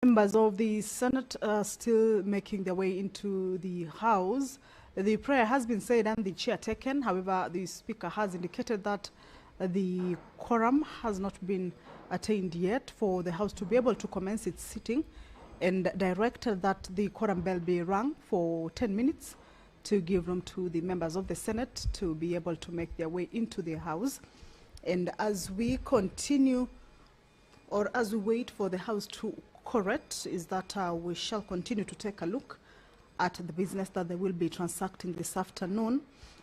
Members of the Senate are still making their way into the House. The prayer has been said and the chair taken. However, the Speaker has indicated that the quorum has not been attained yet for the House to be able to commence its sitting, and directed that the quorum bell be rung for 10 minutes to give room to the members of the Senate to be able to make their way into the House. And as we continue, or as we wait for the House to correct, is that we shall continue to take a look at the business that they will be transacting this afternoon.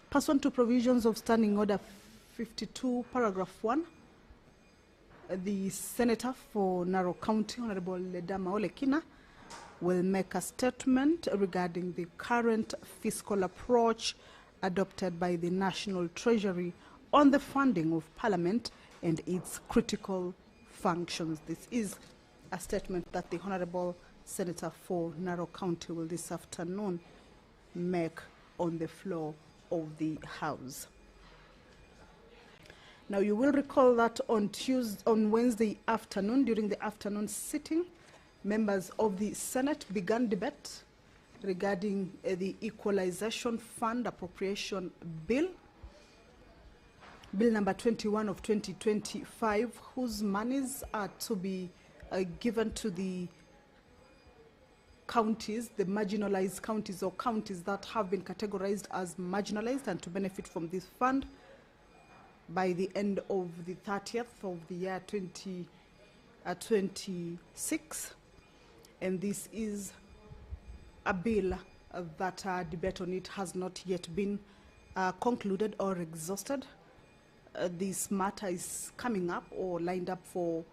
Pursuant to provisions of Standing Order 52, Paragraph 1, the Senator for Narok County, Honorable Ledama Olekina, will make a statement regarding the current fiscal approach adopted by the National Treasury on the funding of Parliament and its critical functions. This is a statement that the Honorable Senator for Narok County will this afternoon make on the floor of the House. Now, you will recall that on Wednesday afternoon, during the afternoon sitting, members of the Senate began debate regarding the Equalization Fund Appropriation Bill, Bill number 21 of 2025, whose monies are to be given to the counties, the marginalized counties, or counties that have been categorized as marginalized, and to benefit from this fund by the end of the 30th of the year 2026. And this is a bill that debate on it has not yet been concluded or exhausted. This matter is coming up or lined up for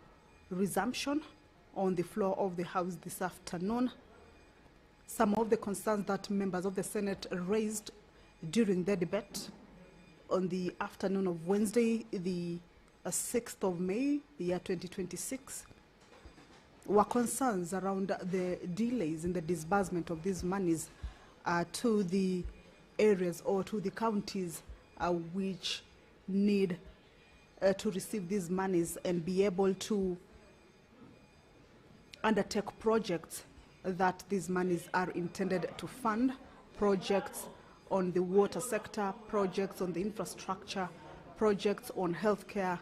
resumption on the floor of the House this afternoon. Some of the concerns that members of the Senate raised during the debate on the afternoon of Wednesday, the 6th of May, the year 2026, were concerns around the delays in the disbursement of these monies to the areas or to the counties which need to receive these monies and be able to undertake projects that these monies are intended to fund, projects on the water sector, projects on the infrastructure, projects on healthcare,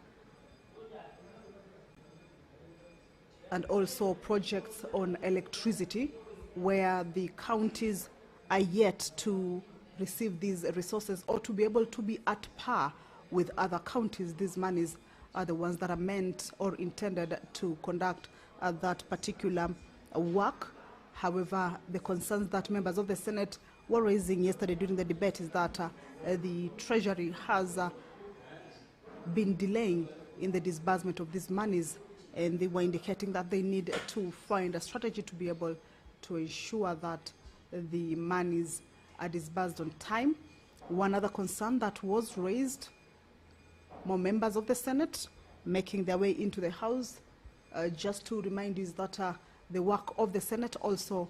and also projects on electricity, where the counties are yet to receive these resources or to be able to be at par with other counties. These monies are the ones that are meant or intended to conduct that particular work. However, the concerns that members of the Senate were raising yesterday during the debate is that the Treasury has been delaying in the disbursement of these monies, and they were indicating that they need to find a strategy to be able to ensure that the monies are disbursed on time. One other concern that was raised, more members of the Senate making their way into the House, just to remind you, is that the work of the Senate also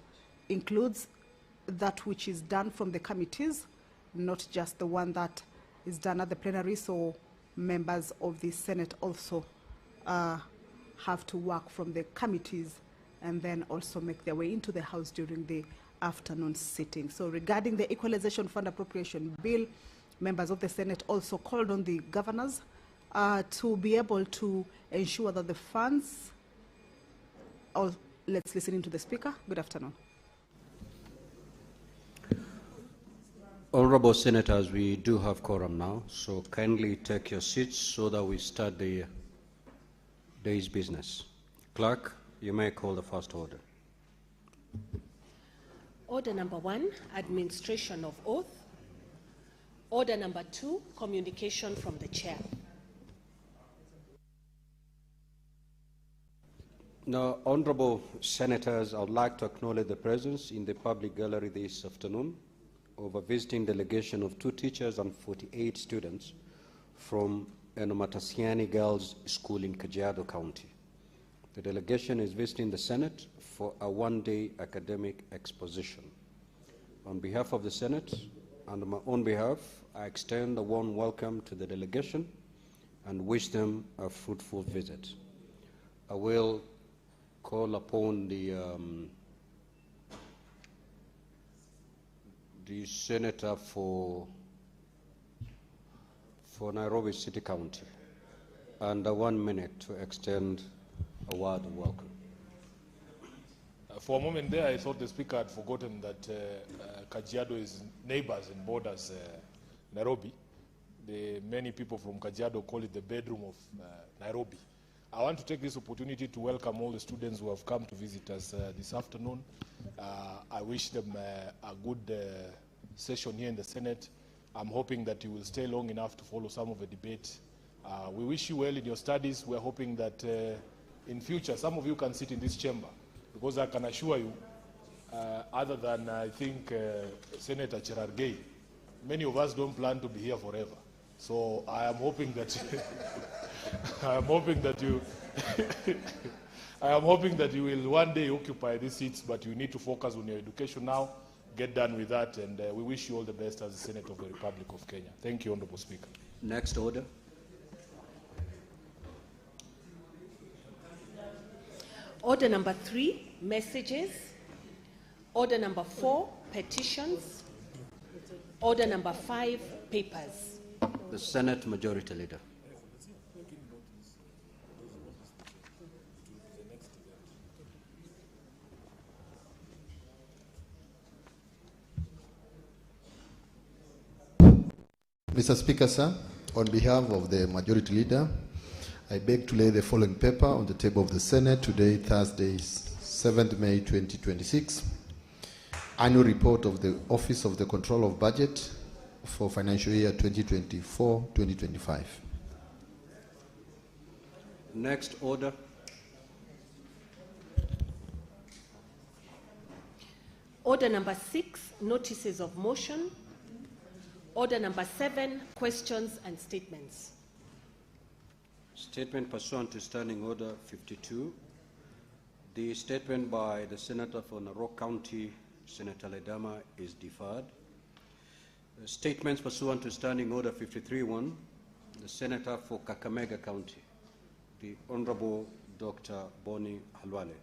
includes that which is done from the committees, not just the one that is done at the plenary. So members of the Senate also have to work from the committees and then also make their way into the House during the afternoon sitting. So regarding the Equalization Fund Appropriation Bill, members of the Senate also called on the governors to be able to ensure that the funds... let's listen to the Speaker. Good afternoon. Honorable Senators, we do have quorum now, so kindly take your seats so that we start the day's business. Clerk, you may call the first order. Order number 1, administration of oath. Order number 2, communication from the chair. Now, Honorable Senators, I would like to acknowledge the presence in the public gallery this afternoon of a visiting delegation of 2 teachers and 48 students from MATIANG'I Girls School in Kajiado County. The delegation is visiting the Senate for a one-day academic exposition. On behalf of the Senate and on my own behalf, I extend a warm welcome to the delegation and wish them a fruitful visit. I will call upon the senator for Nairobi City County, and 1 minute to extend a word of welcome. For a moment there, I thought the speaker had forgotten that Kajiado is neighbors and borders Nairobi. Many people from Kajiado call it the bedroom of Nairobi. I want to take this opportunity to welcome all the students who have come to visit us this afternoon. I wish them a good session here in the Senate. I'm hoping that you will stay long enough to follow some of the debate. We wish you well in your studies. We're hoping that in future, some of you can sit in this chamber, because I can assure you, other than I think Senator Cherargei, many of us don't plan to be here forever. So I am hoping that I am hoping that you I am hoping that you will one day occupy these seats, but you need to focus on your education now. Get done with that, and we wish you all the best as the Senate of the Republic of Kenya. Thank you, Honorable Speaker. Next order. Order number 3, messages. Order number 4, petitions. Order number 5, papers. The Senate Majority Leader. Mr. Speaker, sir, on behalf of the Majority Leader, I beg to lay the following paper on the table of the Senate today, Thursday, 7th May 2026. Annual report of the Office of the Control of Budget for financial year 2024-2025. Next order. Order number 6, notices of motion. Order number 7, questions and statements. Statement pursuant to Standing Order 52. The statement by the Senator for Narok County, Senator Ledama, is deferred. Statements pursuant to Standing Order 53-1, the Senator for Kakamega County, the Honorable Dr. Boni Halwale.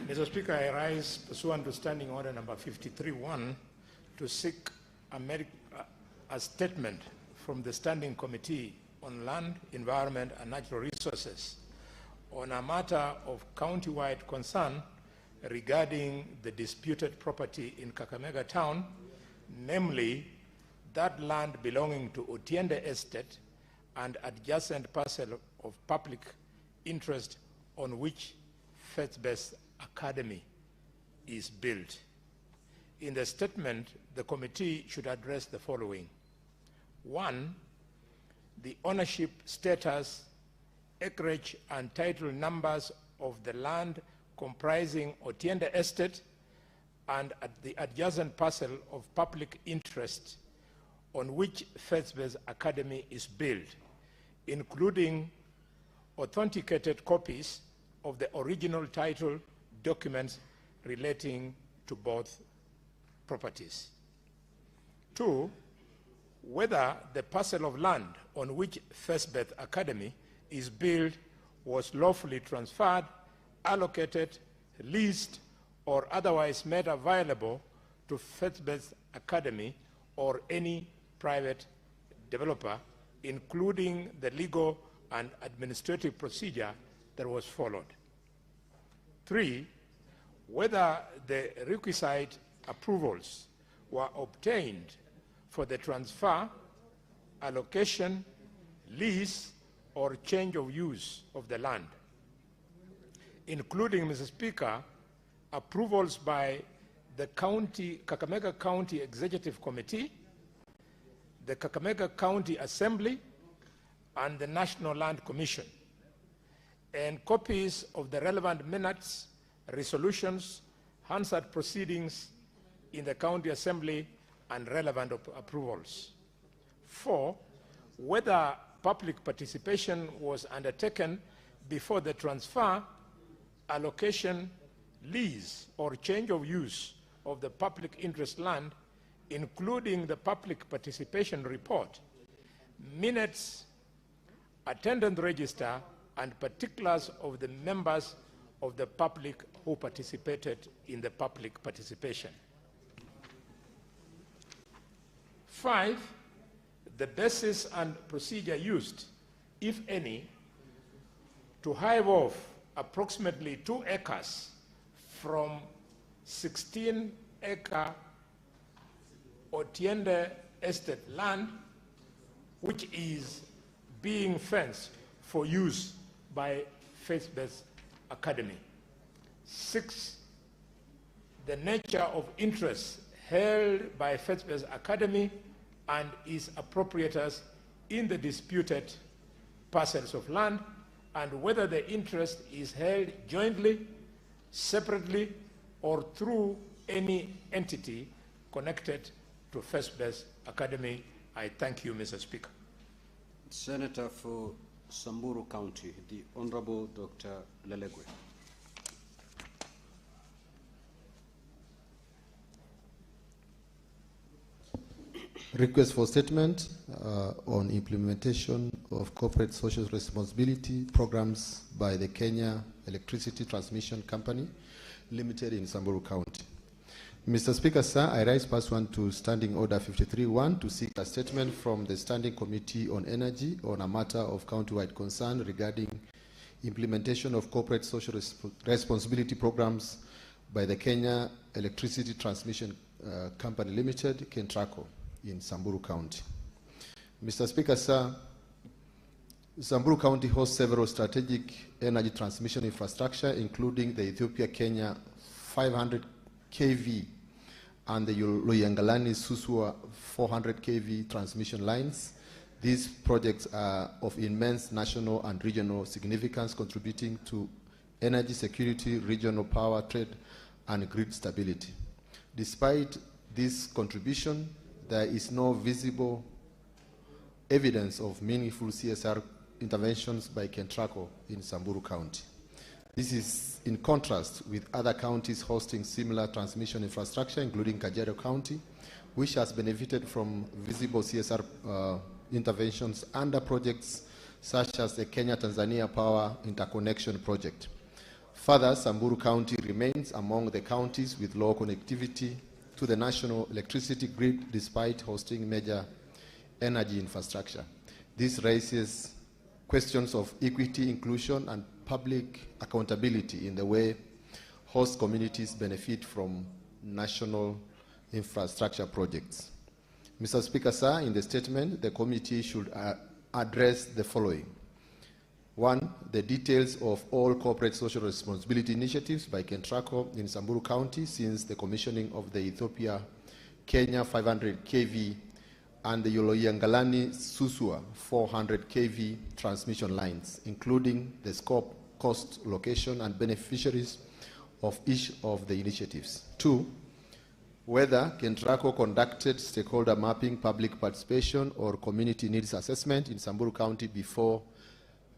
Mr. Speaker, I rise pursuant to Standing Order number 53-1 to seek a statement from the Standing Committee on Land, Environment and Natural Resources on a matter of county-wide concern regarding the disputed property in Kakamega Town, namely that land belonging to Otiende Estate and adjacent parcel of public interest on which faith-based academy is built. In the statement, the committee should address the following. 1, the ownership status, acreage and title numbers of the land comprising Otiende Estate and the adjacent parcel of public interest on which faith-based academy is built, including authenticated copies of the original title documents relating to both properties. 2, whether the parcel of land on which faith-based academy is built was lawfully transferred, allocated, leased, or otherwise made available to faith-based academy or any private developer, including the legal and administrative procedure that was followed. 3, whether the requisite approvals were obtained for the transfer, allocation, lease, or change of use of the land, including, Mr. Speaker, approvals by the Kakamega County Executive Committee, the Kakamega County Assembly, and the National Land Commission, and copies of the relevant minutes, resolutions, Hansard proceedings in the County Assembly, and relevant approvals. 4, whether public participation was undertaken before the transfer, allocation, lease, or change of use of the public interest land, including the public participation report, minutes, attendance register, and particulars of the members of the public who participated in the public participation. 5, the basis and procedure used, if any, to hive off approximately 2 acres from 16-acre Otiende estate land, which is being fenced for use by Faith-Based Academy. 6, the nature of interest held by Faith-Based Academy and its appropriators in the disputed parcels of land, and whether the interest is held jointly, separately, or through any entity connected to Faith-Based Academy. I thank you, Mr. Speaker. Senator for Samburu County, the Honorable Dr. Lelegwe. Request for statement on implementation of corporate social responsibility programs by the Kenya Electricity Transmission Company Limited in Samburu County. Mr. Speaker, sir, I rise pursuant to Standing Order 53-1 to seek a statement from the Standing Committee on Energy on a matter of county-wide concern regarding implementation of corporate social responsibility programs by the Kenya Electricity Transmission Company Limited, Kentraco, in Samburu County. Mr. Speaker, sir, Samburu County hosts several strategic energy transmission infrastructure, including the Ethiopia-Kenya 500 kV and the Loyangalani-Suswa 400 kV transmission lines. These projects are of immense national and regional significance, contributing to energy security, regional power trade, and grid stability. Despite this contribution, there is no visible evidence of meaningful CSR interventions by Kentraco in Samburu County. This is in contrast with other counties hosting similar transmission infrastructure, including Kajiado County, which has benefited from visible CSR interventions under projects such as the Kenya-Tanzania Power Interconnection Project. Further, Samburu County remains among the counties with low connectivity to the national electricity grid despite hosting major energy infrastructure. This raises questions of equity, inclusion, and public accountability in the way host communities benefit from national infrastructure projects. Mr. Speaker, sir, in the statement, the committee should address the following. 1, the details of all corporate social responsibility initiatives by Kentraco in Samburu County since the commissioning of the Ethiopia-Kenya 500 kV and the Loyangalani-Suswa 400 kV transmission lines, including the scope, cost, location, and beneficiaries of each of the initiatives. 2, whether Kentraco conducted stakeholder mapping, public participation, or community needs assessment in Samburu County before,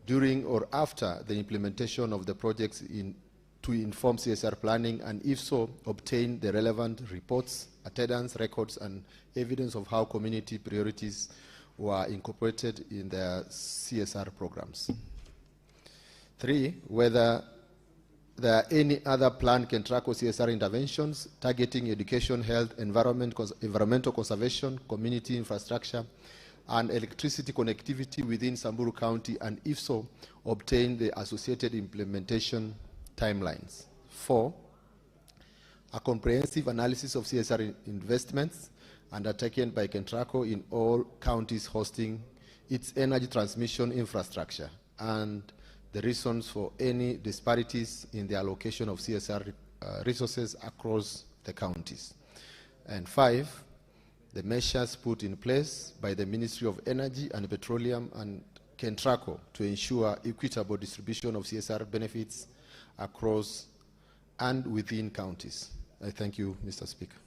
during, or after the implementation of the projects to inform CSR planning, and if so, obtain the relevant reports, attendance records, and evidence of how community priorities were incorporated in their CSR programs. 3, whether there are any other planned Kentraco CSR interventions targeting education, health, environmental conservation, community infrastructure, and electricity connectivity within Samburu County, and if so, obtain the associated implementation timelines. 4, a comprehensive analysis of CSR investments undertaken by Kentraco in all counties hosting its energy transmission infrastructure, and the reasons for any disparities in the allocation of CSR resources across the counties. And 5, the measures put in place by the Ministry of Energy and Petroleum and Kentraco to ensure equitable distribution of CSR benefits across and within counties. I thank you, Mr. Speaker.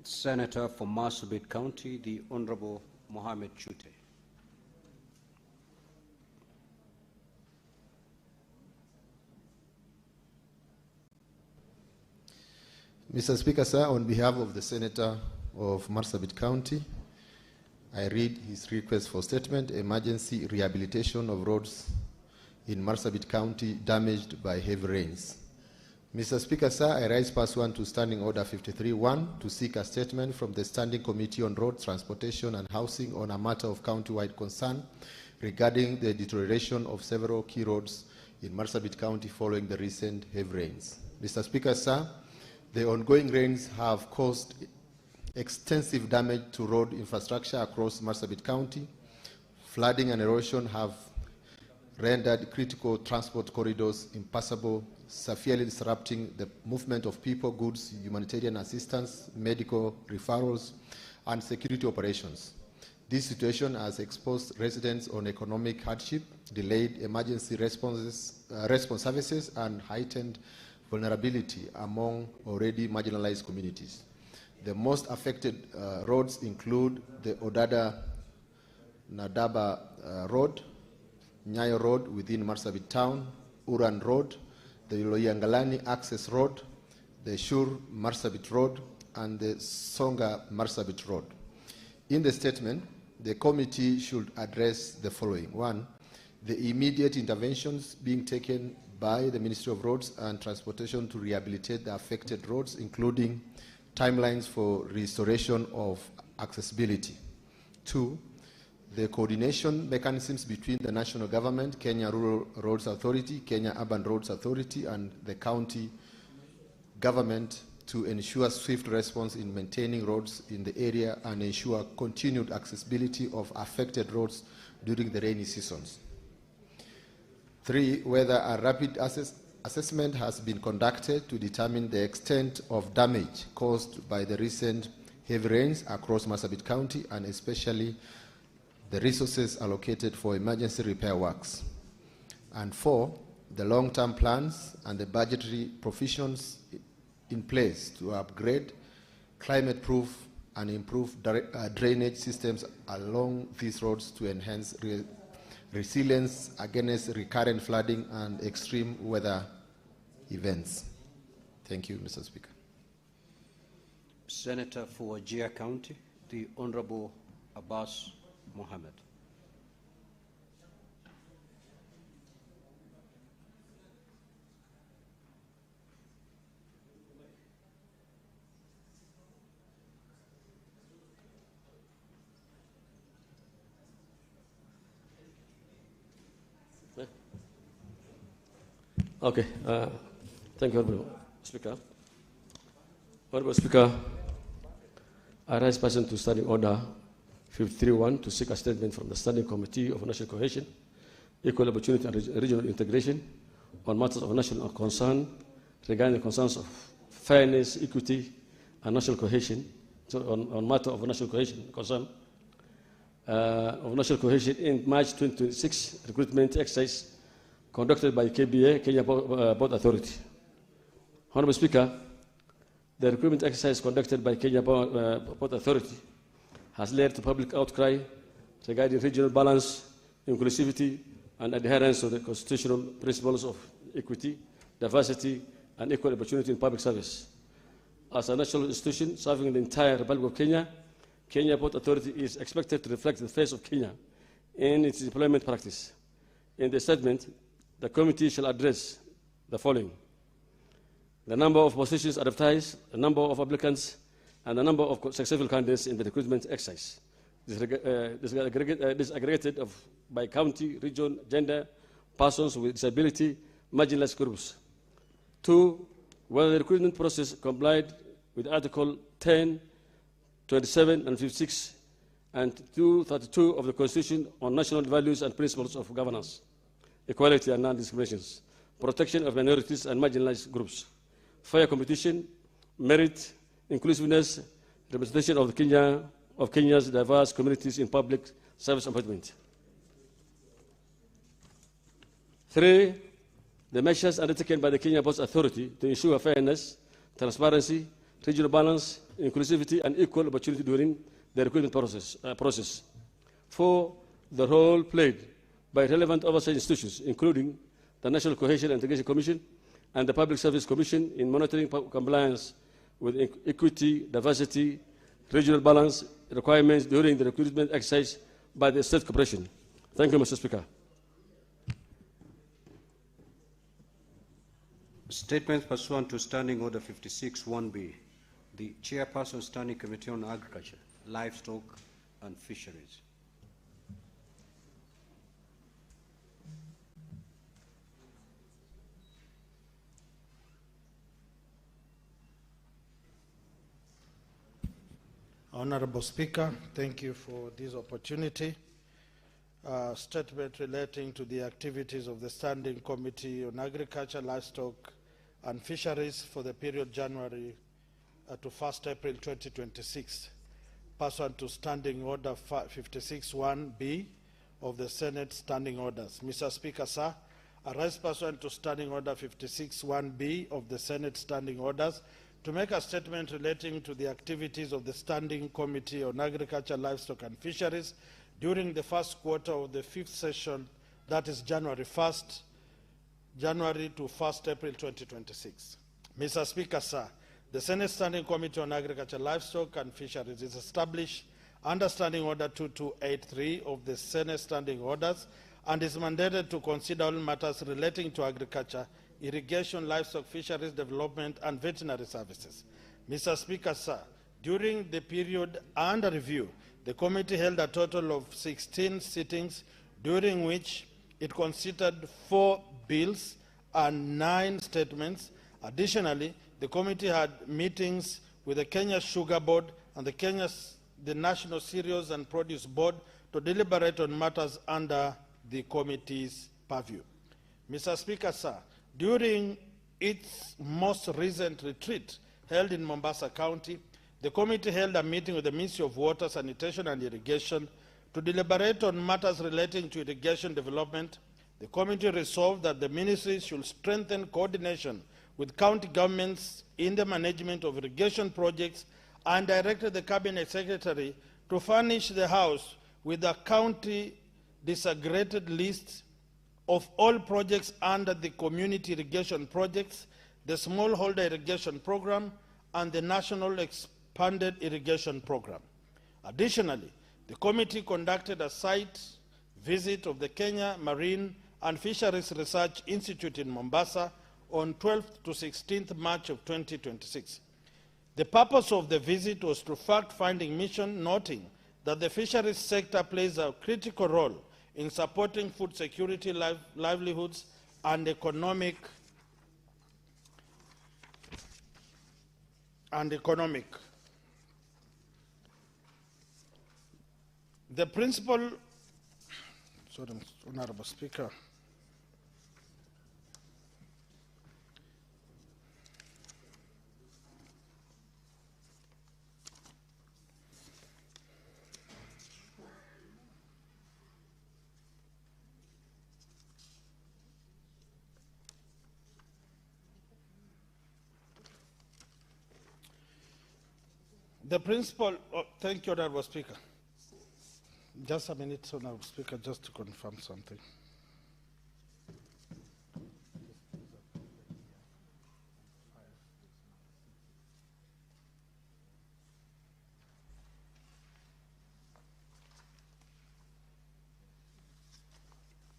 Senator for Marsabit County, the Honorable Mohammed Chute. Mr. Speaker, sir, on behalf of the Senator of Marsabit County, I read his request for statement: emergency rehabilitation of roads in Marsabit County damaged by heavy rains. Mr. Speaker, sir, I rise pursuant to Standing Order 53-1 to seek a statement from the Standing Committee on Roads, Transportation and Housing on a matter of county-wide concern regarding the deterioration of several key roads in Marsabit County following the recent heavy rains. Mr. Speaker, sir, the ongoing rains have caused extensive damage to road infrastructure across Marsabit County. Flooding and erosion have rendered critical transport corridors impassable, severely disrupting the movement of people, goods, humanitarian assistance, medical referrals, and security operations. This situation has exposed residents on economic hardship, delayed emergency response services, and heightened vulnerability among already marginalized communities. The most affected roads include the Odada-Nadaba Road, Nyayo Road within Marsabit Town, Uran Road, the Loyangalani Access Road, the Shur Marsabit Road, and the Songa Marsabit Road. In the statement, the committee should address the following. 1, the immediate interventions being taken by the Ministry of Roads and Transportation to rehabilitate the affected roads, including timelines for restoration of accessibility. 2, the coordination mechanisms between the national government, Kenya Rural Roads Authority, Kenya Urban Roads Authority, and the county government to ensure swift response in maintaining roads in the area and ensure continued accessibility of affected roads during the rainy seasons. 3, whether a rapid assessment has been conducted to determine the extent of damage caused by the recent heavy rains across Marsabit County, and especially the resources allocated for emergency repair works. And 4, the long-term plans and the budgetary provisions in place to upgrade, climate-proof, and improve drainage systems along these roads to enhance resilience against recurrent flooding and extreme weather events. Thank you, Mr. Speaker. Senator for Wajir County, the Honorable Abbas Mohammed. Okay, thank you, Honorable Speaker. Honorable Speaker, I rise pursuant to Standing Order 53-1 to seek a statement from the Standing Committee of National Cohesion, Equal Opportunity and Regional Integration on matters of national concern regarding the concerns of fairness, equity, and national cohesion, so on matter of national cohesion concern of national cohesion in March 2026 recruitment exercise conducted by KBA, Kenya Port Authority. Honorable Speaker, the recruitment exercise conducted by Kenya Port Authority has led to public outcry regarding regional balance, inclusivity, and adherence to the constitutional principles of equity, diversity, and equal opportunity in public service. As a national institution serving the entire Republic of Kenya, Kenya Port Authority is expected to reflect the face of Kenya in its employment practice. In the statement, the committee shall address the following: the number of positions advertised, the number of applicants, and the number of successful candidates in the recruitment exercise, disaggregated by county, region, gender, persons with disability, marginalized groups. 2, whether the recruitment process complied with Article 10, 27, and 56, and 232 of the Constitution on national values and principles of governance, equality and non-discrimination, protection of minorities and marginalized groups, fair competition, merit, inclusiveness, representation of Kenya's diverse communities in public service appointment. 3, the measures undertaken by the Kenya Ports Authority to ensure fairness, transparency, regional balance, inclusivity, and equal opportunity during the recruitment process. 4, the role played by relevant oversight institutions, including the National Cohesion and Integration Commission and the Public Service Commission in monitoring compliance with equity, diversity, regional balance requirements during the recruitment exercise by the State Corporation. Thank you, Mr. Speaker. Statements pursuant to Standing Order 56-1B. The Chairperson Standing Committee on Agriculture, Livestock and Fisheries. Honorable Speaker, thank you for this opportunity. Statement relating to the activities of the Standing Committee on Agriculture, Livestock and Fisheries for the period January to 1st April 2026, pursuant to Standing Order 56-1B of the Senate Standing Orders. Mr. Speaker, sir, I rise pursuant to Standing Order 56-1B of the Senate Standing Orders to make a statement relating to the activities of the Standing Committee on Agriculture, Livestock and Fisheries during the first quarter of the 5th session, that is January to 1st April 2026. Mr. Speaker, sir, the Senate Standing Committee on Agriculture, Livestock and Fisheries is established under Standing Order 2283 of the Senate Standing Orders and is mandated to consider all matters relating to agriculture, irrigation, livestock, fisheries, development, and veterinary services. Mr. Speaker, sir, during the period under review, the committee held a total of 16 sittings, during which it considered 4 bills and 9 statements. Additionally, the committee had meetings with the Kenya Sugar Board and the National Cereals and Produce Board to deliberate on matters under the committee's purview. Mr. Speaker, sir, during its most recent retreat held in Mombasa County, the committee held a meeting with the Ministry of Water, Sanitation and Irrigation to deliberate on matters relating to irrigation development. The committee resolved that the ministry should strengthen coordination with county governments in the management of irrigation projects and directed the Cabinet Secretary to furnish the House with a county disaggregated list of all projects under the Community Irrigation Projects, the Smallholder Irrigation Program, and the National Expanded Irrigation Program. Additionally, the committee conducted a site visit of the Kenya Marine and Fisheries Research Institute in Mombasa on 12th to 16th March of 2026. The purpose of the visit was to fact-finding mission, noting that the fisheries sector plays a critical role in supporting food security, livelihoods, and economic. The principal, sorry, Honorable Speaker. The principal, thank you, Honorable Speaker. Just a minute, Honorable Speaker, just to confirm something.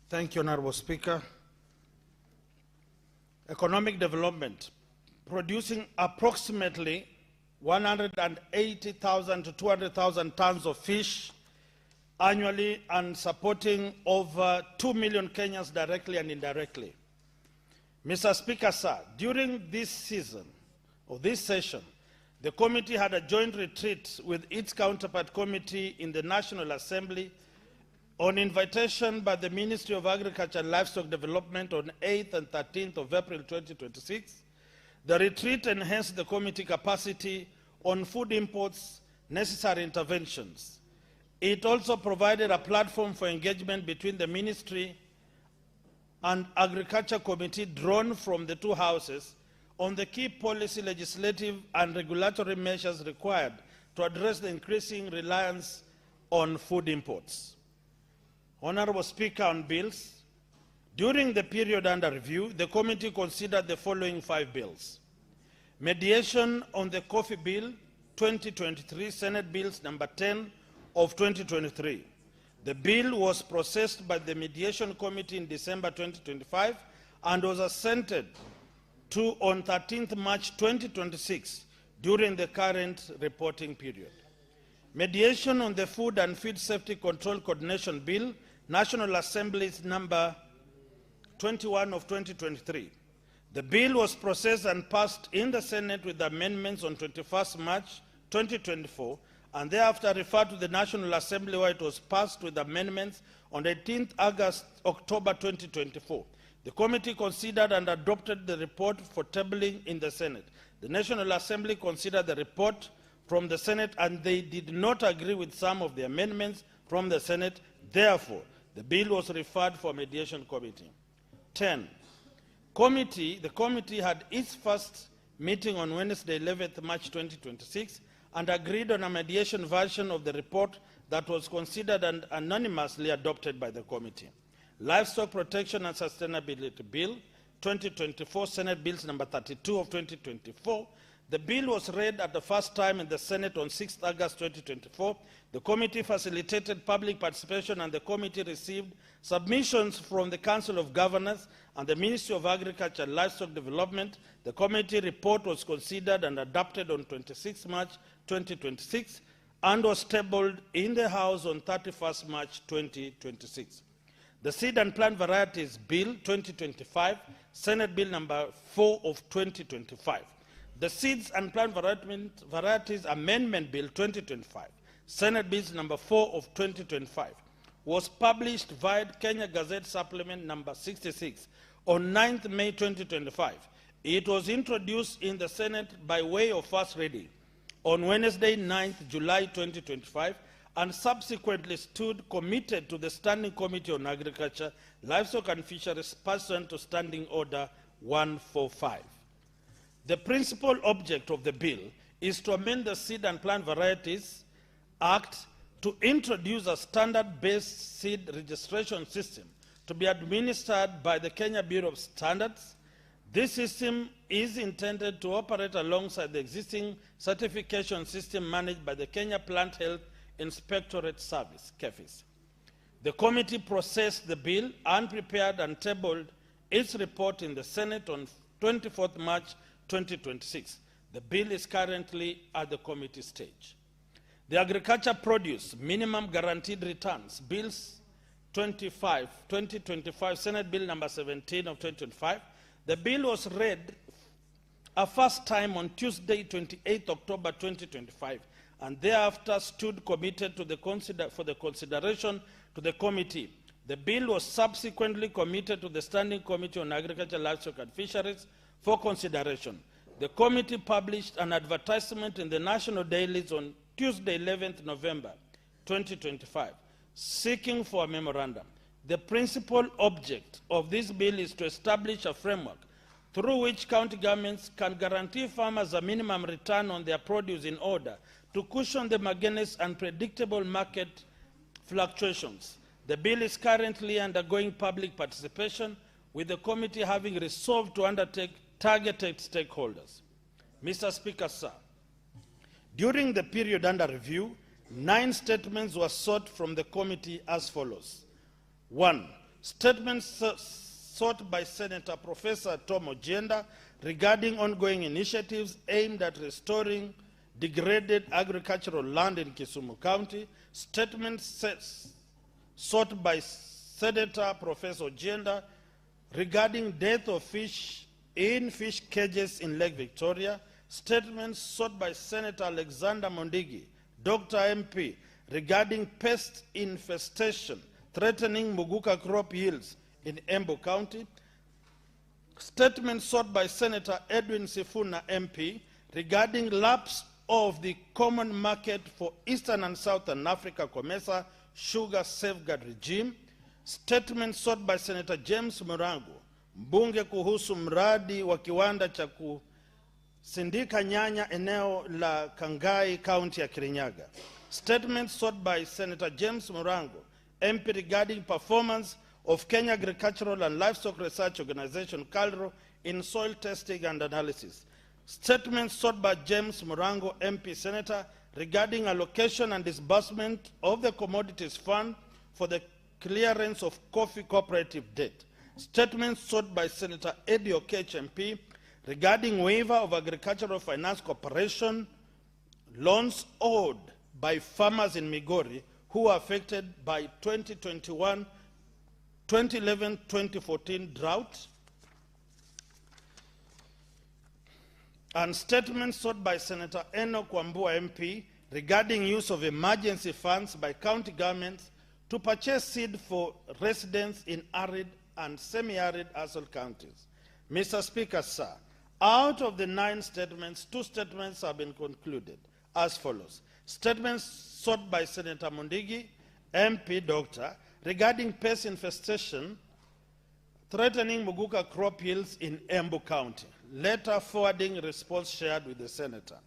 Thank you, Honorable Speaker. Economic development, producing approximately 180,000 to 200,000 tons of fish annually and supporting over 2 million Kenyans directly and indirectly. Mr. Speaker, sir, during this season, or this session, the committee had a joint retreat with its counterpart committee in the National Assembly on invitation by the Ministry of Agriculture and Livestock Development on 8th and 13th of April 2026. The retreat enhanced the committee capacity on food imports, necessary interventions. It also provided a platform for engagement between the Ministry and Agriculture Committee drawn from the two houses on the key policy, legislative, and regulatory measures required to address the increasing reliance on food imports. Honorable Speaker, on bills, during the period under review, the committee considered the following 5 bills. Mediation on the Coffee Bill 2023, Senate Bills number 10 of 2023. The bill was processed by the Mediation Committee in December 2025 and was assented to on 13th March 2026 during the current reporting period. Mediation on the Food and Feed Safety Control Coordination Bill, National Assembly's number 21 of 2023. The bill was processed and passed in the Senate with amendments on 21st March 2024 and thereafter referred to the National Assembly where it was passed with amendments on 18th October 2024. The committee considered and adopted the report for tabling in the Senate. The National Assembly considered the report from the Senate and they did not agree with some of the amendments from the Senate. Therefore, the bill was referred for mediation committee. 10. The committee had its first meeting on Wednesday, 11th March 2026 and agreed on a mediation version of the report that was considered and unanimously adopted by the committee. Livestock Protection and Sustainability Bill 2024, Senate Bills number 32 of 2024. The bill was read at the first time in the Senate on 6th August 2024. The committee facilitated public participation and the committee received submissions from the Council of Governors and the Ministry of Agriculture and Livestock Development. The committee report was considered and adopted on 26 March 2026 and was tabled in the House on 31st March 2026. The Seed and Plant Varieties Bill 2025, Senate Bill number 4 of 2025. The Seeds and Plant Varieties Amendment Bill 2025, Senate Bill number 4 of 2025, was published via Kenya Gazette Supplement number 66 on 9th May 2025. It was introduced in the Senate by way of first reading on Wednesday, 9th July 2025, and subsequently stood committed to the Standing Committee on Agriculture, Livestock and Fisheries pursuant to Standing Order 145. The principal object of the bill is to amend the Seed and Plant Varieties Act to introduce a standard-based seed registration system to be administered by the Kenya Bureau of Standards. This system is intended to operate alongside the existing certification system managed by the Kenya Plant Health Inspectorate Service, KEFIS. The committee processed the bill and prepared and tabled its report in the Senate on 24th March 2026. The bill is currently at the committee stage. The Agriculture Produce Minimum Guaranteed Returns Bills 2025, Senate Bill number 17 of 2025. The bill was read a first time on Tuesday, 28 October 2025, and thereafter stood committed to for the consideration to the committee. The bill was subsequently committed to the Standing Committee on Agriculture, Livestock and Fisheries for consideration. The committee published an advertisement in the national dailies on Tuesday, 11th November 2025, seeking for a memorandum. The principal object of this bill is to establish a framework through which county governments can guarantee farmers a minimum return on their produce in order to cushion them against unpredictable market fluctuations. The bill is currently undergoing public participation, with the committee having resolved to undertake targeted stakeholders. Mr. Speaker, sir, during the period under review, 9 statements were sought from the committee as follows. 1. Statements sought by Senator Professor Tom Ojienda regarding ongoing initiatives aimed at restoring degraded agricultural land in Kisumu County. Statements sought by Senator Professor Ojienda regarding death of fish in fish cages in Lake Victoria. Statements sought by Senator Alexander Mondigi, Dr. MP, regarding pest infestation threatening Muguka crop yields in Embu County. Statements sought by Senator Edwin Sifuna, MP, regarding lapse of the common market for Eastern and Southern Africa COMESA sugar safeguard regime. Statements sought by Senator James Murango, mbunge kuhusu mradi wa kiwanda cha kusindika nyanya eneo la Kangai, County ya Kirinyaga. Statements sought by Senator James Murango, MP, regarding performance of Kenya Agricultural and Livestock Research Organization, KALRO, in soil testing and analysis. Statement sought by James Murango, MP Senator, regarding allocation and disbursement of the Commodities Fund for the clearance of coffee cooperative debt. Statement sought by Senator Eddie Okech, MP, regarding waiver of Agricultural Finance Corporation loans owed by farmers in Migori who were affected by 2011-2014 drought. And statement sought by Senator Enoch Wambua, MP, regarding use of emergency funds by county governments to purchase seed for residents in arid and semi-arid ASOL counties. Mr. Speaker, sir, out of the 9 statements, 2 statements have been concluded as follows. Statements sought by Senator Mundigi, MP, Doctor, regarding pest infestation threatening Muguka crop yields in Embu County. Letter forwarding response shared with the Senator.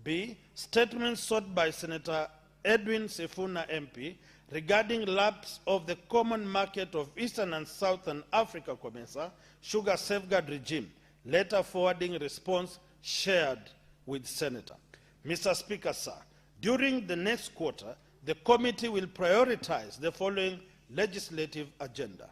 B. Statement sought by Senator Edwin Sifuna, MP, regarding lapse of the common market of Eastern and Southern Africa COMESA sugar safeguard regime. Letter forwarding response shared with Senator. Mr. Speaker, sir, during the next quarter, the committee will prioritize the following legislative agenda.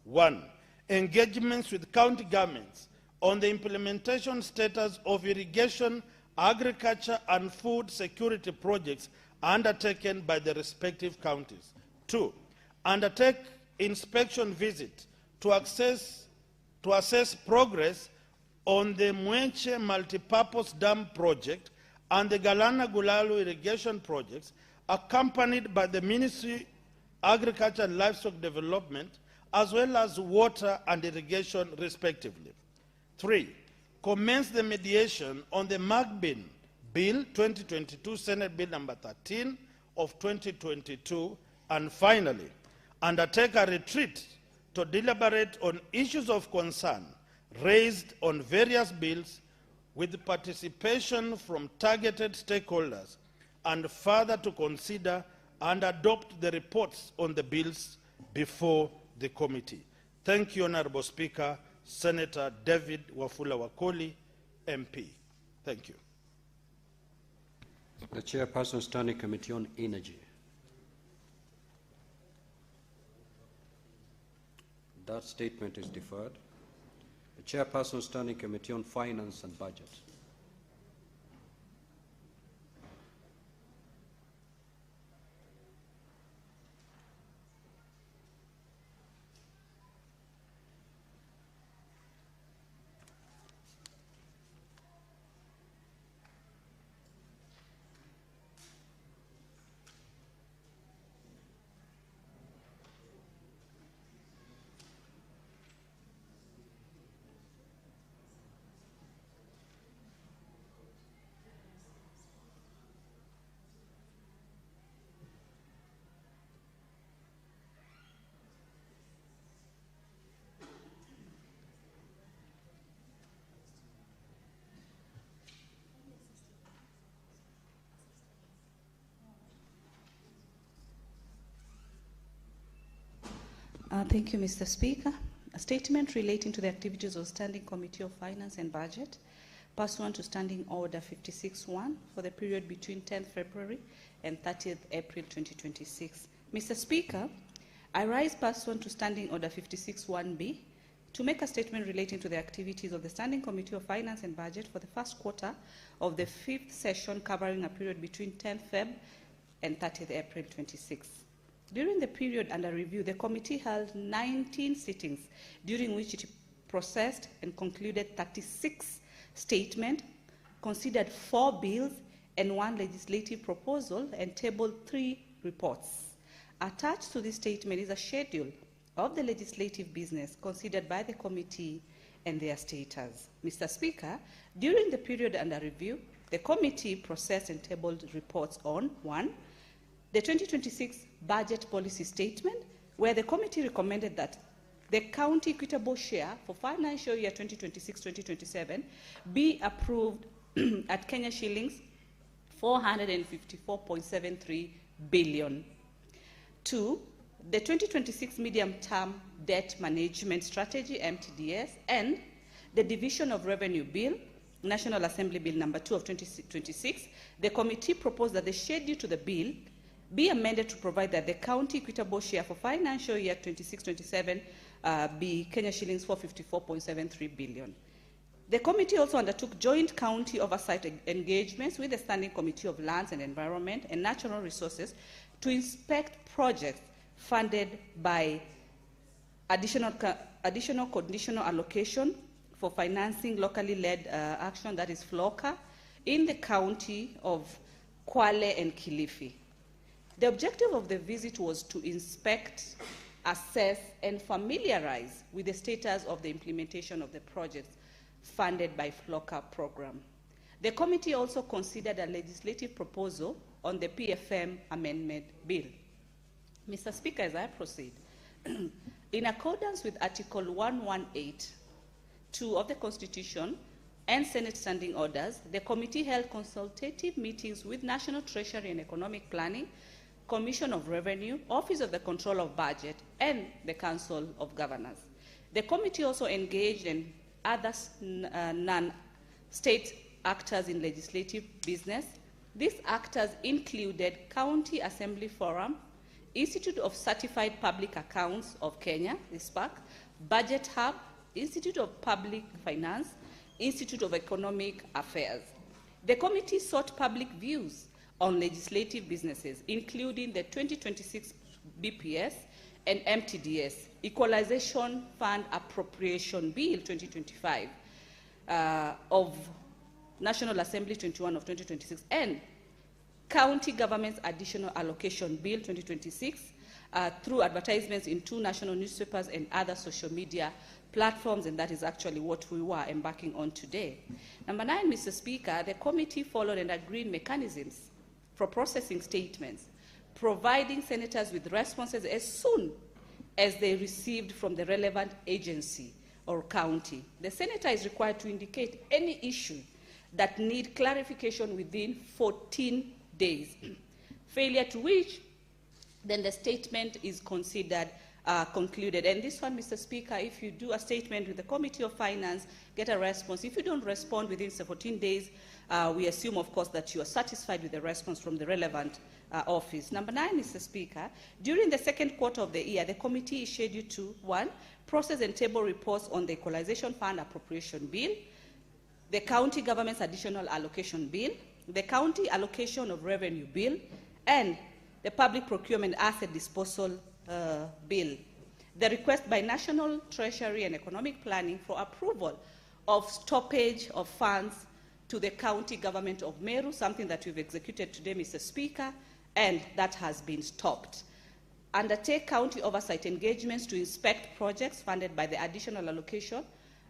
1. Engagements with county governments on the implementation status of irrigation, agriculture, and food security projects undertaken by the respective counties. 2. Undertake inspection visit to assess progress on the Mwenche multipurpose dam project and the Galana Gulalu irrigation projects, accompanied by the Ministry of Agriculture and Livestock Development, as well as water and irrigation, respectively. 3. Commence the mediation on the MAGBIN Bill 2022, Senate Bill number 13 of 2022, and finally, undertake a retreat to deliberate on issues of concern raised on various bills with participation from targeted stakeholders, and further to consider and adopt the reports on the bills before the committee. Thank you, Honorable Speaker. Senator David Wafula Wakoli, MP. Thank you. The Chairperson, Standing Committee on Energy. That statement is deferred. The Chairperson, Standing Committee on Finance and Budget. Thank you, Mr. Speaker. A statement relating to the activities of Standing Committee of Finance and Budget, pursuant to Standing Order 56-1 for the period between 10th February and 30th April 2026. Mr. Speaker, I rise pursuant to Standing Order 56-1B to make a statement relating to the activities of the Standing Committee of Finance and Budget for the first quarter of the 5th session covering a period between 10th Feb and 30th April 26. During the period under review, the committee held 19 sittings, during which it processed and concluded 36 statements, considered 4 bills and 1 legislative proposal, and tabled 3 reports. Attached to this statement is a schedule of the legislative business considered by the committee and their status. Mr. Speaker, during the period under review, the committee processed and tabled reports on 1. The 2026 budget policy statement, where the committee recommended that the county equitable share for financial year 2026-2027 be approved at Kenya shillings 454.73 billion. 2, the 2026 medium-term debt management strategy, MTDS, and the division of revenue bill National Assembly Bill number 2 of 2026, the committee proposed that the schedule to the bill be amended to provide that the county equitable share for financial year 26-27 be Kenya shillings 454.73 billion. The committee also undertook joint county oversight engagements with the Standing Committee of Lands and Environment and Natural Resources to inspect projects funded by additional conditional allocation for financing locally led action, that is FLOCA, in the county of Kwale and Kilifi. The objective of the visit was to inspect, assess, and familiarize with the status of the implementation of the projects funded by FLOCA program. The committee also considered a legislative proposal on the PFM amendment bill. Mr. Speaker, as I proceed, in accordance with Article 118(2) of the Constitution and Senate standing orders, the committee held consultative meetings with National Treasury and Economic Planning, Commission of Revenue, Office of the Control of Budget, and the Council of Governors. The committee also engaged in other non-state actors in legislative business. These actors included County Assembly Forum, Institute of Certified Public Accounts of Kenya, ISPAC, Budget Hub, Institute of Public Finance, Institute of Economic Affairs. The committee sought public views on legislative businesses, including the 2026 BPS and MTDS, Equalization Fund Appropriation Bill 2025 of National Assembly 21 of 2026, and County Government's Additional Allocation Bill 2026 through advertisements in 2 national newspapers and other social media platforms, and that is actually what we were embarking on today. Number 9, Mr. Speaker, the committee followed and agreed mechanisms for processing statements, providing senators with responses as soon as they received from the relevant agency or county. The senator is required to indicate any issue that need clarification within 14 days, failure to which then the statement is considered concluded. And this one, Mr. Speaker, if you do a statement with the Committee of Finance, get a response. If you don't respond within 14 days, we assume, of course, that you are satisfied with the response from the relevant office. Number 9, Mr. Speaker, during the second quarter of the year, the committee is scheduled to, 1, process and table reports on the Equalization Fund Appropriation Bill, the County Government's Additional Allocation Bill, the County Allocation of Revenue Bill, and the Public Procurement Asset Disposal Bill. The request by National Treasury and Economic Planning for approval of stoppage of funds to the county government of Meru, something that we've executed today, Mr. Speaker, and that has been stopped. Undertake county oversight engagements to inspect projects funded by the additional allocation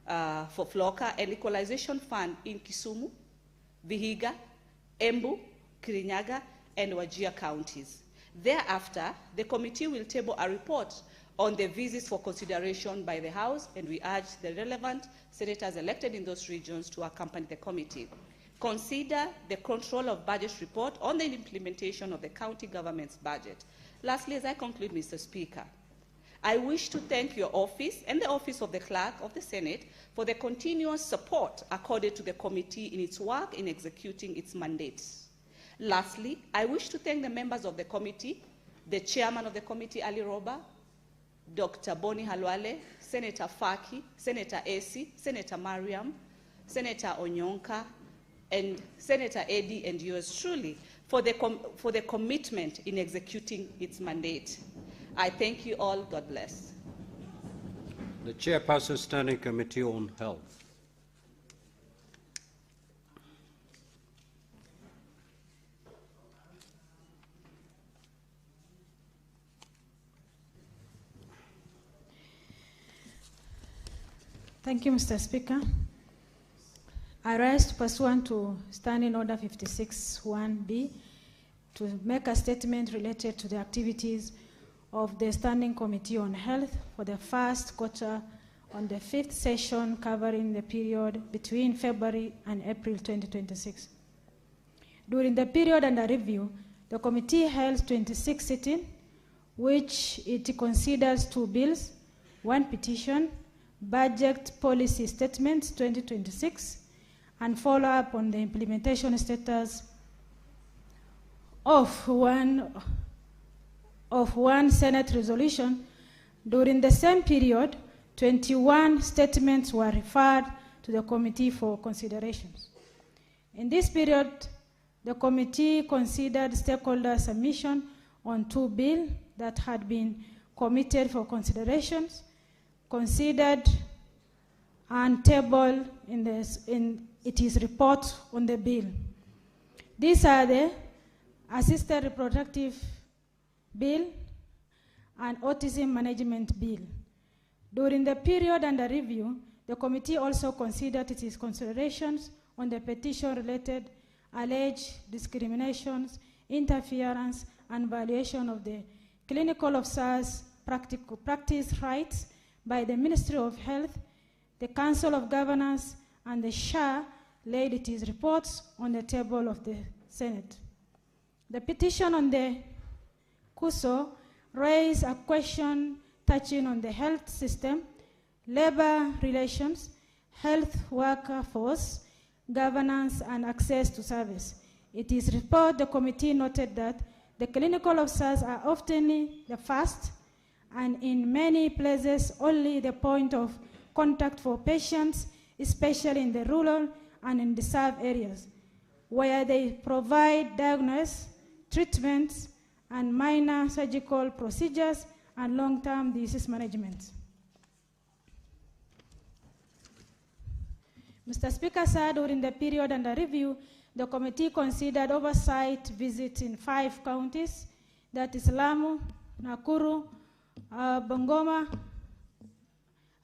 for FLOCA and Equalization Fund in Kisumu, Vihiga, Embu, Kirinyaga, and Wajir counties. Thereafter, the committee will table a report on the visits for consideration by the House, and we urge the relevant senators elected in those regions to accompany the committee. Consider the control of budget report on the implementation of the county government's budget. Lastly, as I conclude, Mr. Speaker, I wish to thank your office and the office of the Clerk of the Senate for the continuous support accorded to the committee in its work in executing its mandates. Lastly, I wish to thank the members of the committee, the chairman of the committee, Ali Roba, Dr. Boni Halwale, Senator Faki, Senator Esi, Senator Mariam, Senator Onyonka, and Senator Eddy, and yours truly, for the commitment in executing its mandate. I thank you all. God bless. The Chairperson, Standing Committee on Health. Thank you, Mr. Speaker. I rise pursuant to Standing Order 56(1)B to make a statement related to the activities of the Standing Committee on Health for the first quarter on the 5th session covering the period between February and April 2026. During the period under review, the committee held 26 sittings, which it considers 2 bills, 1 petition, Budget Policy Statements 2026, and follow up on the implementation status of one Senate resolution. During the same period, 21 statements were referred to the committee for considerations. In this period, the committee considered stakeholder submission on 2 bills that had been committed for considerations, considered and tabled in its report on the bill. These are the Assisted Reproductive Bill and Autism Management Bill. During the period under review, the committee also considered its considerations on the petition-related alleged discriminations, interference, and violation of the clinical officers' practice rights by the Ministry of Health, the Council of Governors, and the SHA laid its reports on the table of the Senate. The petition on the CUSO raised a question touching on the health system, labor relations, health workforce, governance, and access to service. In its report, the committee noted that the clinical officers are often the first and in many places only the point of contact for patients, especially in the rural and underserved areas, where they provide diagnosis, treatments, and minor surgical procedures and long-term disease management. Mr. Speaker, sir, during the period under review, the committee considered oversight visits in 5 counties, that is Lamu, Nakuru, Bungoma,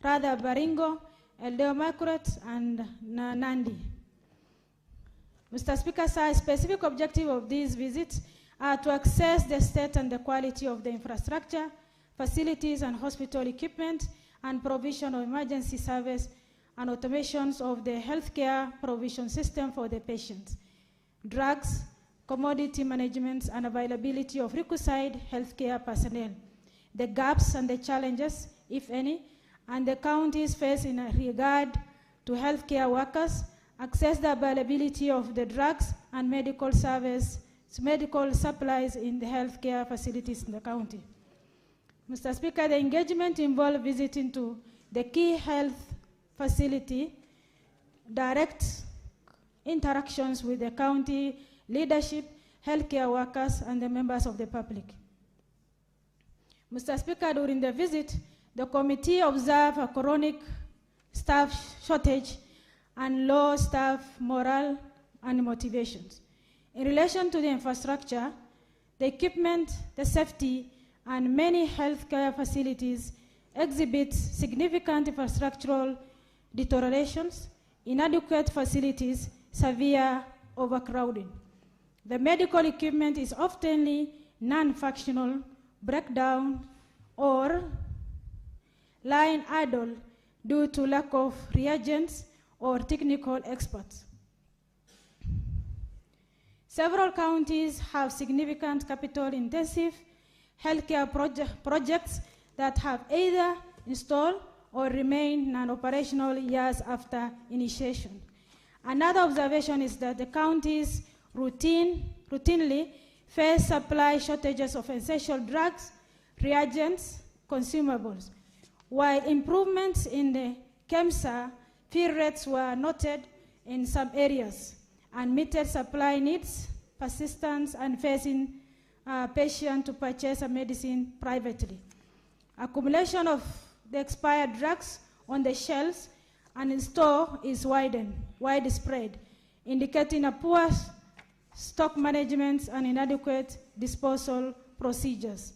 Baringo, Elgeyo Marakwet, and Nandi. Mr. Speaker, sir, specific objective of these visits are to assess the state and the quality of the infrastructure, facilities and hospital equipment, and provision of emergency service and automations of the healthcare provision system for the patients, drugs, commodity management, and availability of requisite healthcare personnel, the gaps and the challenges, if any, and the counties face in regard to healthcare workers, access the availability of the drugs and medical supplies in the healthcare facilities in the county. Mr. Speaker, the engagement involved visiting to the key health facility, direct interactions with the county leadership, healthcare workers, and the members of the public. Mr. Speaker, during the visit, the committee observed a chronic staff shortage and low staff morale and motivations. In relation to the infrastructure, the equipment, the safety, and many healthcare facilities exhibit significant infrastructural deteriorations, inadequate facilities, severe overcrowding. The medical equipment is often non-functional, breakdown, or lying idle due to lack of reagents or technical experts. Several counties have significant capital-intensive healthcare projects that have either installed or remain non-operational years after initiation. Another observation is that the counties routinely face supply shortages of essential drugs, reagents, consumables. While improvements in the KEMSA fill rates were noted in some areas, unmet supply needs, persistence, and facing patients to purchase a medicine privately. Accumulation of the expired drugs on the shelves and in store is widespread, indicating a poor stock management and inadequate disposal procedures.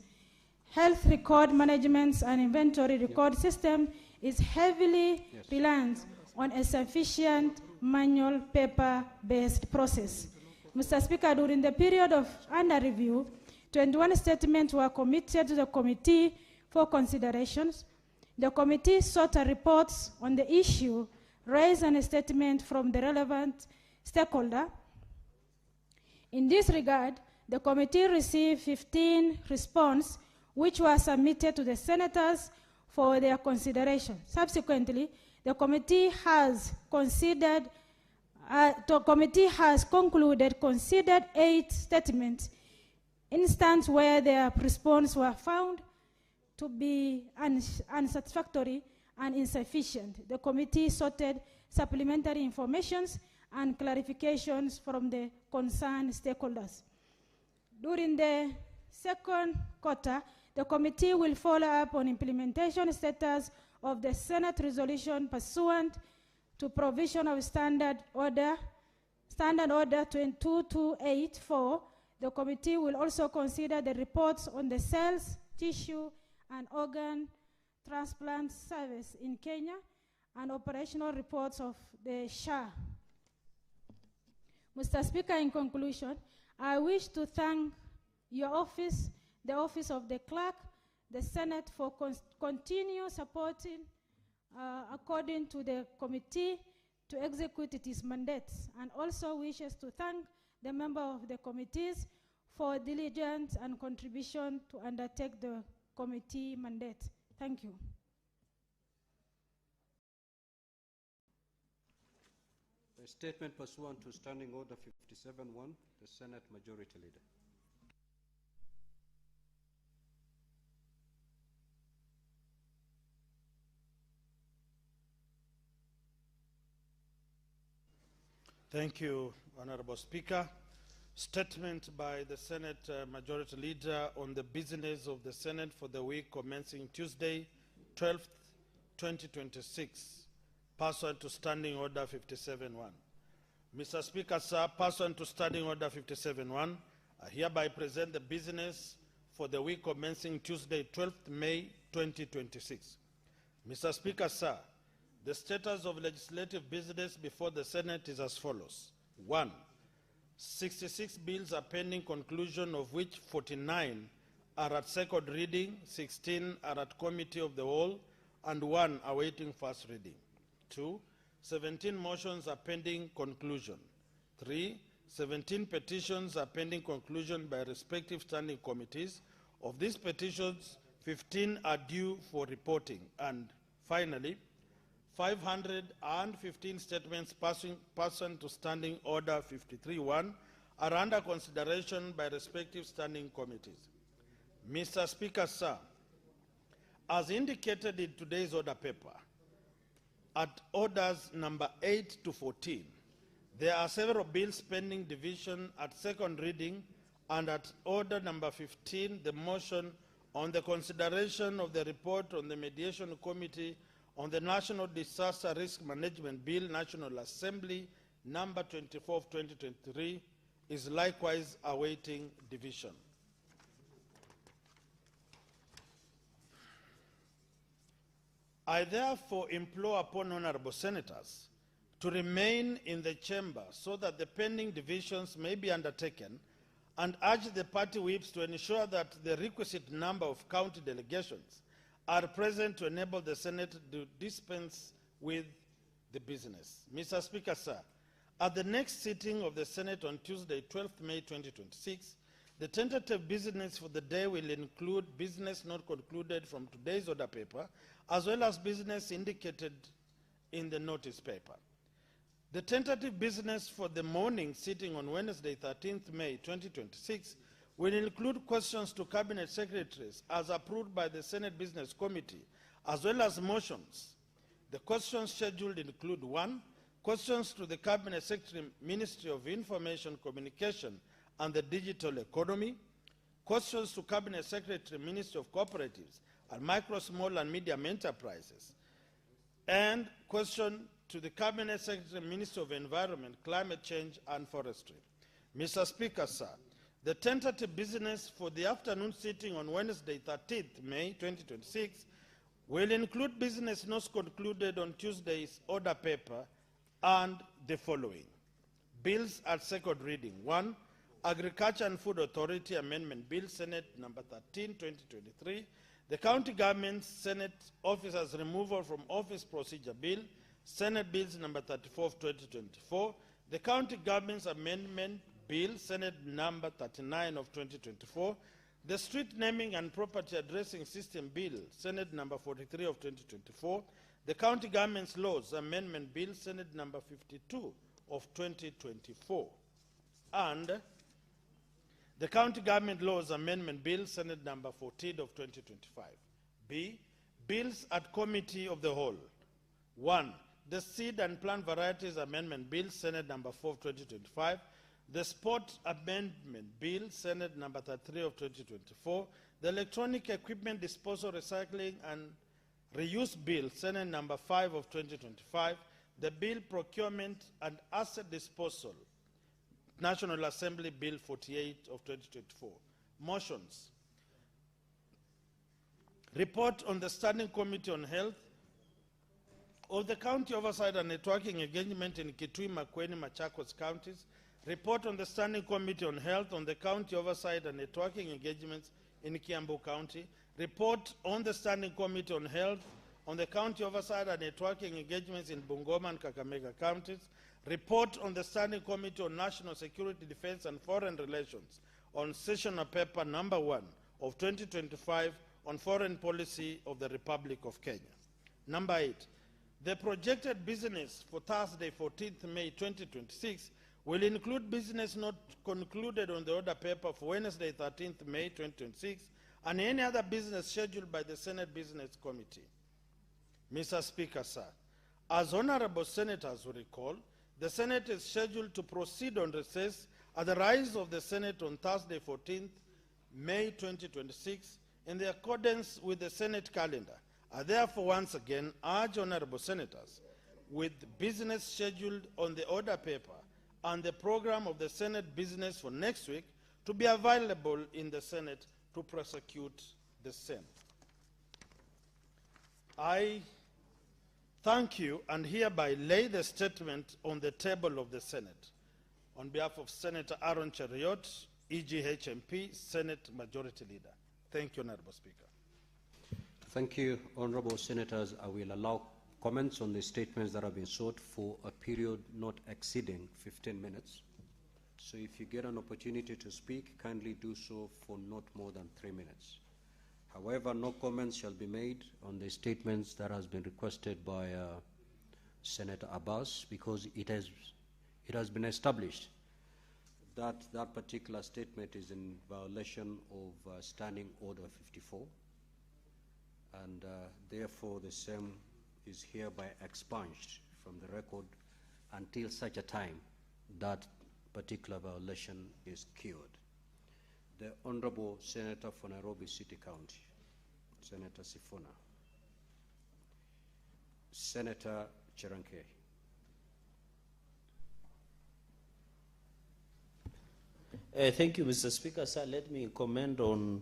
Health record management and inventory record system is heavily reliant on a sufficient manual paper-based process. Mr. Speaker, during the period of under review, 21 statements were committed to the committee for considerations. The committee sought reports on the issue, raised a statement from the relevant stakeholder. In this regard, the committee received 15 responses, which were submitted to the senators for their consideration. Subsequently, the committee has considered The committee has considered 8 statements, instances where their response were found to be unsatisfactory and insufficient. The committee sorted supplementary informations and clarifications from the concerned stakeholders. During the second quarter, the committee will follow up on implementation status of the Senate resolution pursuant to provision of Standard Order 2284. The committee will also consider the reports on the cells, tissue, and organ transplant service in Kenya and operational reports of the SHA. Mr. Speaker, in conclusion, I wish to thank your office, the Office of the Clerk, the Senate for continue supporting according to the committee to execute its mandates, and also wishes to thank the member of the committees for diligence and contribution to undertake the committee mandate. Thank you. A statement pursuant to Standing Order 57-1, the Senate Majority Leader. Thank you, Honorable Speaker. Statement by the Senate Majority Leader on the business of the Senate for the week commencing Tuesday, 12th, 2026, pursuant to Standing Order 57-1. Mr. Speaker, sir, pursuant to Standing Order 57-1, I hereby present the business for the week commencing Tuesday, 12th May, 2026. Mr. Speaker, sir, the status of legislative business before the Senate is as follows. 1. 66 bills are pending conclusion, of which 49 are at second reading, 16 are at committee of the whole, and 1 awaiting first reading. 2. 17 motions are pending conclusion. 3. 17 petitions are pending conclusion by respective standing committees. Of these petitions, 15 are due for reporting. And finally, 515 statements pursuant to Standing Order 53-1 are under consideration by respective standing committees. Mr. Speaker, sir, as indicated in today's order paper, at orders number 8 to 14, there are several bills pending division at second reading, and at order number 15, the motion on the consideration of the report on the Mediation Committee on the National Disaster Risk Management Bill, National Assembly, number 24 of 2023, is likewise awaiting division. I therefore implore upon honorable senators to remain in the chamber so that the pending divisions may be undertaken, and urge the party whips to ensure that the requisite number of county delegations are present to enable the Senate to dispense with the business. Mr. Speaker, sir, at the next sitting of the Senate on Tuesday, 12th May 2026, the tentative business for the day will include business not concluded from today's order paper, as well as business indicated in the notice paper. The tentative business for the morning sitting on Wednesday, 13th May 2026, will include questions to Cabinet Secretaries as approved by the Senate Business Committee, as well as motions. The questions scheduled include 1. Questions to the Cabinet Secretary, Ministry of Information, Communication and the Digital Economy. Questions to Cabinet Secretary, Ministry of Cooperatives and Micro, Small and Medium Enterprises. And question to the Cabinet Secretary, Ministry of Environment, Climate Change and Forestry. Mr. Speaker, sir, the tentative business for the afternoon sitting on Wednesday, 13th May 2026, will include business not concluded on Tuesday's order paper and the following. Bills at second reading. 1. Agriculture and Food Authority Amendment Bill, Senate number 13, 2023. The County Government Senate Officers Removal from Office Procedure Bill, Senate Bills number 34 of 2024. The County Government's Amendment Bill, Senate number 39 of 2024, the Street Naming and Property Addressing System Bill, Senate number 43 of 2024, the County Government's Laws Amendment Bill, Senate number 52 of 2024. And the County Government Laws Amendment Bill, Senate number 14 of 2025. B, bills at Committee of the Whole. 1, the Seed and Plant Varieties Amendment Bill, Senate number 4 of 2025. The Sport Amendment Bill, Senate number 33 of 2024. The Electronic Equipment Disposal, Recycling and Reuse Bill, Senate number 5 of 2025. The Bill Procurement and Asset Disposal, National Assembly Bill 48 of 2024. Motions. Report on the Standing Committee on Health of the County Oversight and Networking Engagement in Kitui, Makueni, Machakos counties. Report on the Standing Committee on Health on the County Oversight and Networking Engagements in Kiambu County. Report on the Standing Committee on Health on the County Oversight and Networking Engagements in Bungoma and Kakamega counties. Report on the Standing Committee on National Security, Defense and Foreign Relations on Sessional Paper number 1 of 2025 on Foreign Policy of the Republic of Kenya. Number 8, the projected business for Thursday, 14th May 2026 will include business not concluded on the order paper for Wednesday, 13th May 2026 and any other business scheduled by the Senate Business Committee. Mr. Speaker, sir, as honorable senators will recall, the Senate is scheduled to proceed on recess at the rise of the Senate on Thursday, 14th May 2026 in accordance with the Senate calendar. I therefore once again urge honorable senators with business scheduled on the order paper and the program of the Senate business for next week to be available in the Senate to prosecute the same. I thank you and hereby lay the statement on the table of the Senate. On behalf of Senator Aaron Cheriot, EGHMP, Senate Majority Leader. Thank you, Honorable Speaker. Thank you, Honorable Senators. I will allow comments on the statements that have been sought for a period not exceeding 15 minutes. So if you get an opportunity to speak, kindly do so for not more than 3 minutes. However, no comments shall be made on the statements that has been requested by Senator Abbas, because it has been established that that particular statement is in violation of Standing Order 54, and therefore the same is hereby expunged from the record until such a time that particular violation is cured. The Honorable Senator for Nairobi City County, Senator Sifuna. Senator Cheranke. Thank you, Mr. Speaker. Sir, let me comment on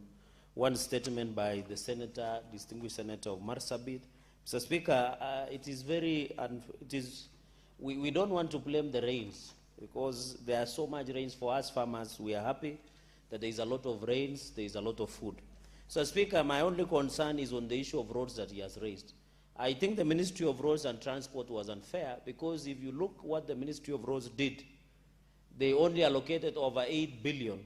one statement by the Senator, distinguished Senator of Marsabit. Mr. Speaker, we don't want to blame the rains, because there are so much rains for us farmers. We are happy that there is a lot of rains, there is a lot of food. So, Speaker, my only concern is on the issue of roads that he has raised. I think the Ministry of Roads and Transport was unfair, because if you look what the Ministry of Roads did, they only allocated over 8 billion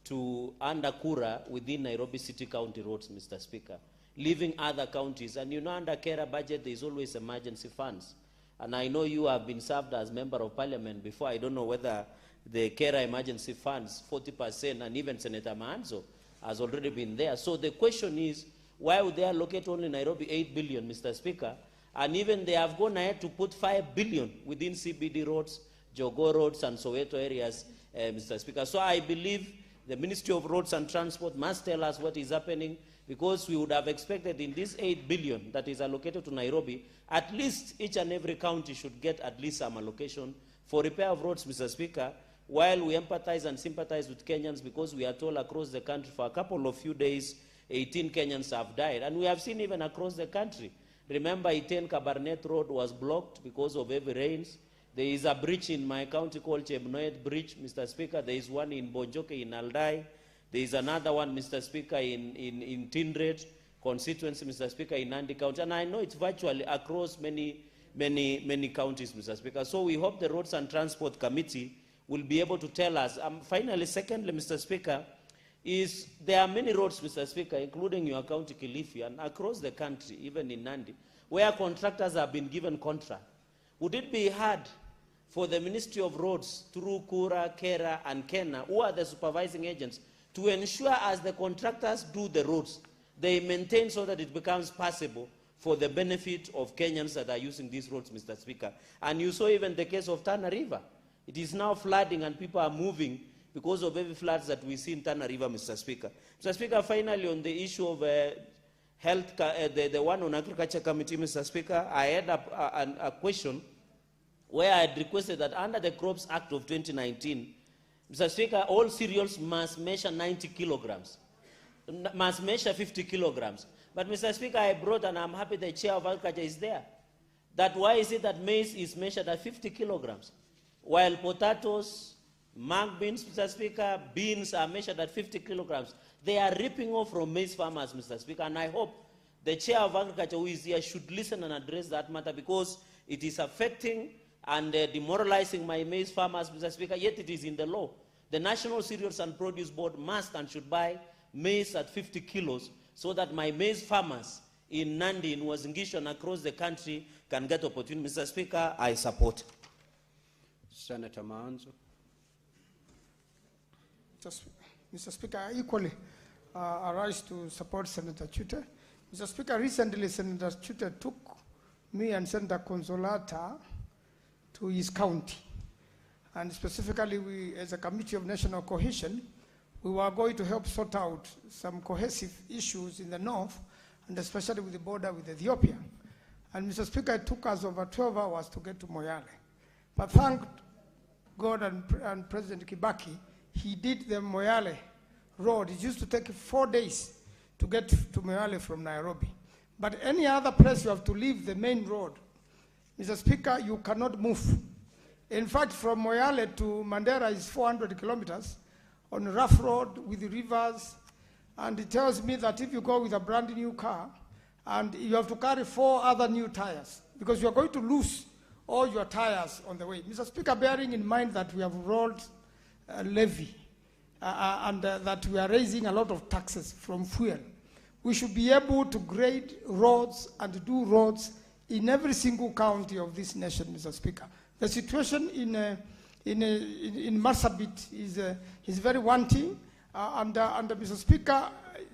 to under Kura within Nairobi City County roads, Mr. Speaker, leaving other counties. And you know, under Kera budget, there is always emergency funds. And I know you have been served as Member of Parliament before. I don't know whether the Kera emergency funds, 40%, and even Senator Maanzo has already been there. So the question is, why would they allocate only Nairobi 8 billion, Mr. Speaker? And even they have gone ahead to put 5 billion within CBD roads, Jogo roads, and Soweto areas, Mr. Speaker. So I believe the Ministry of Roads and Transport must tell us what is happening, because we would have expected in this 8 billion that is allocated to Nairobi, at least each and every county should get at least some allocation for repair of roads, Mr. Speaker, while we empathize and sympathize with Kenyans, because we are told across the country for a couple of few days, 18 Kenyans have died. And we have seen even across the country. Remember, Iten Kabarnet Road was blocked because of heavy rains. There is a bridge in my county called Chebnoet Bridge, Mr. Speaker. There is one in Bonjoke in Aldai. There is another one, Mr. Speaker, in Tindred constituency, Mr. Speaker, in Nandi County. And I know it's virtually across many counties, Mr. Speaker. So we hope the Roads and Transport Committee will be able to tell us. Finally, secondly, Mr. Speaker, is there are many roads, Mr. Speaker, including your county, Kilifi, and across the country, even in Nandi, where contractors have been given contract. Would it be hard for the Ministry of Roads through Kura, Kera, and Kena, who are the supervising agents, to ensure as the contractors do the roads, they maintain so that it becomes possible for the benefit of Kenyans that are using these roads, Mr. Speaker. And you saw even the case of Tana River. It is now flooding and people are moving because of heavy floods that we see in Tana River, Mr. Speaker. Mr. Speaker, finally on the issue of health, the one on Agriculture Committee, Mr. Speaker, I had a question where I had requested that under the Crops Act of 2019, Mr. Speaker, all cereals must measure 90 kilograms, must measure 50 kilograms. But Mr. Speaker, I brought, and I'm happy the Chair of Agriculture is there, that why is it that maize is measured at 50 kilograms, while potatoes, mung beans, Mr. Speaker, beans are measured at 50 kilograms. They are ripping off from maize farmers, Mr. Speaker, and I hope the Chair of Agriculture who is here should listen and address that matter, because it is affecting and demoralizing my maize farmers, Mr. Speaker, yet it is in the law. The National Cereals and Produce Board must and should buy maize at 50 kilos so that my maize farmers in Nandi, in Uasin and across the country can get opportunity. Mr. Speaker, I support. Senator Manzo. Mr. Speaker, I equally arise to support Senator Chute. Mr. Speaker, recently Senator Chute took me and Senator Consolata to his county. And specifically, we, as a Committee of National Cohesion, we were going to help sort out some cohesive issues in the north, and especially with the border with Ethiopia. And Mr. Speaker, it took us over 12 hours to get to Moyale. But thank God and President Kibaki, he did the Moyale road. It used to take 4 days to get to Moyale from Nairobi. But any other place you have to leave the main road, Mr. Speaker, you cannot move. In fact, from Moyale to Mandera is 400 kilometers on a rough road with the rivers. And it tells me that if you go with a brand new car, and you have to carry 4 other new tires, because you are going to lose all your tires on the way. Mr. Speaker, bearing in mind that we have rolled a levy and that we are raising a lot of taxes from fuel, we should be able to grade roads and do roads in every single county of this nation, Mr. Speaker. The situation in Marsabit is very wanting, and Mr. Speaker,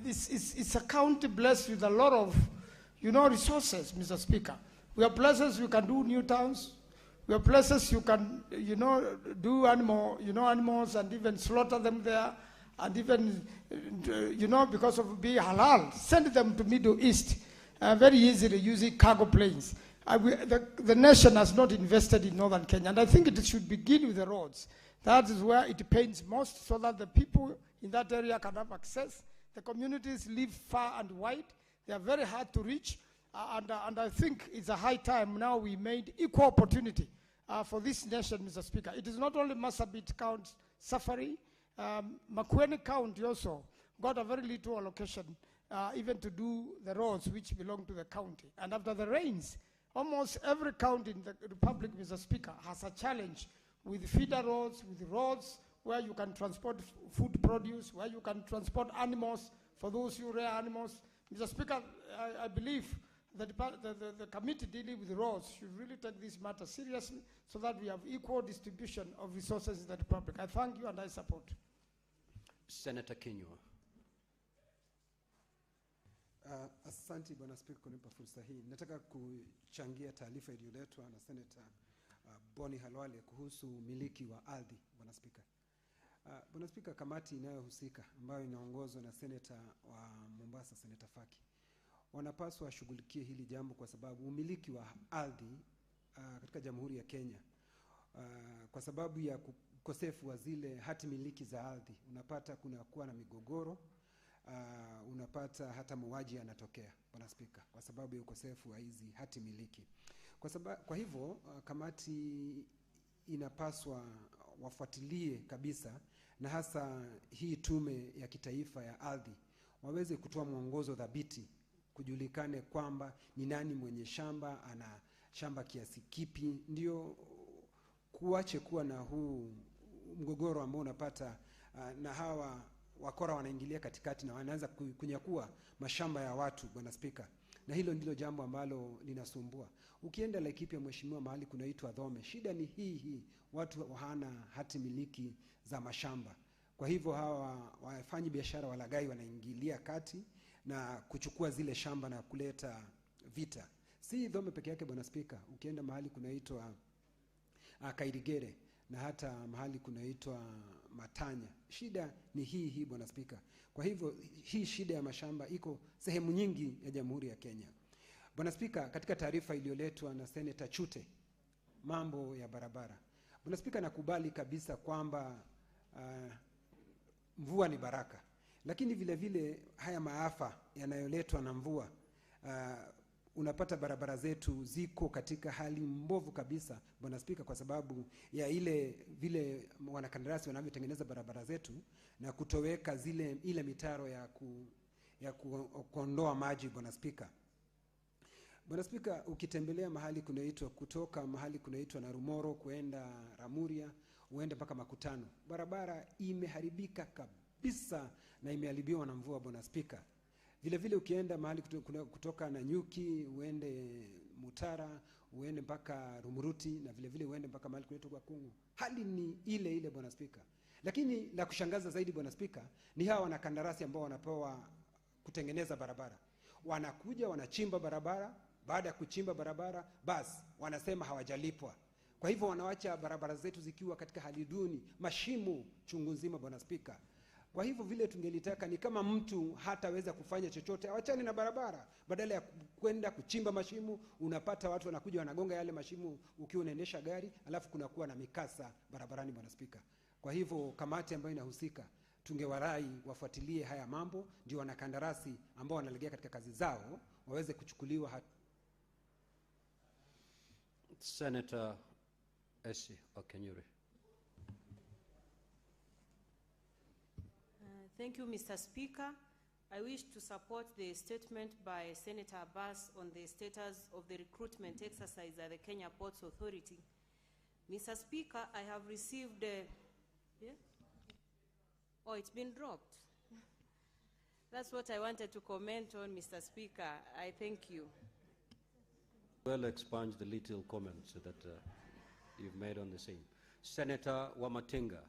it's a county blessed with a lot of, resources, Mr. Speaker. We have places you can do new towns. We have places you can, do animals and even slaughter them there, and even, because of being halal, send them to Middle East very easily using cargo planes. The nation has not invested in northern Kenya, and I think it should begin with the roads. That is where it pains most, so that the people in that area can have access. The communities live far and wide. They are very hard to reach, and I think it's a high time now we made equal opportunity for this nation, Mr. Speaker. It is not only Marsabit County suffering. Makueni County also got a very little allocation even to do the roads which belong to the county. And after the rains, almost every county in the Republic, Mr. Speaker, has a challenge with feeder roads, with roads where you can transport food produce, where you can transport animals for those who rear animals. Mr. Speaker, I believe that the committee dealing with the roads should really take this matter seriously so that we have equal distribution of resources in the Republic. I thank you and I support. Senator Kenyan. Asante Bwana Spika kunipa fursa hii. Nataka kuchangia taarifa iliyoletwa na Senator Boni Halwale kuhusu miliki wa ardhi, Bwana Spika. Bwana Spika, kamati inayohusika ambayo inaongozwa na Senator wa Mombasa, Senator Faki, wanapaswa washughulikie hili jambo, kwa sababu umiliki wa ardhi katika Jamhuri ya Kenya, kwa sababu ya ukosefu wa zile hati miliki za ardhi, unapata kuwa na migogoro, unapata hata mauaji yanatokea, Bwana Spika, kwa sababu ya ukosefu wa hizi hati miliki. Kwa hivyo kamati inapaswa wafuatilie kabisa, na hasa hii tume ya kitaifa ya ardhi waweze kutoa mwongozo dhabiti, kujulikane kwamba ni nani mwenye shamba, ana shamba kiasi kipi, ndio kuache kuwa na huu mgogoro ambao unapata na hawa wakora wanaingilia katikati na wanaanza kunyakua mashamba ya watu, Bwana Spika. na hilo ndilo jambo ambalo linasumbua. Ukienda Laikipia, mheshimiwa, mahali kunaitwa Dhome, shida ni hii, watu hana hati miliki za mashamba. Kwa hivyo hawa wafanyi biashara walagai wanaingilia kati na kuchukua zile shamba na kuleta vita. Si Dhome peke yake, bwana spika, ukienda mahali kunaitwa Kairigere na hata mahali kunaitwa Matanya, shida ni hii bwana spika. Kwa hivyo hii shida ya mashamba iko sehemu nyingi ya Jamhuri ya Kenya. Bwana spika, katika taarifa iliyoletwa na Senator Chute, mambo ya barabara, bwana spika, nakubali kabisa kwamba mvua ni baraka, lakini vile vile haya maafa yanayoletwa na mvua, unapata barabara zetu ziko katika hali mbovu kabisa bwana spika, kwa sababu ya vile wanakandarasi wanavyotengeneza barabara zetu na kutoweka ile mitaro ya kuondoa maji bwana spika. Bwana spika, ukitembelea mahali kutoka mahali kunaitwa Narumoro kuenda Ramuria, uende mpaka Makutano, barabara imeharibika kabisa na imeharibiwa na mvua bwana spika. Vile vile ukienda mahali kutoka Nanyuki uende Mutara, uende mpaka Rumuruti, na vile vile uende mpaka mahali kunaitwa Gwakungu, hali ni ile bwana spika. Lakini la kushangaza zaidi bwana spika ni hawa wanakandarasi ambao wanapewa kutengeneza barabara. Wanakuja wanachimba barabara, baada ya kuchimba barabara basi wanasema hawajalipwa. Kwa hivyo wanawacha barabara zetu zikiwa katika hali duni, mashimo chungu nzima bwana spika. Kwa hivyo vile tungelitaka ni kama mtu hataweza kufanya chochote, awachane na barabara, badala ya kwenda kuchimba mashimo. Unapata watu wanakuja wanagonga yale mashimo ukiwa unaendesha gari, alafu kunakuwa na mikasa barabarani bwana spika. Kwa hivyo kamati ambayo inahusika tungewarai wafuatilie haya mambo, ndio wanakandarasi ambao wanalegea katika kazi zao waweze kuchukuliwa Senator Esi Okenyuri. Thank you, Mr. Speaker. I wish to support the statement by Senator Abbas on the status of the recruitment exercise at the Kenya Ports Authority. Mr. Speaker, I have received yeah? Oh, it's been dropped. That's what I wanted to comment on, Mr. Speaker. I thank you. Well expunged the little comments that you've made on the same. Senator Wamatinga.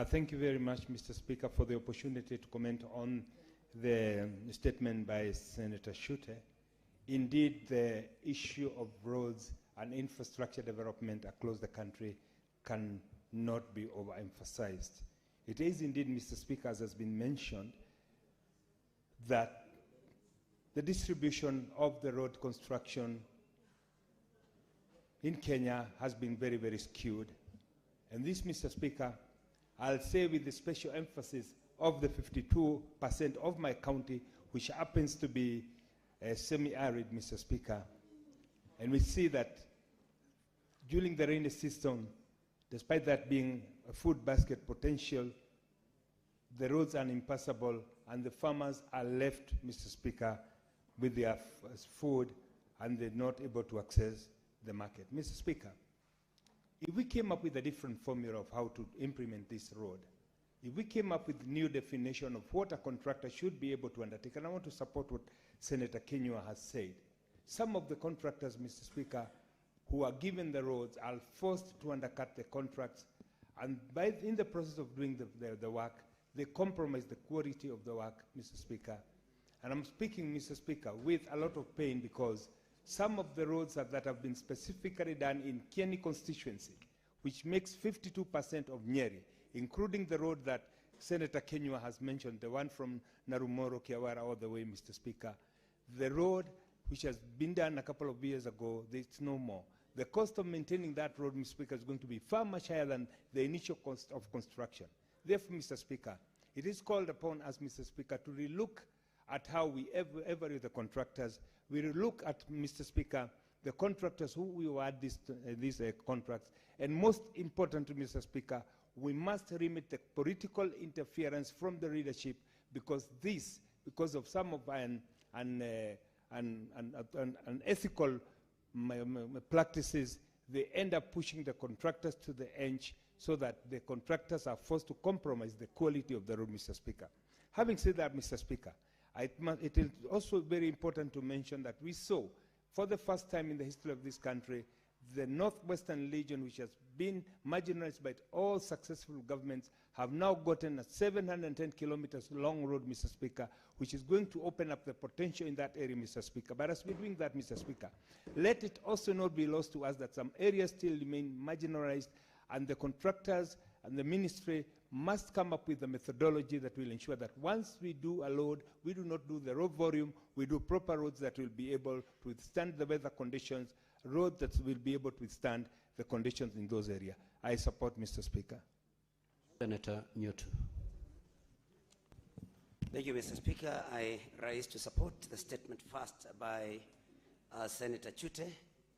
Thank you very much, Mr. Speaker, for the opportunity to comment on the statement by Senator Chute. Indeed, the issue of roads and infrastructure development across the country cannot be overemphasized. It is indeed, Mr. Speaker, as has been mentioned, that the distribution of the road construction in Kenya has been very, very skewed. And this, Mr. Speaker, I'll say with the special emphasis of the 52% of my county, which happens to be semi-arid, Mr. Speaker. And we see that during the rainy season, despite that being a food basket potential, the roads are impassable and the farmers are left, Mr. Speaker, with their food and they're not able to access the market. Mr. Speaker, if we came up with a different formula of how to implement this road, if we came up with a new definition of what a contractor should be able to undertake, and I want to support what Senator Kenyan has said, some of the contractors, Mr. Speaker, who are given the roads are forced to undercut the contracts, and in the process of doing the work, they compromise the quality of the work, Mr. Speaker. And I'm speaking, Mr. Speaker, with a lot of pain because some of the roads that have been specifically done in Kieni constituency, which makes 52% of Nyeri, including the road that Senator Kenyan has mentioned, the one from Narumoro, Kiawara, all the way, Mr. Speaker. The road, which has been done a couple of years ago, it's no more. The cost of maintaining that road, Mr. Speaker, is going to be far much higher than the initial cost of construction. Therefore, Mr. Speaker, it is called upon us, Mr. Speaker, to relook at how we evaluate the contractors. We look at, Mr. Speaker, the contractors who we award these contracts. And most important, Mr. Speaker, we must limit the political interference from the leadership because of some of an ethical practices, they end up pushing the contractors to the edge so that the contractors are forced to compromise the quality of the road, Mr. Speaker. Having said that, Mr. Speaker, It is also very important to mention that we saw, for the first time in the history of this country, the northwestern region, which has been marginalized by all successful governments, have now gotten a 710 kilometers long road, Mr. Speaker, which is going to open up the potential in that area, Mr. Speaker. But as we're doing that, Mr. Speaker, let it also not be lost to us that some areas still remain marginalized, and the contractors and the ministry must come up with a methodology that will ensure that once we do a load, we do not do the road volume, we do proper roads that will be able to withstand the weather conditions, roads that will be able to withstand the conditions in those areas. I support, Mr. Speaker. Senator Newton. Thank you, Mr. Speaker. I rise to support the statement first by Senator Chute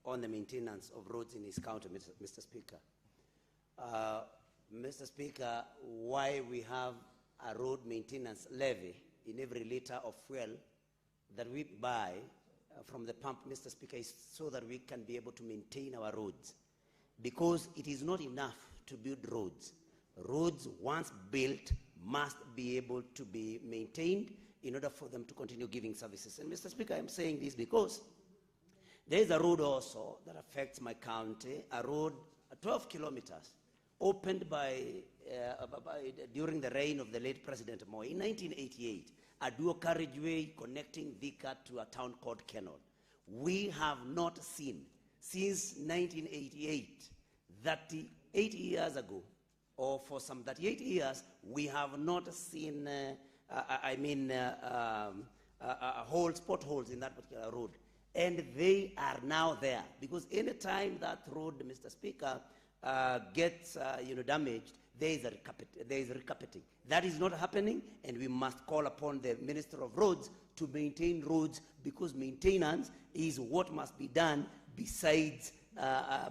on the maintenance of roads in his county, Mr. Speaker. Mr. Speaker, why we have a road maintenance levy in every liter of fuel that we buy from the pump, Mr. Speaker, is so that we can be able to maintain our roads. Because it is not enough to build roads. Roads, once built, must be able to be maintained in order for them to continue giving services. And Mr. Speaker, I'm saying this because there is a road also that affects my county, a road 12 kilometers, opened during the reign of the late President Moi in 1988, a dual carriageway connecting Thika to a town called Kenyan. We have not seen, since 1988, 38 years ago, or for some 38 years, we have not seen, potholes in that particular road. And they are now there, because any time that road, Mr. Speaker, gets damaged, there is recapping. That is not happening, and we must call upon the Minister of Roads to maintain roads, because maintenance is what must be done besides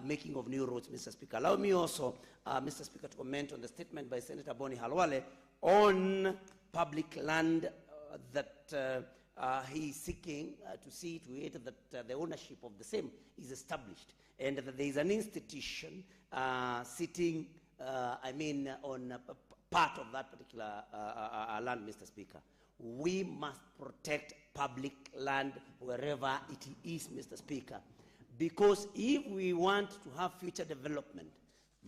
making of new roads, Mr. Speaker. Allow me also, Mr. Speaker, to comment on the statement by Senator Boni Halwale on public land that he is seeking to see to it that the ownership of the same is established, and that there is an institution sitting, on a part of that particular land, Mr. Speaker. We must protect public land wherever it is, Mr. Speaker, because if we want to have future development,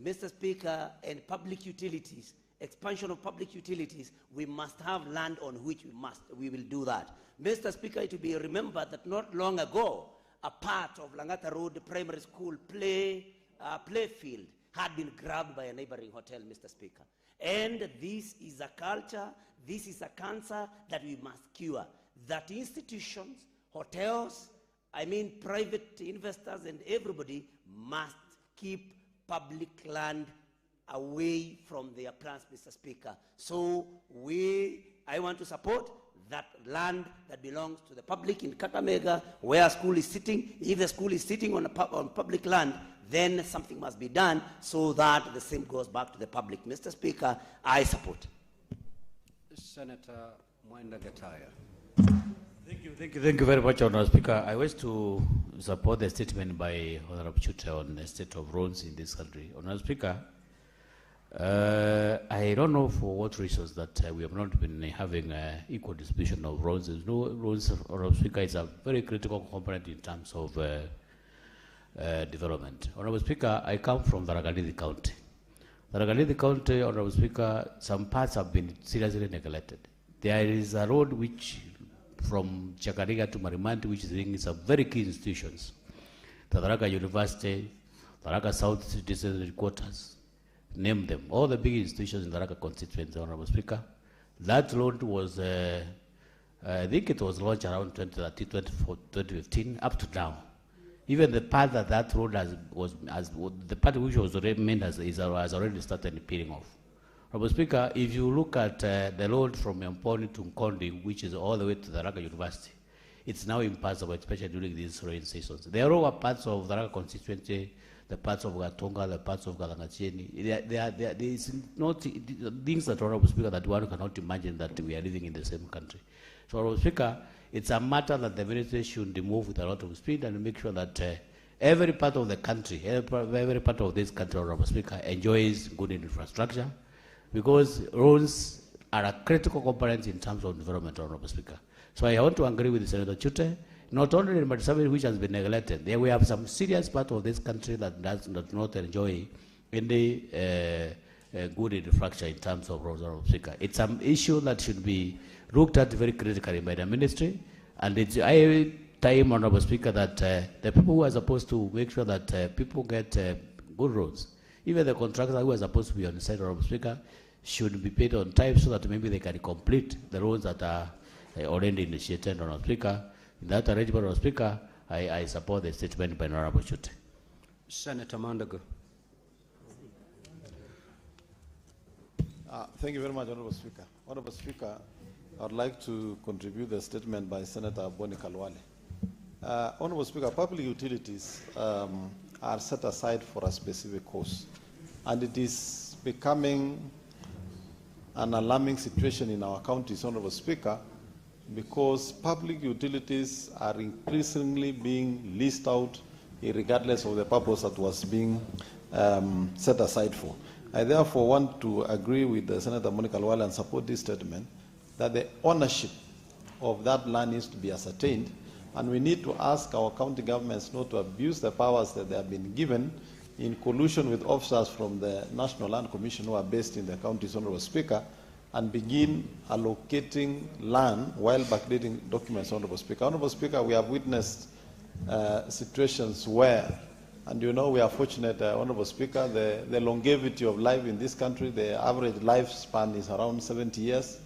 Mr. Speaker, and public utilities, expansion of public utilities, we must have land on which we will do that. Mr. Speaker, it will be remembered that not long ago, a part of Langata Road Primary School play field had been grabbed by a neighboring hotel, Mr. Speaker. And this is a culture, this is a cancer that we must cure. That institutions, hotels, private investors and everybody must keep public land away from their plans, Mr. Speaker. So I want to support that land that belongs to the public in Kakamega, where a school is sitting. If the school is sitting on public land, then something must be done so that the same goes back to the public. Mr. Speaker, I support. Senator Mwenda Gataya. Thank you very much, Honourable Speaker. I wish to support the statement by Honourable Chute on the state of roads in this country. Honourable Speaker, I don't know for what reasons that we have not been having equal distribution of roads. There's no roads, Honourable Speaker, is a very critical component in terms of development. Honourable Speaker, I come from Tharaka-Nithi County. Tharaka-Nithi County, Honourable Speaker, some parts have been seriously neglected. There is a road which from Chakariga to Marimanti, which is a very key institutions. The Tharaka University, Tharaka South District Headquarters, name them, all the big institutions in the Tharaka constituency, Honourable Speaker. That road was, I think it was launched around 2013, 2015, up to now. Even the part that road the part which was already made has already started peeling off. Honourable Speaker, if you look at the road from Yamponi to Nkondi, which is all the way to the Tharaka University, it's now impassable, especially during these rain seasons. There are parts of the Tharaka constituency, the parts of Gatonga, the parts of Galangacheni. There is not things that, Honourable Speaker, that one cannot imagine that we are living in the same country. So, Honourable Speaker, it's a matter that the ministry should move with a lot of speed and make sure that every part of the country, every part of this country, Honourable Speaker, enjoys good infrastructure, because roads are a critical component in terms of development, Honorable Speaker. So I want to agree with Senator Chute, not only in Marsabit, which has been neglected. There we have some serious part of this country that does not enjoy any good infrastructure in terms of roads, Honorable Speaker. It's an issue that should be looked at very critically by the ministry, and it's high time, Honorable Speaker, that the people who are supposed to make sure that people get good roads, even the contractor who are supposed to be on the side, Honorable Speaker, should be paid on time so that maybe they can complete the roads that are already initiated, Honorable Speaker. In that arrangement, Honorable Speaker, I support the statement by Honorable Chute. Senator Mandago. Thank you very much, Honorable Speaker. Honorable Speaker, I would like to contribute the statement by Senator Boni Kalwale. Honorable Speaker, public utilities are set aside for a specific cause, and it is becoming an alarming situation in our counties, Honorable Speaker, because public utilities are increasingly being leased out regardless of the purpose that was being set aside for. I therefore want to agree with Senator Monica Lwale and support this statement that the ownership of that land needs to be ascertained, and we need to ask our county governments not to abuse the powers that they have been given in collusion with officers from the National Land Commission who are based in the counties, Honorable Speaker, and begin allocating land while backdating documents, Honorable Speaker. Honorable Speaker, we have witnessed situations where, and you know we are fortunate, Honorable Speaker, the longevity of life in this country, the average lifespan is around 70 years.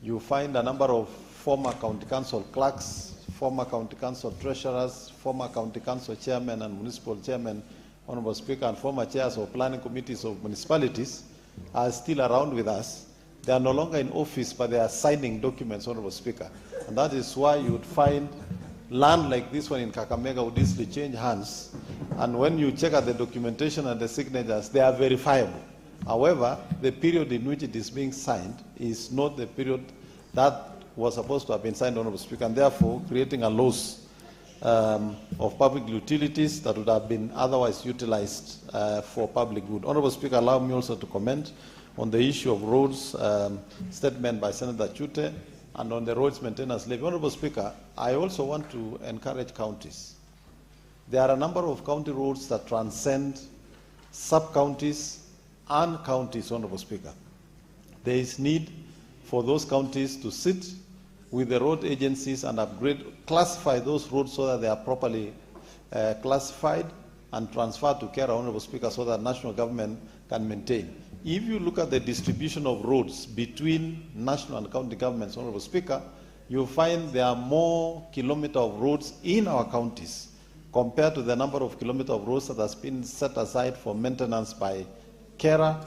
You find a number of former county council clerks, former county council treasurers, former county council chairmen and municipal chairmen, Honorable Speaker, and former chairs of planning committees of municipalities are still around with us. They are no longer in office, but they are signing documents, Honorable Speaker. And that is why you would find land like this one in Kakamega would easily change hands. And when you check at the documentation and the signatures, they are verifiable. However, the period in which it is being signed is not the period that was supposed to have been signed, Honorable Speaker, and therefore creating a loss of public utilities that would have been otherwise utilized for public good. Honorable Speaker, allow me also to comment on the issue of roads, statement by Senator Chute, and on the roads maintenance levy. Honorable Speaker, I also want to encourage counties. There are a number of county roads that transcend sub-counties and counties, Honorable Speaker. There is need for those counties to sit with the road agencies and upgrade, classify those roads so that they are properly classified and transferred to care, Honorable Speaker, so that national government can maintain. If you look at the distribution of roads between national and county governments, Honorable Speaker, you'll find there are more kilometers of roads in our counties compared to the number of kilometers of roads that has been set aside for maintenance by Kera,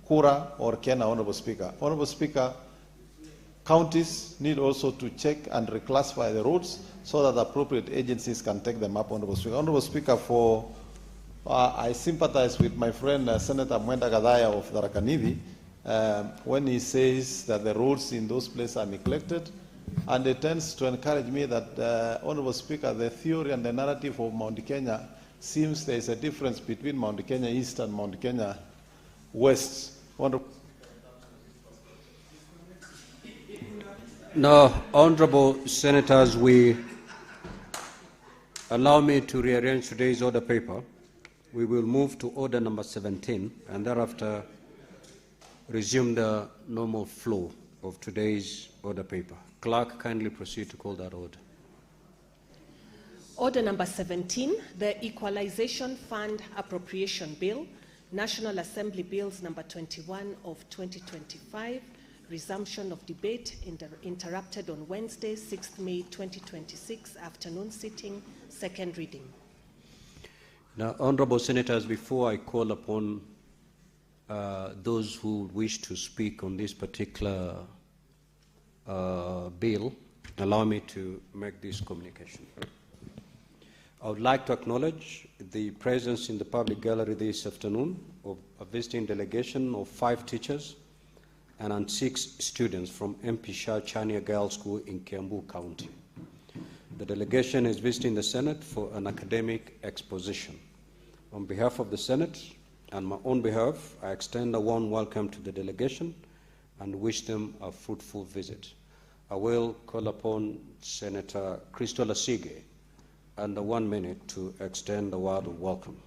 Kura, or Kena, Honorable Speaker. Honorable Speaker, counties need also to check and reclassify the roads so that the appropriate agencies can take them up, Honorable Speaker. Honorable Speaker, I sympathize with my friend Senator Mwenda Gadhaya of Tharaka-Nithi when he says that the roads in those places are neglected, and it tends to encourage me that, Honorable Speaker, the theory and the narrative of Mount Kenya seems there is a difference between Mount Kenya East and Mount Kenya West. Now, Honorable Senators, allow me to rearrange today's order paper. We will move to order number 17 and thereafter resume the normal flow of today's order paper. Clerk, kindly proceed to call that order. Order number 17, the Equalization Fund Appropriation Bill, National Assembly Bills number 21 of 2025, resumption of debate interrupted on Wednesday, 6th May 2026, afternoon sitting, second reading. Now, Honorable Senators, before I call upon those who wish to speak on this particular bill, allow me to make this communication. I would like to acknowledge the presence in the public gallery this afternoon of a visiting delegation of 5 teachers and 6 students from MP Shah Chania Girls School in Kiambu County. The delegation is visiting the Senate for an academic exposition. On behalf of the Senate and my own behalf, I extend a warm welcome to the delegation and wish them a fruitful visit. I will call upon Senator Christola Sige under 1 minute to extend the word of welcome.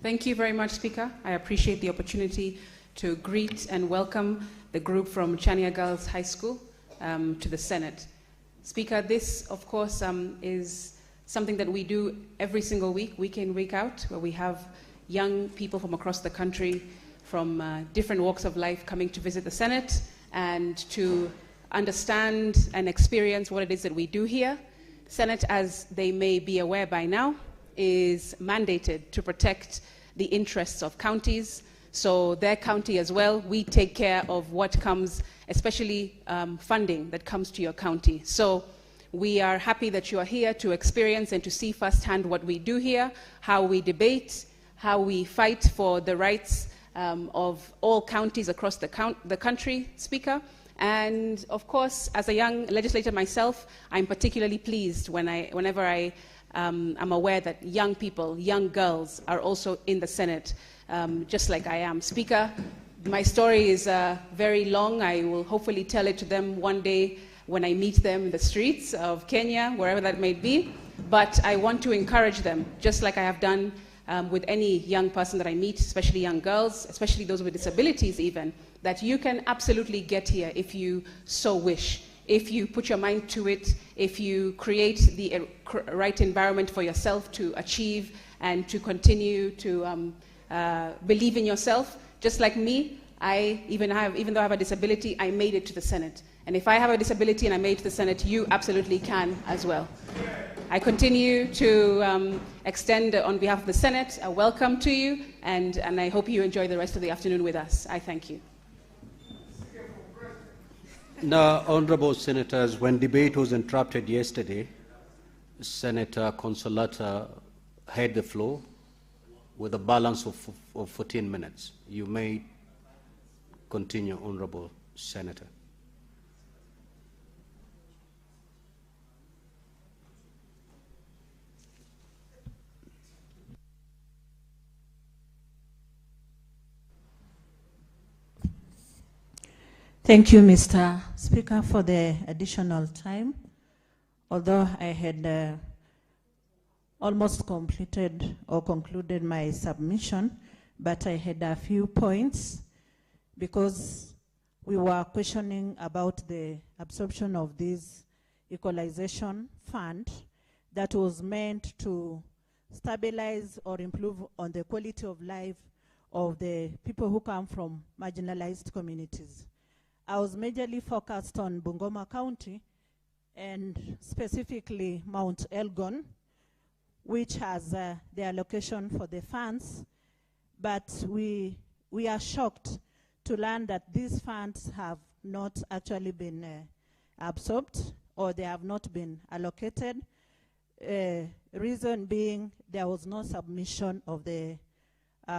Thank you very much, Speaker. I appreciate the opportunity to greet and welcome the group from Chania Girls High School to the Senate. Speaker, this, of course, is something that we do every single week, week in, week out, where we have young people from across the country, from different walks of life, coming to visit the Senate and to understand and experience what it is that we do here. Senate, as they may be aware by now, is mandated to protect the interests of counties. So their county as well, we take care of what comes, especially funding that comes to your county. So we are happy that you are here to experience and to see firsthand what we do here, how we debate, how we fight for the rights of all counties across the country, Speaker. And of course, as a young legislator myself, I'm particularly pleased whenever I I'm aware that young people, young girls, are also in the Senate, just like I am. Speaker, my story is very long. I will hopefully tell it to them one day when I meet them in the streets of Kenya, wherever that may be. But I want to encourage them, just like I have done with any young person that I meet, especially young girls, especially those with disabilities even, that you can absolutely get here if you so wish. If you put your mind to it, if you create the right environment for yourself to achieve and to continue to believe in yourself, just like me, even though I have a disability, I made it to the Senate. And if I have a disability and I made it to the Senate, you absolutely can as well. I continue to extend, on behalf of the Senate, a welcome to you, and I hope you enjoy the rest of the afternoon with us. I thank you. Now, honorable senators, when debate was interrupted yesterday, Senator Consolata had the floor with a balance of 14 minutes. You may continue, honorable senator. Thank you, Mr. Speaker, for the additional time. Although I had almost completed or concluded my submission, but I had a few points because we were questioning about the absorption of this equalization fund that was meant to stabilize or improve on the quality of life of the people who come from marginalized communities. I was majorly focused on Bungoma County and specifically Mount Elgon, which has the allocation for the funds, but we are shocked to learn that these funds have not actually been absorbed or they have not been allocated. Reason being there was no submission of the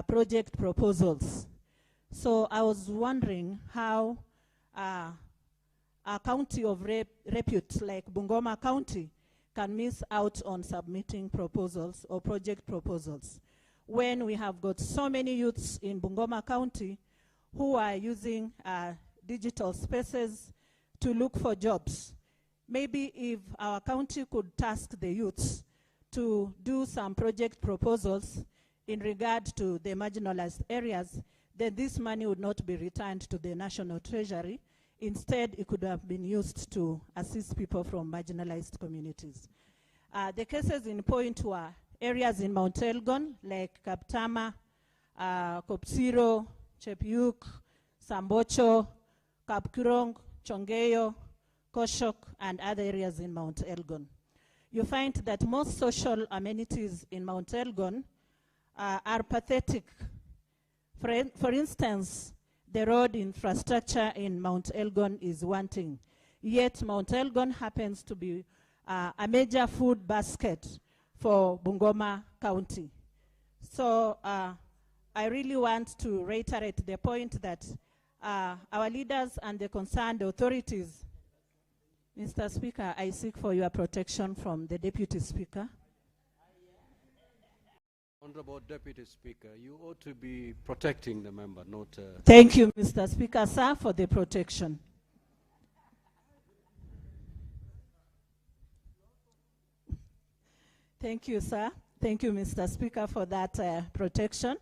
project proposals. So I was wondering how a county of repute like Bungoma County can miss out on submitting proposals or project proposals when we have got so many youths in Bungoma County who are using digital spaces to look for jobs. Maybe if our county could task the youths to do some project proposals in regard to the marginalized areas, then this money would not be returned to the National Treasury. Instead, it could have been used to assist people from marginalized communities. The cases in point were areas in Mount Elgon, like Kaptama, Kopsiro, Chepiuk, Sambocho, Kapkurong, Chongeyo, Koshok, and other areas in Mount Elgon. You find that most social amenities in Mount Elgon are pathetic. For instance, the road infrastructure in Mount Elgon is wanting, yet Mount Elgon happens to be a major food basket for Bungoma County. So I really want to reiterate the point that our leaders and the concerned authorities. Mr. Speaker, I seek for your protection from the Deputy Speaker. Honorable Deputy Speaker, you ought to be protecting the member, not... Thank you, Mr. Speaker, sir, for the protection. Thank you, sir. Thank you, Mr. Speaker, for that protection.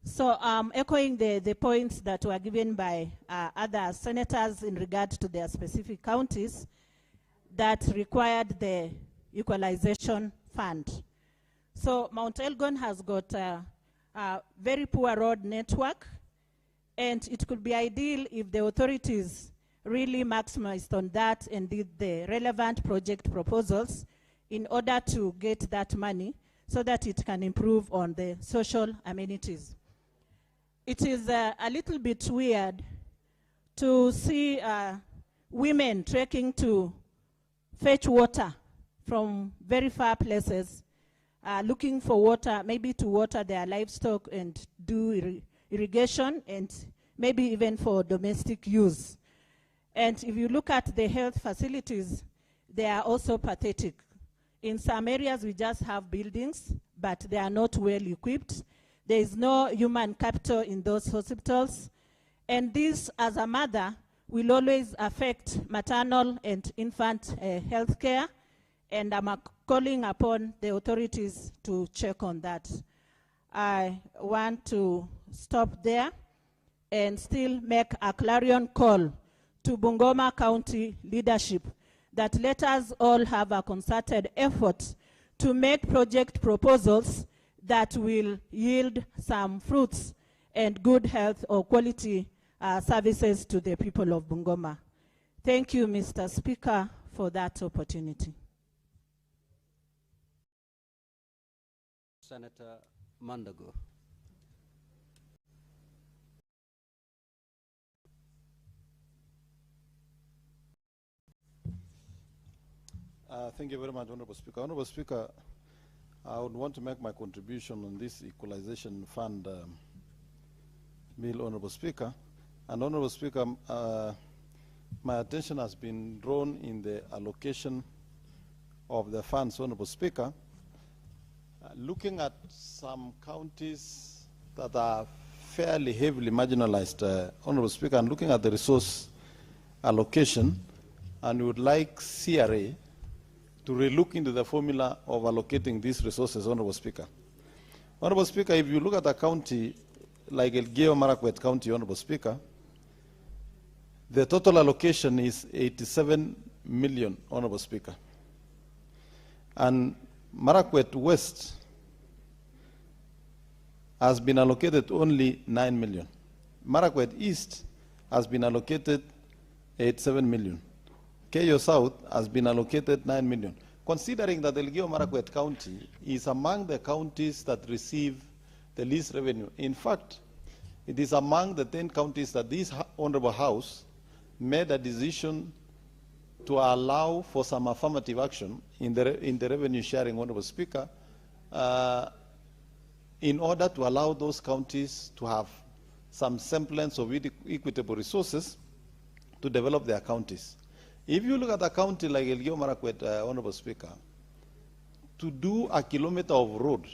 So echoing the points that were given by other senators in regard to their specific counties that required the Equalization Fund. So Mount Elgon has got a very poor road network, and it could be ideal if the authorities really maximized on that and did the relevant project proposals in order to get that money so that it can improve on the social amenities. It is a little bit weird to see women trekking to fetch water from very far places, looking for water, maybe to water their livestock and do irrigation, and maybe even for domestic use. And if you look at the health facilities, they are also pathetic. In some areas, we just have buildings, but they are not well equipped. There is no human capital in those hospitals. And this, as a mother, will always affect maternal and infant health care. And I'm calling upon the authorities to check on that. I want to stop there and still make a clarion call to Bungoma County leadership that let us all have a concerted effort to make project proposals that will yield some fruits and good health or quality services to the people of Bungoma. Thank you, Mr. Speaker, for that opportunity. Senator Mandago. Thank you very much, Honorable Speaker. Honorable Speaker, I would want to make my contribution on this Equalization Fund bill, Honorable Speaker. And Honorable Speaker, my attention has been drawn in the allocation of the funds, Honorable Speaker. Looking at some counties that are fairly heavily marginalized, Honorable Speaker, and looking at the resource allocation, and we would like CRA to relook into the formula of allocating these resources, Honorable Speaker. Honorable Speaker, if you look at a county like Elgeyo Marakwet County, Honorable Speaker, the total allocation is 87 million, Honorable Speaker. And Marakwet West has been allocated only 9 million. Marakwet East has been allocated 87 million. Keyo South has been allocated 9 million. Considering that Elgeyo Marakwet County is among the counties that receive the least revenue. In fact, it is among the 10 counties that this Honorable House made a decision to allow for some affirmative action in the revenue sharing, Honorable Speaker, in order to allow those counties to have some semblance of equitable resources to develop their counties. If you look at a county like Elgeyo Marakwet, Honorable Speaker, to do a kilometer of road,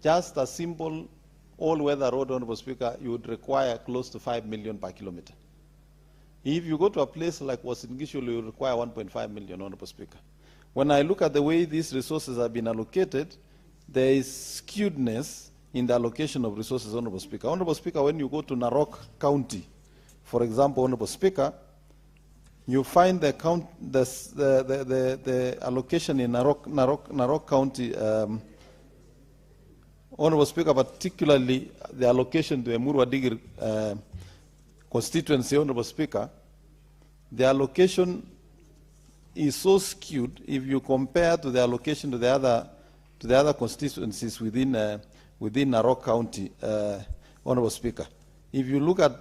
just a simple all-weather road, Honorable Speaker, you would require close to 5 million per kilometer. If you go to a place like Wasingishu, you require 1.5 million, Honorable Speaker. When I look at the way these resources have been allocated, there is skewedness in the allocation of resources, Honorable Speaker. Honorable Speaker, when you go to Narok County, for example, Honorable Speaker, you find the allocation in Narok County, Honorable Speaker, particularly the allocation to Emurua Digir constituency, Honorable Speaker, the allocation is so skewed if you compare to the allocation to the other constituencies within Narok County, Honorable Speaker. If you look at,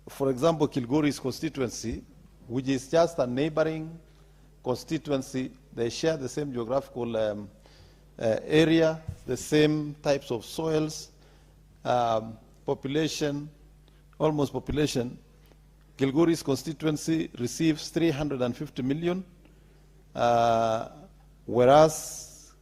for example, Kilgore's constituency, which is just a neighboring constituency, they share the same geographical area, the same types of soils, population, almost population. Kilgore's constituency receives 350 million, whereas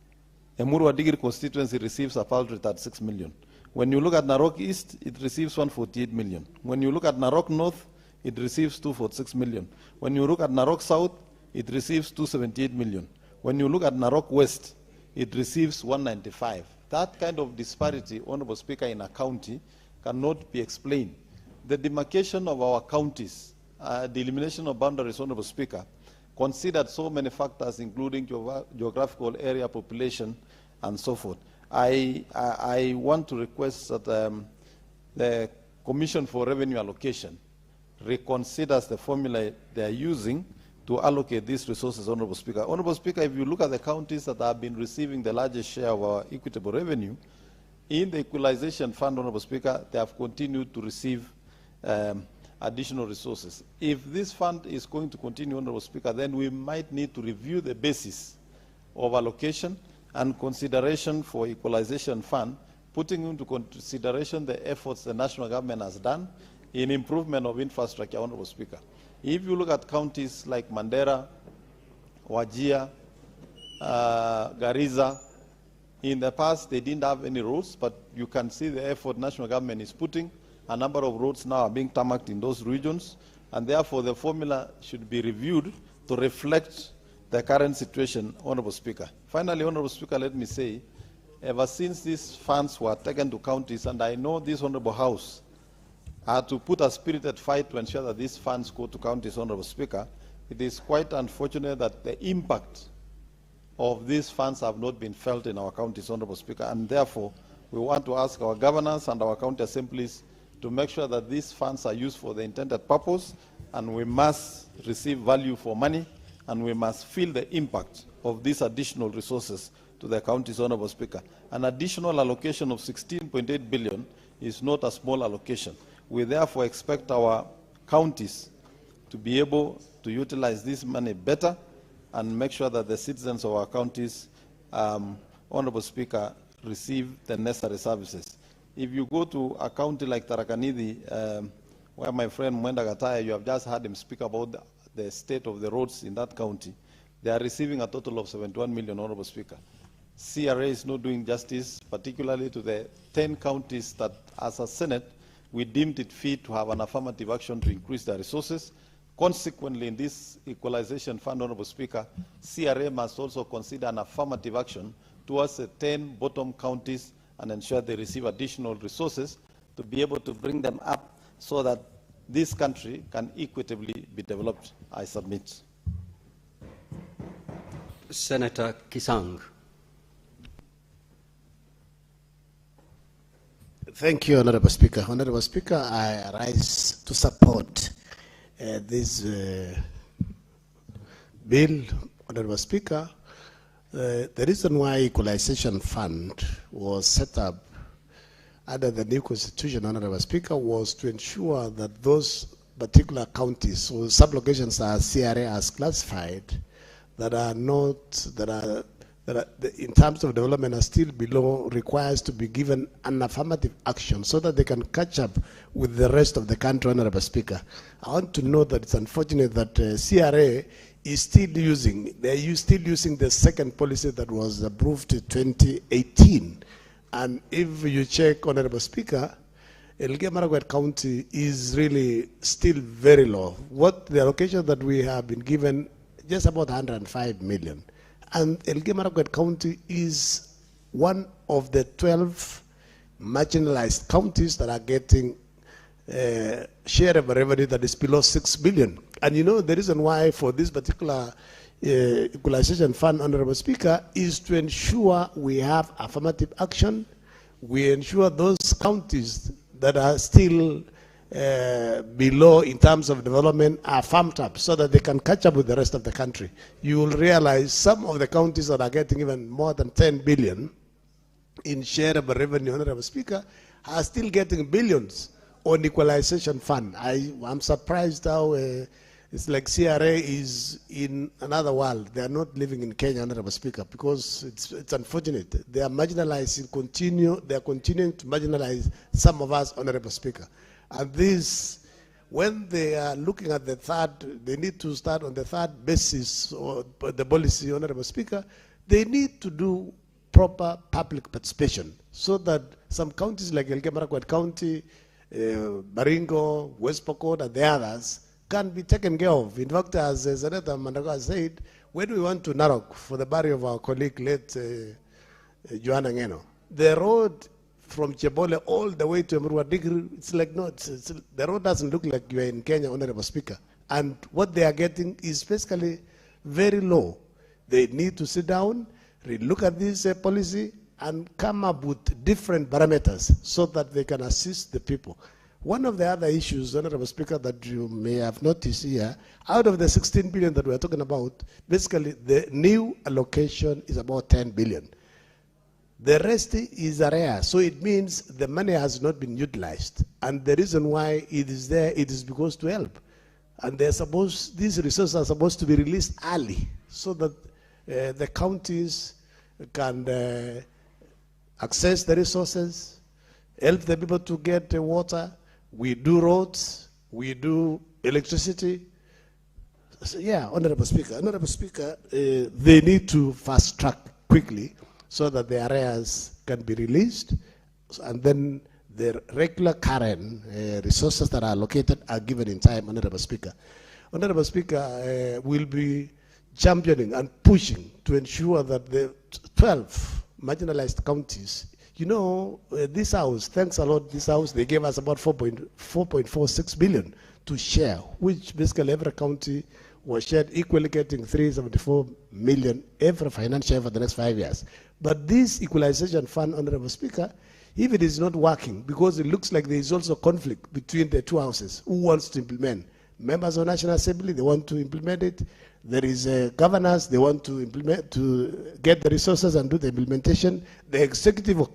Emurua Digiri constituency receives a paltry 36 million. When you look at Narok East, it receives 148 million. When you look at Narok North, it receives 246 million. When you look at Narok South, it receives 278 million. When you look at Narok West, it receives 195. That kind of disparity, Honorable Speaker, in a county cannot be explained. The demarcation of our counties, the elimination of boundaries, Honorable Speaker, considered so many factors, including geographical area, population, and so forth. I want to request that the Commission for Revenue Allocation reconsiders the formula they are using to allocate these resources, Honorable Speaker. Honorable Speaker, if you look at the counties that have been receiving the largest share of our equitable revenue, in the Equalization Fund, Honorable Speaker, they have continued to receive additional resources. If this fund is going to continue, Honorable Speaker, then we might need to review the basis of allocation and consideration for Equalization Fund, putting into consideration the efforts the national government has done in improvement of infrastructure, Honorable Speaker. If you look at counties like Mandera, Wajir, Garissa, in the past they didn't have any roads, but you can see the effort national government is putting. A number of roads now are being tarmacked in those regions, and therefore the formula should be reviewed to reflect the current situation, Honorable Speaker. Finally, Honorable Speaker, let me say, ever since these funds were taken to counties, and I know this Honorable House are to put a spirited fight to ensure that these funds go to counties, Honorable Speaker, it is quite unfortunate that the impact of these funds have not been felt in our counties, Honorable Speaker, and therefore we want to ask our governors and our county assemblies to make sure that these funds are used for the intended purpose, and we must receive value for money, and we must feel the impact of these additional resources to the counties, Honorable Speaker. An additional allocation of 16.8 billion is not a small allocation. We therefore expect our counties to be able to utilize this money better and make sure that the citizens of our counties, Honorable Speaker, receive the necessary services. If you go to a county like Tharaka-Nithi, where my friend Mwenda Gataya, you have just heard him speak about the state of the roads in that county, they are receiving a total of 71 million, Honorable Speaker. CRA is not doing justice, particularly to the 10 counties that, as a Senate, we deemed it fit to have an affirmative action to increase their resources. Consequently, in this Equalization Fund, Honorable Speaker, CRA must also consider an affirmative action towards the 10 bottom counties and ensure they receive additional resources to be able to bring them up so that this country can equitably be developed. I submit. Senator Kisang. Thank you, Honorable Speaker. Honorable Speaker, I rise to support this bill. Honorable Speaker, the reason why Equalization Fund was set up under the new constitution, Honorable Speaker, was to ensure that those particular counties or sublocations as CRA has classified that are not, that are in terms of development are still below, requires to be given an affirmative action so that they can catch up with the rest of the country, Honorable Speaker. I want to note that it's unfortunate that CRA is still using, still using the second policy that was approved in 2018. And if you check, Honorable Speaker, Elgeyo-Marakwet County is really still very low. What the allocation that we have been given, just about 105 million. And Elgeyo-Marakwet County is one of the 12 marginalized counties that are getting share of revenue that is below 6 billion. And you know the reason why for this particular Equalization Fund, Honorable Speaker, is to ensure we have affirmative action. We ensure those counties that are still below in terms of development are farmed up so that they can catch up with the rest of the country. You will realize some of the counties that are getting even more than 10 billion in share of revenue, Honorable Speaker, are still getting billions on Equalization Fund. I'm surprised how it's like CRA is in another world. They are not living in Kenya, Honorable Speaker, because it's unfortunate. They are marginalizing, they are continuing to marginalize some of us, Honorable Speaker. And this, when they are looking at the third, they need to start on the third basis or the policy, Honorable Speaker. They need to do proper public participation so that some counties like Elgeyo-Marakwet County, Baringo, West Pokot, and the others can be taken care of. In fact, as Senator Mandago said, when we went to Narok for the burial of our colleague, late Joanna Ngeno, the road from Chebole all the way to Emurua Digri, it's like, no, the road doesn't look like you're in Kenya, Honorable Speaker. And what they are getting is basically very low. They need to sit down, look at this policy, and come up with different parameters so that they can assist the people. One of the other issues, Honorable Speaker, that you may have noticed here, out of the 16 billion that we're talking about, basically the new allocation is about 10 billion. The rest is area, so it means the money has not been utilized. And the reason why it is there, it is because to help. And these resources are supposed to be released early so that the counties can access the resources, help the people to get water. We do roads, we do electricity. So, yeah, Honorable Speaker, they need to fast track quickly so that the areas can be released, and then the regular current resources that are allocated are given in time, Honorable Speaker. Honorable Speaker will be championing and pushing to ensure that the 12 marginalized counties, you know, this house, thanks a lot, this house, they gave us about 4.46 billion to share, which basically every county was shared equally, getting 374 million every financial year for the next 5 years. But this equalization fund, Honorable Speaker, if it is not working, because it looks like there is also conflict between the two houses, who wants to implement? Members of National Assembly, they want to implement it. There is governors, they want to implement, to get the resources and do the implementation. The executive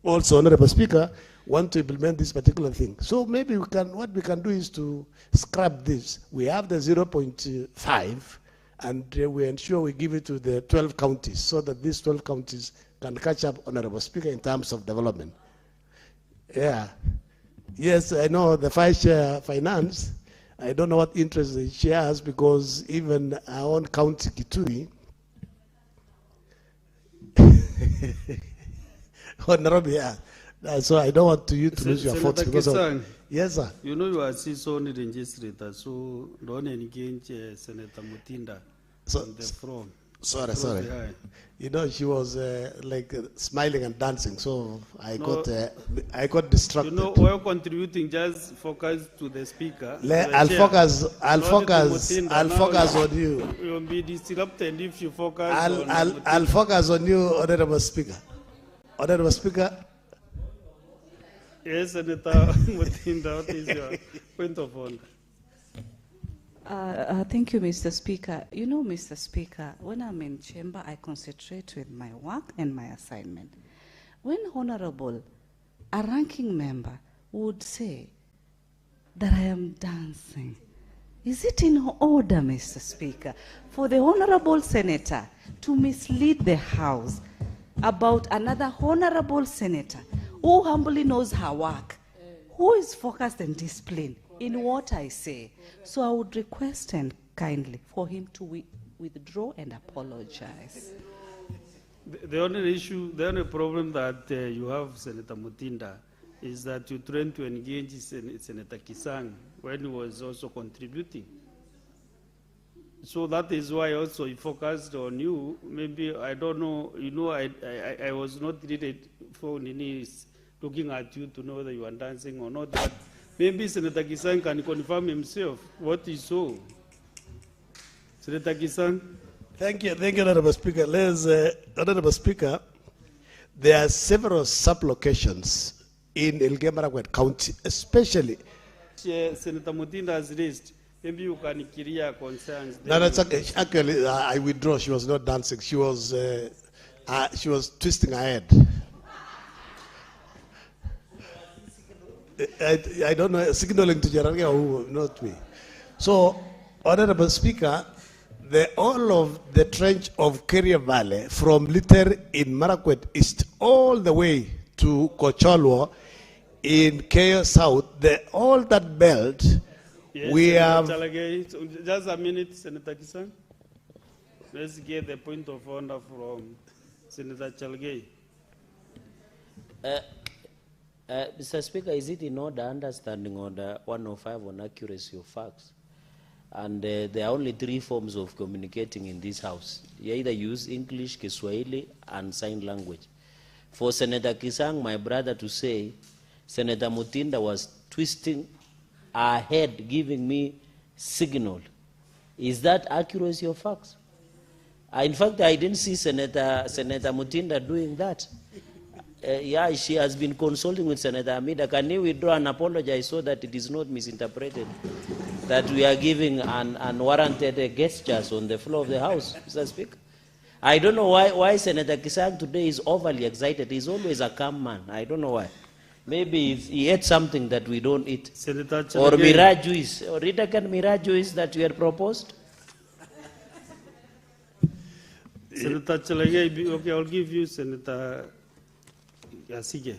also, Honorable Speaker, want to implement this particular thing. So maybe what we can do is to scrap this. We have the 0.5, and we ensure we give it to the 12 counties so that these 12 counties can catch up, Honorable Speaker, in terms of development. Yeah. Yes, I know the Vice Chair Finance, I don't know what interest she has, because even our own county, Kitui, Honorable, yeah. So I don't want you to lose your vote because of... Yes, sir. You know you are seasoned legislator, so don't engage Senator Mutinda on the throne. Sorry. You know, she was like smiling and dancing, so I got distracted. You know, while contributing, just focus to the speaker. I'll focus on you. You will be disrupted if you focus I'll focus on you, Honorable Speaker. Honorable Speaker. Yes, Senator Mutinda, what is your point of order? Thank you, Mr. Speaker. You know, Mr. Speaker, when I'm in chamber, I concentrate with my work and my assignment. When Honorable, a ranking member, would say that I am dancing, is it in order, Mr. Speaker, for the Honorable Senator to mislead the House about another Honorable Senator who humbly knows her work, who is focused and disciplined in what I say? So I would request and kindly for him to withdraw and apologize. The only problem that you have, Senator Mutinda, is that you trying to engage Senator Kisang when he was also contributing. So that is why also he focused on you. Maybe, I don't know, you know, I was not really looking at you to know whether you are dancing or not. But maybe Senator Kisang can confirm himself what he saw. Senator Kisang. Thank you, Honorable Speaker. Honorable Speaker, there are several sub-locations in Elgeyo-Marakwet County, especially. Senator Mutinda has raised. Maybe you can clear concerns. No, that's okay. Actually, I withdraw. She was not dancing. She was twisting her head. I don't know, signaling to Jararia who, not me. So, Honorable Speaker, all of the trench of Keria Valley, from Liter in Marakwet East all the way to Kocholwo in Keyo South, all that belt, yes, we have... Just a minute, Senator Kisang. Let's get the point of order from Senator Chalgei. Mr. Speaker, is it in order, understanding order 105 on accuracy of facts? And there are only 3 forms of communicating in this house. You either use English, Kiswahili, and sign language. For Senator Kisang, my brother, to say Senator Mutinda was twisting her head, giving me signal, is that accuracy of facts? In fact, I didn't see Senator Mutinda doing that. Yeah, she has been consulting with Senator Amida. Can you withdraw and apologize so that it is not misinterpreted that we are giving unwarranted gestures on the floor of the House, Mr. Speaker? I don't know why Senator Kisang today is overly excited. He's always a calm man. I don't know why. Maybe he ate something that we don't eat. Senator Or Mirage juice. Or Ritakan Mirage juice that we had proposed. Senator Chalgei, okay, I'll give you Senator Yasige.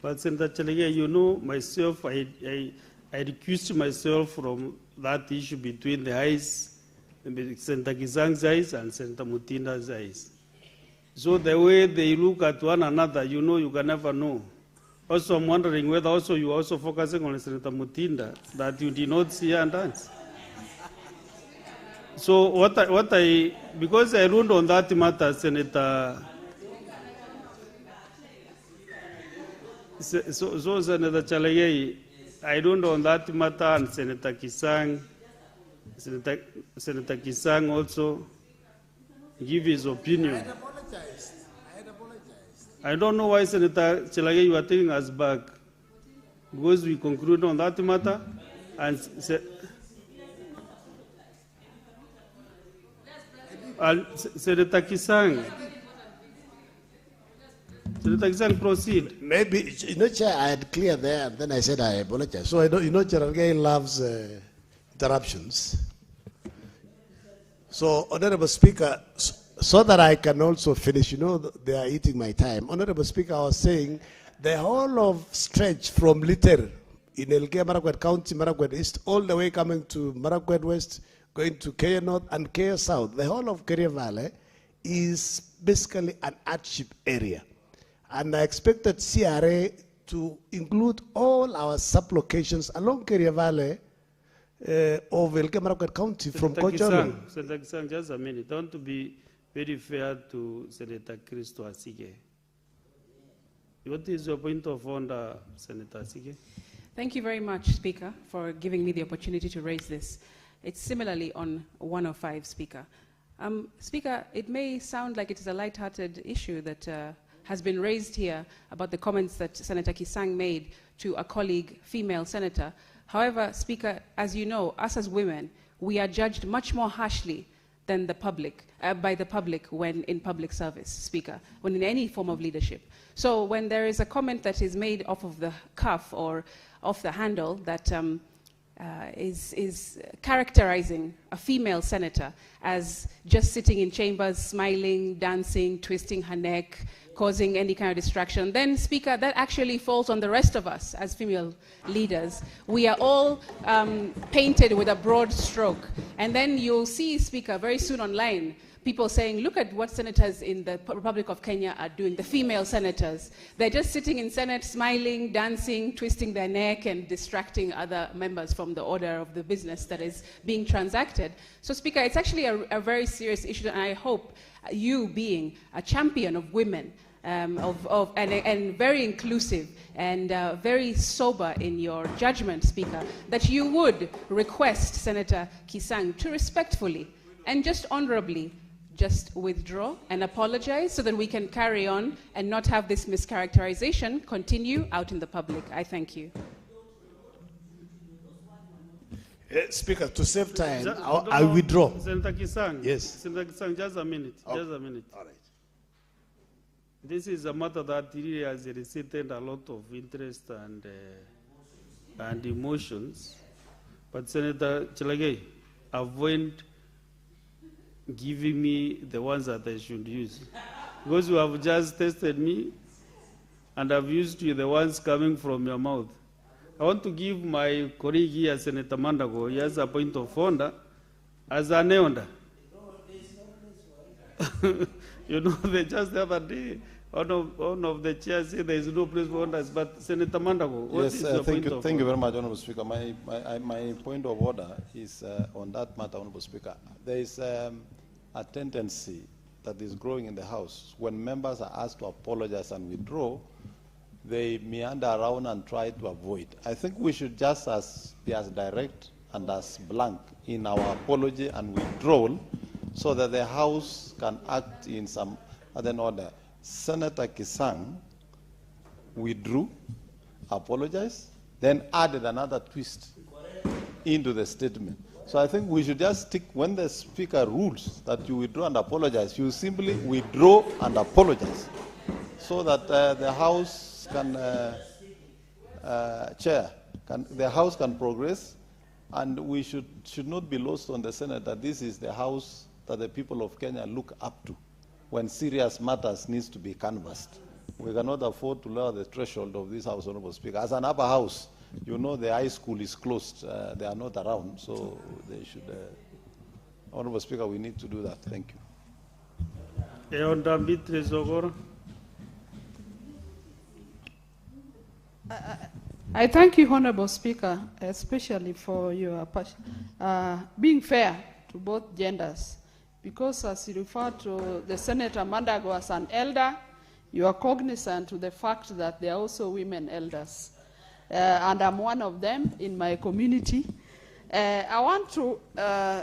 But Senator Chalgei, you know myself, I recused myself from that issue between the eyes, Senator Kisang's eyes and Senator Mutinda's eyes. So the way they look at one another, you know, you can never know. Also, I'm wondering whether also you are also focusing on Senator Mutinda, that you did not see her and dance. So because I ruled on that matter, Senator, so Senator Chalgei, I ruled on that matter, and Senator Kisang also give his opinion. I don't know why, Senator Chalgei, you are taking us back, because we concluded on that matter, and Senator Kisang, proceed. Maybe, you know, Chair, I had clear there, and then I said I apologize. So, you know, Chalgei loves interruptions. So, Honorable Speaker, so that I can also finish, you know, they are eating my time. Honorable Speaker, I was saying the whole of stretch from Liter in Elgeyo Marakwet County, Marakwet East, all the way coming to Marakwet West, going to Kenya North and Kenya South, the whole of Keria Valley is basically an hardship area. And I expected CRA to include all our sub-locations along Keria Valley of Elgeyo Marakwet County from Kocholo. Senator Kisang, just a minute. Don't be very fair to Senator Christo Asige. What is your point of order, Senator Asige? Thank you very much, Speaker, for giving me the opportunity to raise this. It's similarly on 105, Speaker. Speaker, it may sound like it is a light-hearted issue that has been raised here about the comments that Senator Kisang made to a colleague, female senator. However, Speaker, as you know, us as women, we are judged much more harshly than the public, by the public when in public service, Speaker, when in any form of leadership. So when there is a comment that is made off of the cuff or off the handle that is characterizing a female senator as just sitting in chambers, smiling, dancing, twisting her neck, causing any kind of distraction, then, Speaker, that actually falls on the rest of us as female leaders. We are all painted with a broad stroke. And then you'll see, Speaker, very soon online, people saying, look at what senators in the Republic of Kenya are doing, the female senators. They're just sitting in Senate, smiling, dancing, twisting their neck, and distracting other members from the order of the business that is being transacted. So, Speaker, it's actually a very serious issue, and I hope you, being a champion of women, and very inclusive and very sober in your judgment, Speaker, that you would request Senator Kisang to respectfully and just honorably just withdraw and apologize so that we can carry on and not have this mischaracterization continue out in the public. I thank you. Speaker, to save time, I withdraw. Senator Kisang. Yes. Senator Kisang, just a minute. Okay. Just a minute. All right. This is a matter that really has elicited a lot of interest and emotions. But Senator Chalgei, avoid giving me the ones that I should use. Because you have just tested me, and I've used you the ones coming from your mouth. I want to give my colleague here, Senator Mandago, he has a point of order as an elder. You know, they just the other day, one of the chairs said there is no place for orders, but Senator Mandago, what is your point of thank you very much, Honorable Speaker. My point of order is on that matter, Honorable Speaker. There is a tendency that is growing in the House. When members are asked to apologize and withdraw, they meander around and try to avoid. I think we should just be as direct and as blank in our apology and withdrawal so that the House can act in some other order. Senator Kisang withdrew, apologized, then added another twist into the statement. So I think we should just stick, when the Speaker rules that you withdraw and apologize, you simply withdraw and apologize so that the House can, the House can progress, and we should not be lost on the Senate that this is the House that the people of Kenya look up to when serious matters needs to be canvassed. We cannot afford to lower the threshold of this House, Honorable Speaker. As an upper house, you know the high school is closed. They are not around, so they should. Honorable Speaker, we need to do that. Thank you. I thank you, Honorable Speaker, especially for your being fair to both genders. Because as you refer to the Senator Mandago as an elder, you are cognizant to the fact that there are also women elders. And I'm one of them in my community. I want to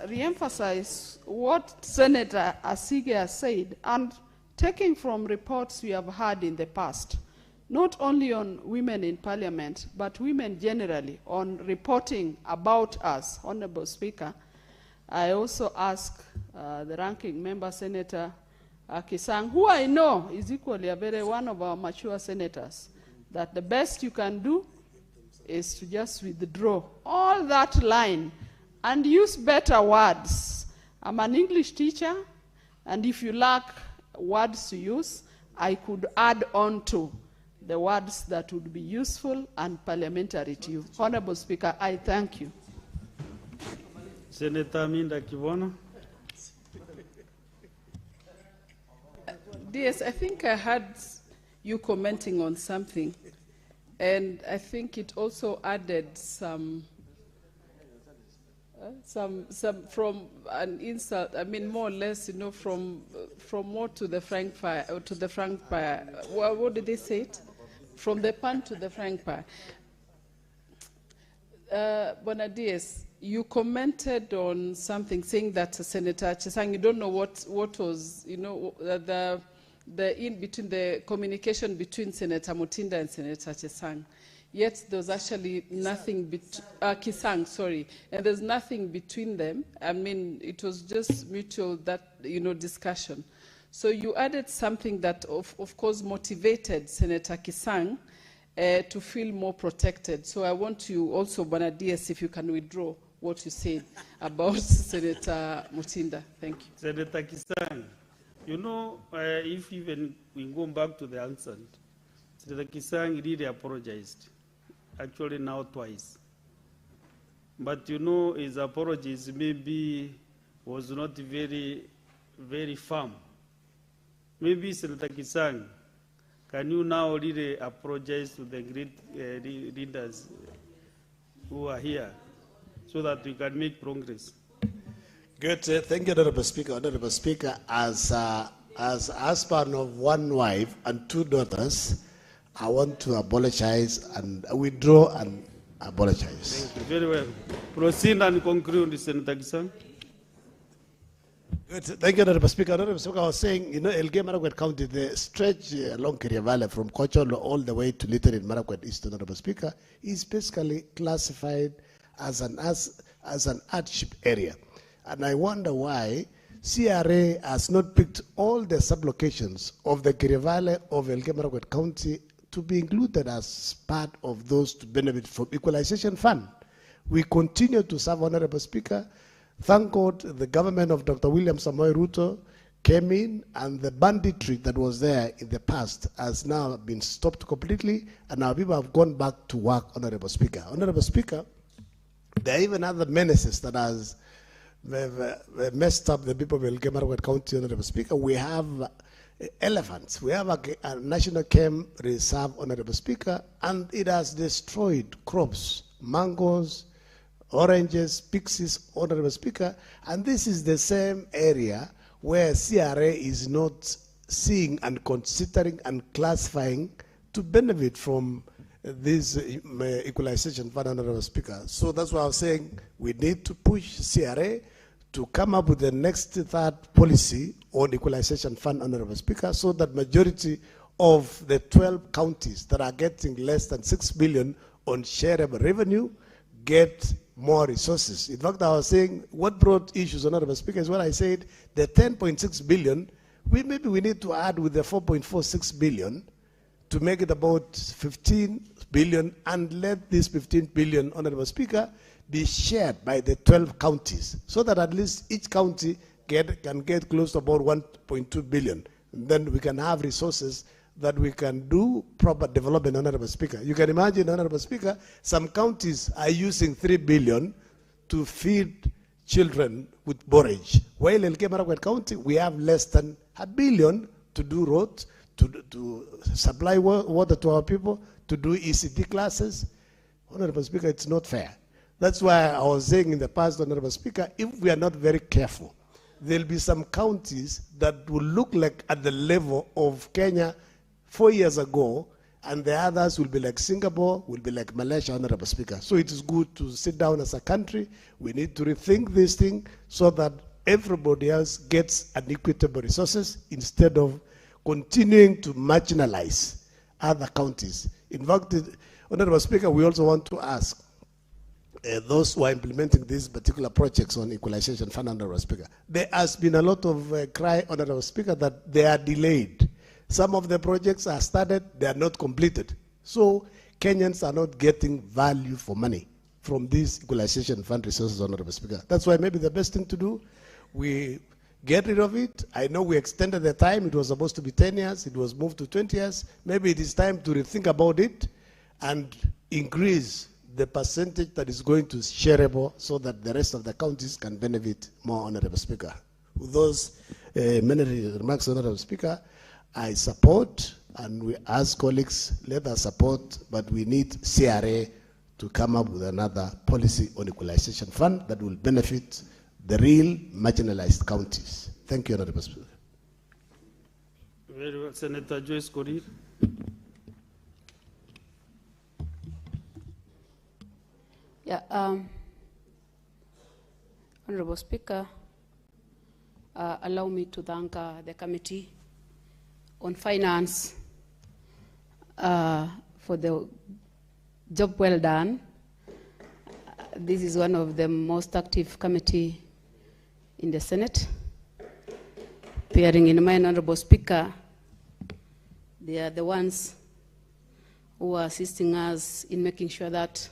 re-emphasize what Senator Asige has said, and taking from reports we have had in the past, not only on women in Parliament, but women generally, on reporting about us, Honorable Speaker. I also ask the ranking member, Senator Kisang, who I know is equally one of our mature senators, that the best you can do is to just withdraw all that line and use better words. I'm an English teacher, and if you lack words to use, I could add on to the words that would be useful and parliamentary to you. Honorable Speaker, I thank you. Senator Minda Kibono. DS, I think I heard you commenting on something, and I think it also added some from an insult. I mean, more or less, you know, from more to the frank fire, or to the frank fire. What did they say it? From the pan to the frank fire. Bonadies, you commented on something saying that Senator Chesang, you don't know what was, you know, between the communication between Senator Mutinda and Senator Chesang. Yet there was actually nothing Kisang, sorry, and there's nothing between them. I mean, it was just mutual discussion. So you added something that, of course, motivated Senator Kisang to feel more protected. So I want you also, Bonadies, if you can withdraw what you said about Senator Mutinda. Thank you. Senator Kisang, you know, if even we go back to the answer, Senator Kisang really apologized, actually now twice. But you know, his apologies maybe was not very, very firm. Maybe Senator Kisang, can you now really apologize to the great leaders who are here so that we can make progress? Good. Thank you, Honorable Speaker. Honorable Speaker, as husband of one wife and two daughters, I want to apologize and withdraw and apologize. Thank you. Very well. Proceed and conclude, Senator Kisang. Good. Thank you, Honorable Speaker. Honorable Speaker, I was saying, you know, Elgeyo-Marakwet County, the stretch along Keria Valley from Kocholo all the way to Little in Marakwet East, Honorable Speaker, is basically classified as an hardship area. And I wonder why CRA has not picked all the sublocations of the Keria Valley of Elgeyo-Marakwet County to be included as part of those to benefit from Equalization Fund. We continue to serve, Honorable Speaker. Thank God the government of Dr. William Samoei Ruto came in, and the banditry that was there in the past has now been stopped completely, and our people have gone back to work, Honorable Speaker. Honorable Speaker, there are even other menaces that has messed up the people of Elgeyo-Marakwet County, Honorable Speaker. We have elephants. We have a national game reserve, Honorable Speaker, and it has destroyed crops, mangoes, oranges, pixies, Honorable Speaker, and this is the same area where CRA is not seeing and considering and classifying to benefit from this equalization fund, Honorable Speaker. So that's why I was saying we need to push CRA to come up with the next third policy on equalization fund, Honorable Speaker, so that majority of the 12 counties that are getting less than 6 billion on shareable revenue get more resources. In fact, I was saying what brought issues, Honorable Speaker, is what I said, the 10.6 billion, maybe we need to add with the 4.46 billion to make it about 15 billion, and let this 15 billion, Honorable Speaker, be shared by the 12 counties, so that at least each county can get close to about 1.2 billion. And then we can have resources that we can do proper development, Honorable Speaker. You can imagine, Honorable Speaker, some counties are using 3 billion to feed children with borage. While in Marakwet County, we have less than $1 billion to do roads, to supply water to our people, to do ECD classes. Honorable Speaker, it's not fair. That's why I was saying in the past, Honorable Speaker, if we are not very careful, there'll be some counties that will look like at the level of Kenya 4 years ago, and the others will be like Singapore, will be like Malaysia, Honorable Speaker. So it is good to sit down as a country. We need to rethink this thing so that everybody else gets an equitable resources instead of continuing to marginalize other counties. In fact, Honorable Speaker, we also want to ask those who are implementing these particular projects on equalization fund, Honorable Speaker. There has been a lot of cry, Honorable Speaker, that they are delayed. Some of the projects are started, they are not completed. So Kenyans are not getting value for money from these equalization fund resources, Honorable Speaker. That's why maybe the best thing to do, we get rid of it. I know we extended the time. It was supposed to be 10 years. It was moved to 20 years. Maybe it is time to rethink about it and increase the percentage that is going to shareable so that the rest of the counties can benefit more, Honorable Speaker. With those many remarks, Honorable Speaker, I support, and we ask colleagues, let us support, but we need CRA to come up with another policy on equalization fund that will benefit the real marginalized counties. Thank you, Honorable Speaker. Very well, Senator Joyce Korir. Yeah, Honorable Speaker, allow me to thank the Committee on Finance for the job well done. This is one of the most active committee in the Senate. Bearing in mind, Honorable Speaker, they are the ones who are assisting us in making sure that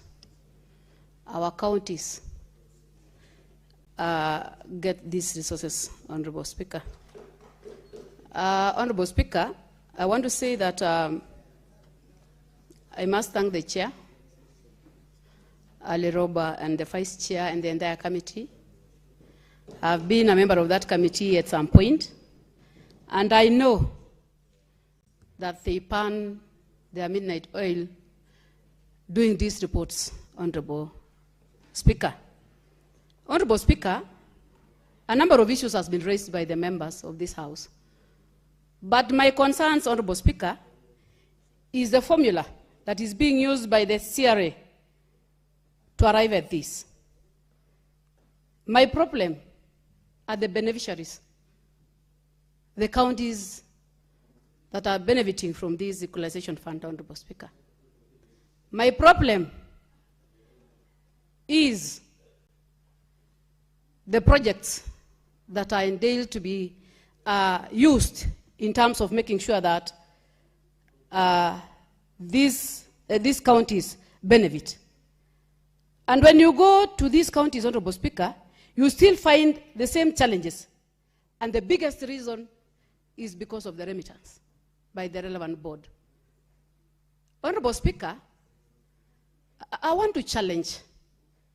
our counties get these resources, Honorable Speaker. Honorable Speaker, I want to say that I must thank the Chair, Ali Roba, and the Vice Chair and the entire committee. I've been a member of that committee at some point, and I know that they burn their midnight oil doing these reports, Honorable Speaker. Honorable Speaker, a number of issues has been raised by the members of this House. But my concerns, Honorable Speaker, is the formula that is being used by the CRA to arrive at this. My problem are the beneficiaries, the counties that are benefiting from this equalization fund, Honorable Speaker. My problem is the projects that are entailed to be used in terms of making sure that these counties benefit. And when you go to these counties, Honorable Speaker, you still find the same challenges. And the biggest reason is because of the remittance by the relevant board. Honorable Speaker, I want to challenge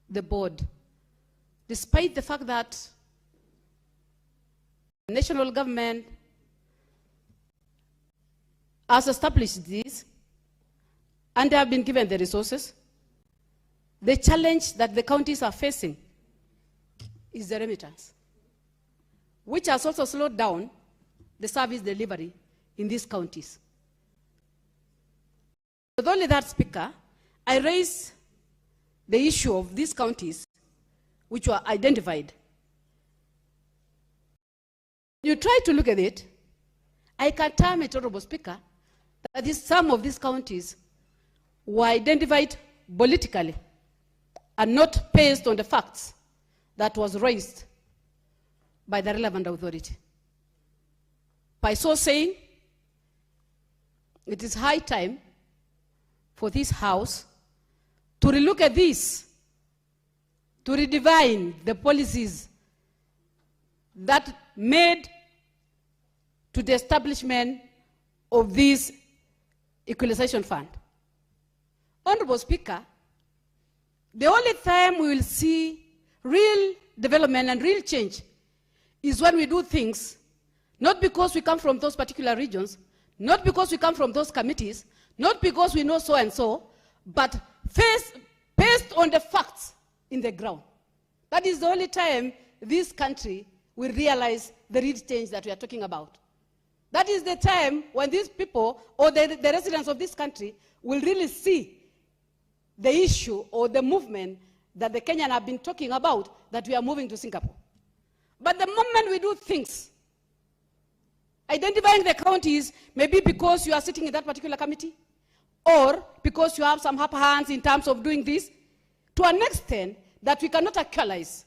the board, despite the fact that the national government has established this, and they have been given the resources. The challenge that the counties are facing is the remittance, which has also slowed down the service delivery in these counties. With only that, Speaker, I raise the issue of these counties which were identified. You try to look at it, I can term it, Honorable Speaker, that some of these counties were identified politically and not based on the facts that was raised by the relevant authority. By so saying, it is high time for this House to relook at this, to redefine the policies that made to the establishment of this Equalization Fund. Honorable Speaker, the only time we will see real development and real change is when we do things, not because we come from those particular regions, not because we come from those committees, not because we know so and so, but based on the facts in the ground. That is the only time this country will realize the real change that we are talking about. That is the time when these people or the residents of this country will really see the issue or the movement that the Kenyan have been talking about, that we are moving to Singapore. But the moment we do things, identifying the counties, maybe because you are sitting in that particular committee, or because you have some upper hands in terms of doing this, to an extent that we cannot actualize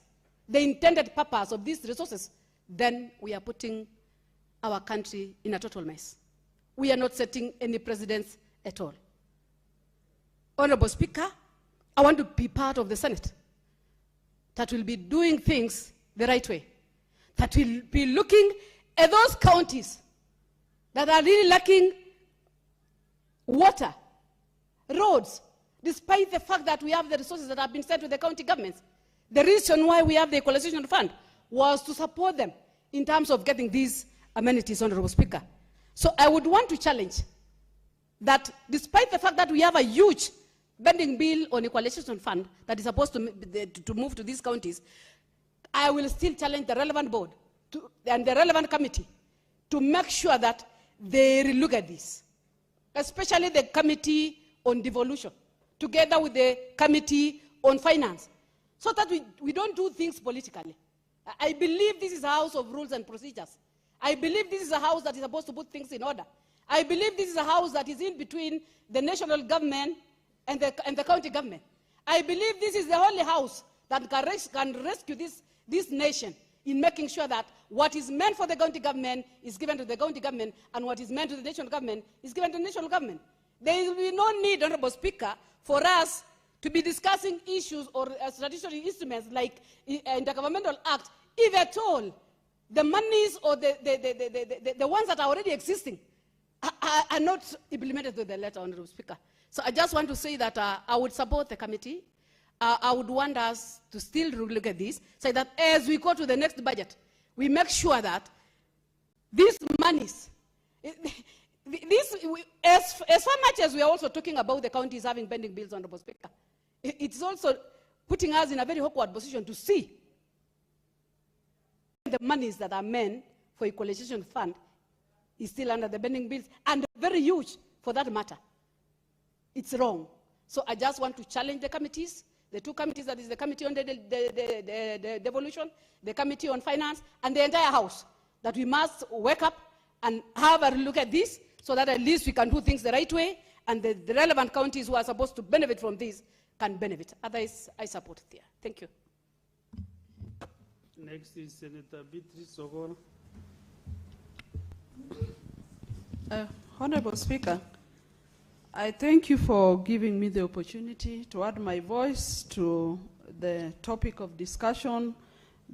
the intended purpose of these resources, then we are putting our country in a total mess. We are not setting any precedents at all. Honorable Speaker, I want to be part of the Senate that will be doing things the right way, that will be looking at those counties that are really lacking water, roads, despite the fact that we have the resources that have been sent to the county governments. The reason why we have the Equalization Fund was to support them in terms of getting these amenities, Honorable Speaker. So I would want to challenge that despite the fact that we have a huge pending bill on Equalization Fund that is supposed to move to these counties, I will still challenge the relevant board and the relevant committee to make sure that they relook at this, especially the Committee on Devolution, together with the Committee on Finance, so that we don't do things politically. I believe this is a house of rules and procedures. I believe this is a house that is supposed to put things in order. I believe this is a house that is in between the national government and the county government. I believe this is the only house that can rescue this nation in making sure that what is meant for the county government is given to the county government, and what is meant to the national government is given to the national government. There will be no need, Honorable Speaker, for us to be discussing issues or statutory instruments like Intergovernmental Act, if at all the monies or the ones that are already existing are not implemented to the letter, Honorable Speaker. So I just want to say that I would support the committee. I would want us to still look at this, so that as we go to the next budget, we make sure that these monies, as far much as we are also talking about the counties having pending bills, Honorable Speaker, it's also putting us in a very awkward position to see the monies that are meant for Equalization Fund is still under the pending bills, and very huge for that matter. It's wrong. So I just want to challenge the committees, the two committees, that is the Committee on the Devolution, the Committee on Finance, and the entire House, that we must wake up and have a look at this, so that at least we can do things the right way, and the relevant counties who are supposed to benefit from this can benefit. Otherwise, I support it there. Thank you. Next is Senator Beatrice Sogor. Honorable Speaker, I thank you for giving me the opportunity to add my voice to the topic of discussion,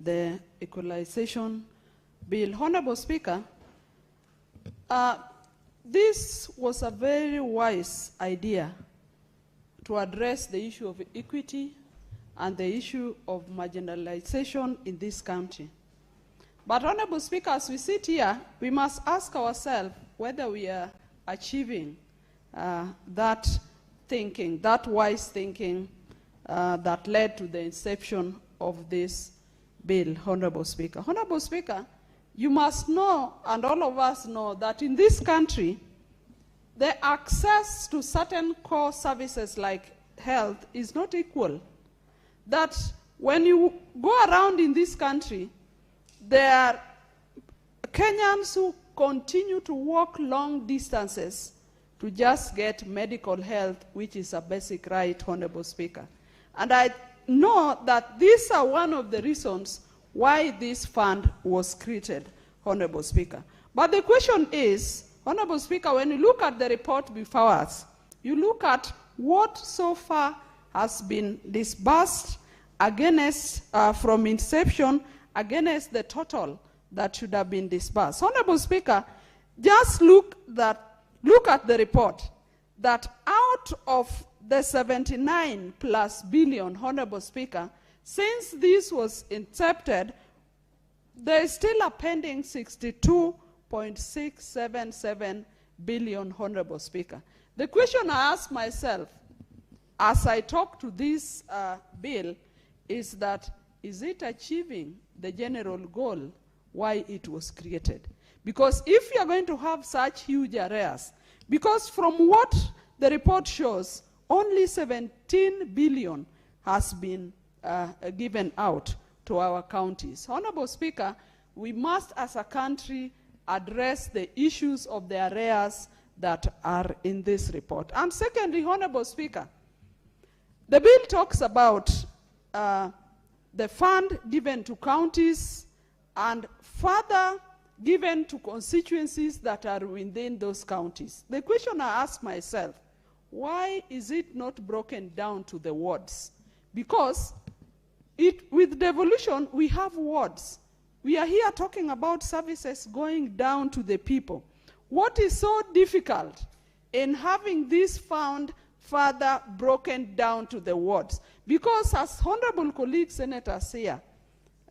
the Equalization Bill. Honorable Speaker, this was a very wise idea to address the issue of equity and the issue of marginalization in this country. But, Honorable Speaker, as we sit here, we must ask ourselves whether we are achieving that thinking, that wise thinking that led to the inception of this bill, Honorable Speaker. Honorable Speaker, you must know, and all of us know, that in this country, the access to certain core services like health is not equal. That when you go around in this country, there are Kenyans who continue to walk long distances to just get medical health, which is a basic right, Honorable Speaker. And I know that these are one of the reasons why this fund was created, Honorable Speaker. But the question is, Honorable Speaker, when you look at the report before us, you look at what so far has been disbursed against, from inception, against the total that should have been disbursed. Honorable Speaker, just look at the report, that out of the 79 plus billion, Honorable Speaker, since this was incepted, there is still a pending 62.677 billion, Honorable Speaker. The question I ask myself as I talk to this bill is that, is it achieving the general goal why it was created? Because if you are going to have such huge arrears, because from what the report shows, only 17 billion has been given out to our counties. Honorable Speaker, we must as a country address the issues of the arrears that are in this report. And secondly, Honorable Speaker, the bill talks about the fund given to counties and further given to constituencies that are within those counties. The question I ask myself, why is it not broken down to the wards? Because with devolution, we have wards. We are here talking about services going down to the people. What is so difficult in having this fund further broken down to the wards? Because as honorable colleagues, senators here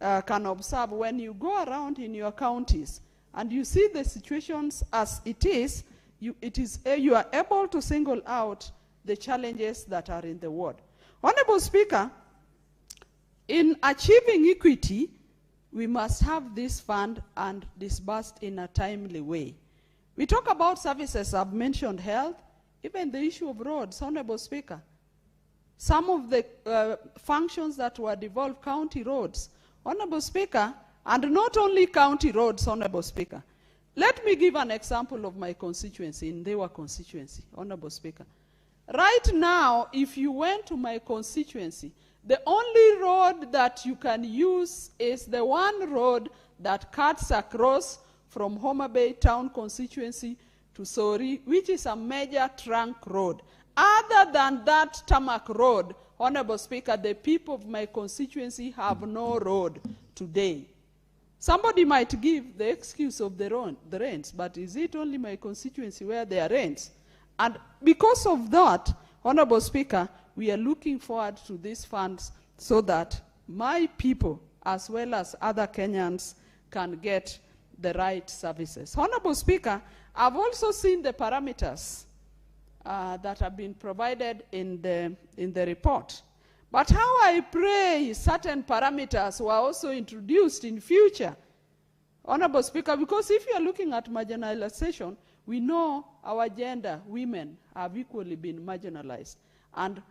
can observe, when you go around in your counties and you see the situations as it is, you are able to single out the challenges that are in the ward. Honorable Speaker, in achieving equity, we must have this fund and disbursed in a timely way. We talk about services, I've mentioned health, even the issue of roads, Honorable Speaker. Some of the functions that were devolved, county roads, Honorable Speaker, and not only county roads, Honorable Speaker. Let me give an example of my constituency, in Ndewa constituency, Honorable Speaker. Right now, if you went to my constituency, the only road that you can use is the one road that cuts across from Homa Bay Town constituency to Sori, which is a major trunk road. Other than that tarmac road, Honorable Speaker, the people of my constituency have no road today. Somebody might give the excuse of the rents, but is it only my constituency where there are rents? And because of that, Honorable Speaker, we are looking forward to these funds so that my people, as well as other Kenyans, can get the right services. Honorable Speaker, I've also seen the parameters that have been provided in the report. But how I pray certain parameters were also introduced in future, Honorable Speaker, because if you are looking at marginalization, we know our gender, women, have equally been marginalized. And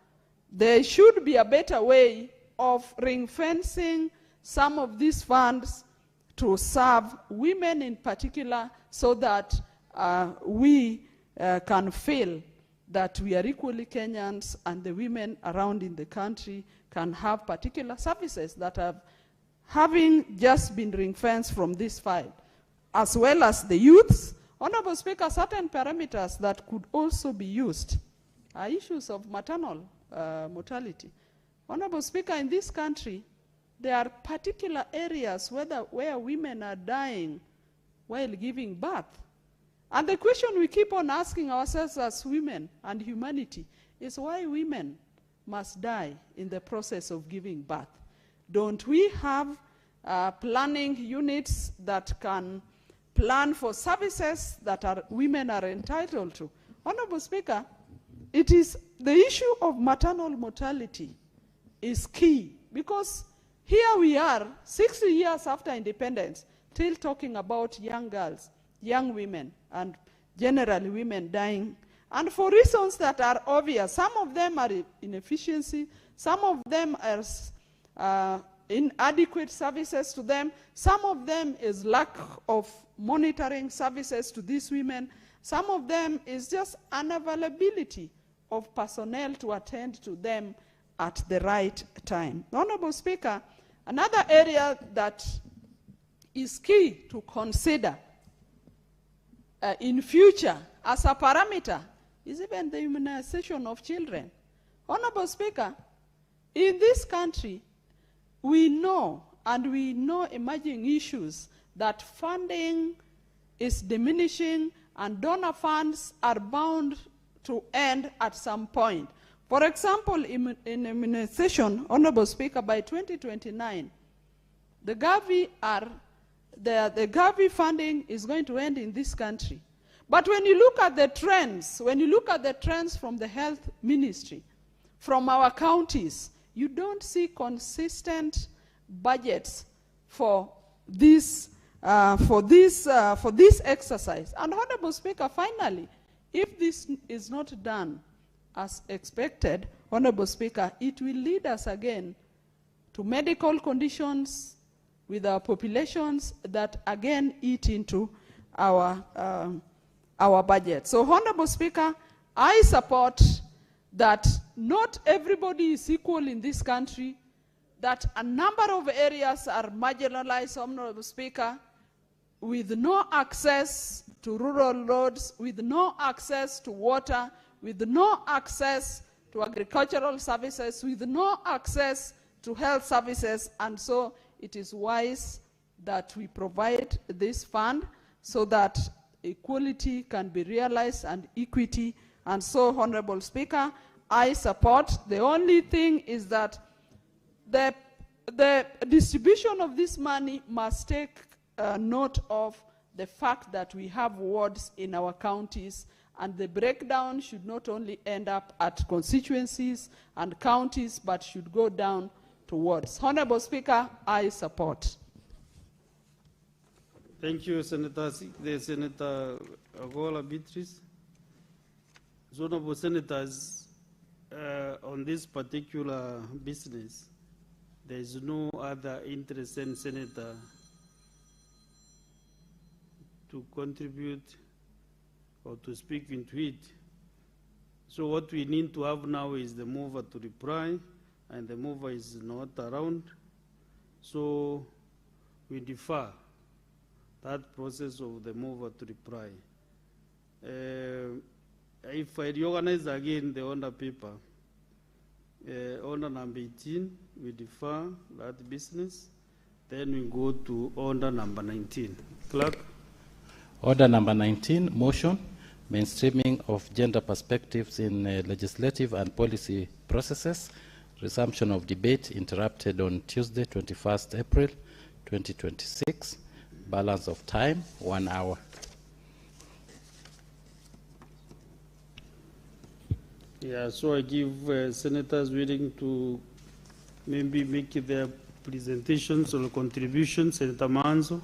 there should be a better way of ring-fencing some of these funds to serve women in particular, so that we can feel that we are equally Kenyans and the women around in the country can have particular services that have having just been ring-fenced from this file, as well as the youths. Honorable Speaker, certain parameters that could also be used are issues of maternal mortality. Honorable Speaker, in this country, there are particular areas where women are dying while giving birth. And the question we keep on asking ourselves as women and humanity is why women must die in the process of giving birth. Don't we have planning units that can plan for services that women are entitled to. Honorable Speaker, it is the issue of maternal mortality is key, because here we are 60 years after independence, still talking about young girls, young women, and generally women dying, and for reasons that are obvious. Some of them are inefficiency, some of them are inadequate services to them, some of them is lack of monitoring services to these women, some of them is just unavailability of personnel to attend to them at the right time. Honorable Speaker, another area that is key to consider in future as a parameter is even the immunization of children. Honorable Speaker, in this country, we know emerging issues that funding is diminishing and donor funds are bound to end at some point. For example, in immunization, Honorable Speaker, by 2029, the Gavi funding is going to end in this country. But when you look at the trends, from the health ministry, from our counties, you don't see consistent budgets for this exercise. And Honorable Speaker, finally, if this is not done as expected, Honorable Speaker, it will lead us again to medical conditions with our populations that again eat into our budget. So, Honorable Speaker, I support that not everybody is equal in this country, that a number of areas are marginalized, Honorable Speaker, with no access to rural roads, with no access to water, with no access to agricultural services, with no access to health services, and so it is wise that we provide this fund so that equality can be realized and equity. And so, Honorable Speaker, I support. The only thing is that the distribution of this money must take note of the fact that we have wards in our counties, and the breakdown should not only end up at constituencies and counties, but should go down to wards. Honorable Speaker, I support. Thank you, Senator Agola Beatrice. Honorable Senators, on this particular business, there is no other interested senator to contribute or to speak into it. So what we need to have now is the mover to reply, and the mover is not around. So we defer that process of the mover to reply. If I reorganize again the order paper, order number 18, we defer that business. Then we go to order number 19. Clerk. Order number 19, motion, mainstreaming of gender perspectives in legislative and policy processes. Resumption of debate interrupted on Tuesday, 21st April, 2026. Balance of time, 1 hour. Yeah, so I give senators willing to maybe make their presentations or contributions. Senator Manzo.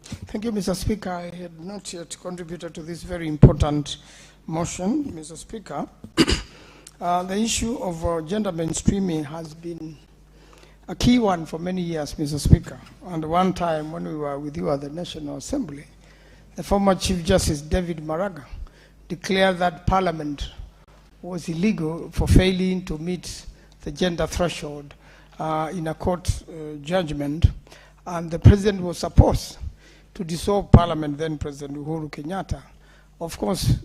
Thank you, Mr. Speaker. I had not yet contributed to this very important motion, Mr. Speaker. The issue of gender mainstreaming has been a key one for many years, Mr. Speaker. And one time when we were with you at the National Assembly, the former Chief Justice David Maraga declared that Parliament was illegal for failing to meet the gender threshold in a court judgment, and the President was supposed to dissolve Parliament, then President Uhuru Kenyatta. Of course,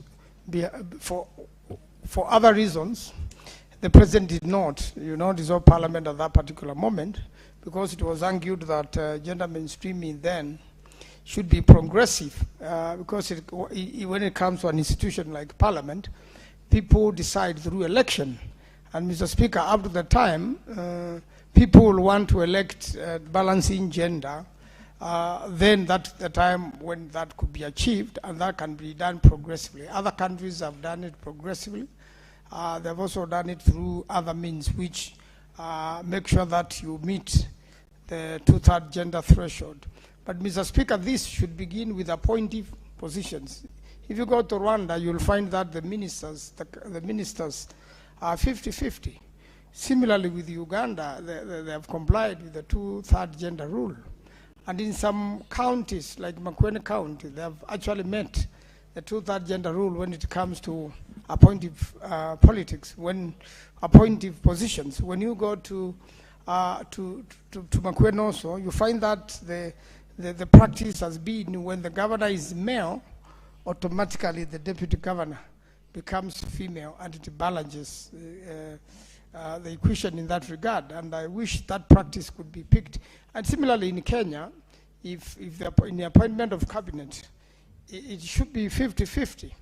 for other reasons, the President did not, dissolve Parliament at that particular moment, because it was argued that gender mainstreaming then should be progressive, because when it comes to an institution like Parliament, people decide through election, And Mr. Speaker, up to the time, people will want to elect balancing gender, then that's the time when that could be achieved, and that can be done progressively. Other countries have done it progressively. They've also done it through other means which make sure that you meet the 2/3 gender threshold. But Mr. Speaker, this should begin with appointive positions. If you go to Rwanda, you'll find that the ministers are 50-50. Similarly with Uganda, they have complied with the 2/3 gender rule. And in some counties, like Makueni County, they have actually met the 2/3 gender rule when it comes to appointive politics, when appointive positions. When you go to Makueni also, you find that the practice has been when the governor is male, automatically the deputy governor becomes female, and it balances the equation in that regard. And I wish that practice could be picked. And similarly in Kenya, if in the appointment of cabinet, it should be 50-50.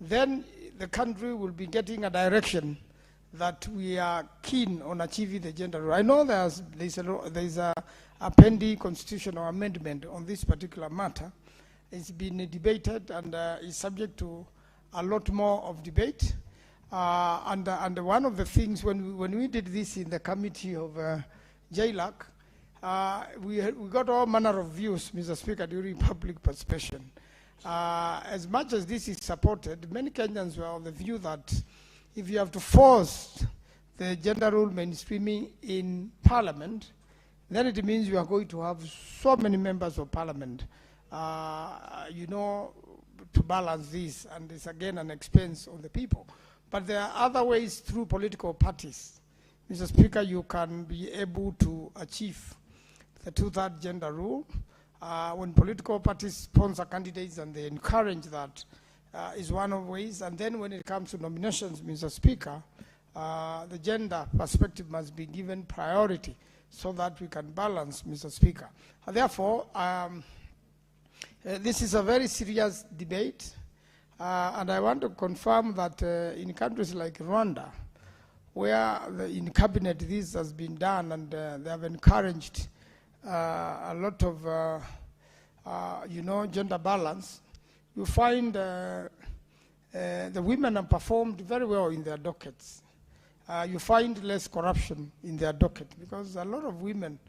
Then the country will be getting a direction that we are keen on achieving the gender role. I know there's a pending constitutional amendment on this particular matter. It's been debated and is subject to a lot more of debate. And one of the things, when we did this in the committee of JLAC, we got all manner of views, Mr. Speaker, during public participation. As much as this is supported, many Kenyans were of the view that if you have to force the gender role mainstreaming in Parliament, then it means you are going to have so many members of Parliament, to balance this, and it's again an expense on the people. But there are other ways through political parties. Mr. Speaker, you can be able to achieve the 2/3 gender rule. When political parties sponsor candidates and they encourage that is one of the ways. And then when it comes to nominations, Mr. Speaker, the gender perspective must be given priority so that we can balance, Mr. Speaker. Therefore, this is a very serious debate. And I want to confirm that in countries like Rwanda, where in cabinet this has been done, and they have encouraged a lot of, gender balance, you find the women have performed very well in their dockets. You find less corruption in their docket, because a lot of women,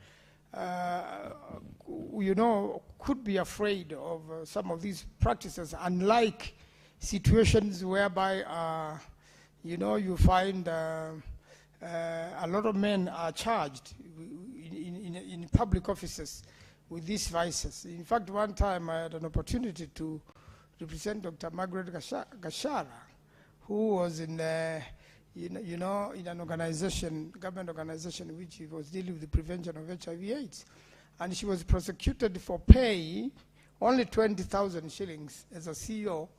could be afraid of some of these practices, unlike situations whereby, you find a lot of men are charged in public offices with these vices. In fact, one time I had an opportunity to represent Dr. Margaret Gashara, who was in an organization, government organization, which was dealing with the prevention of HIV/AIDS. And she was prosecuted for paying only 20,000 shillings as a CEO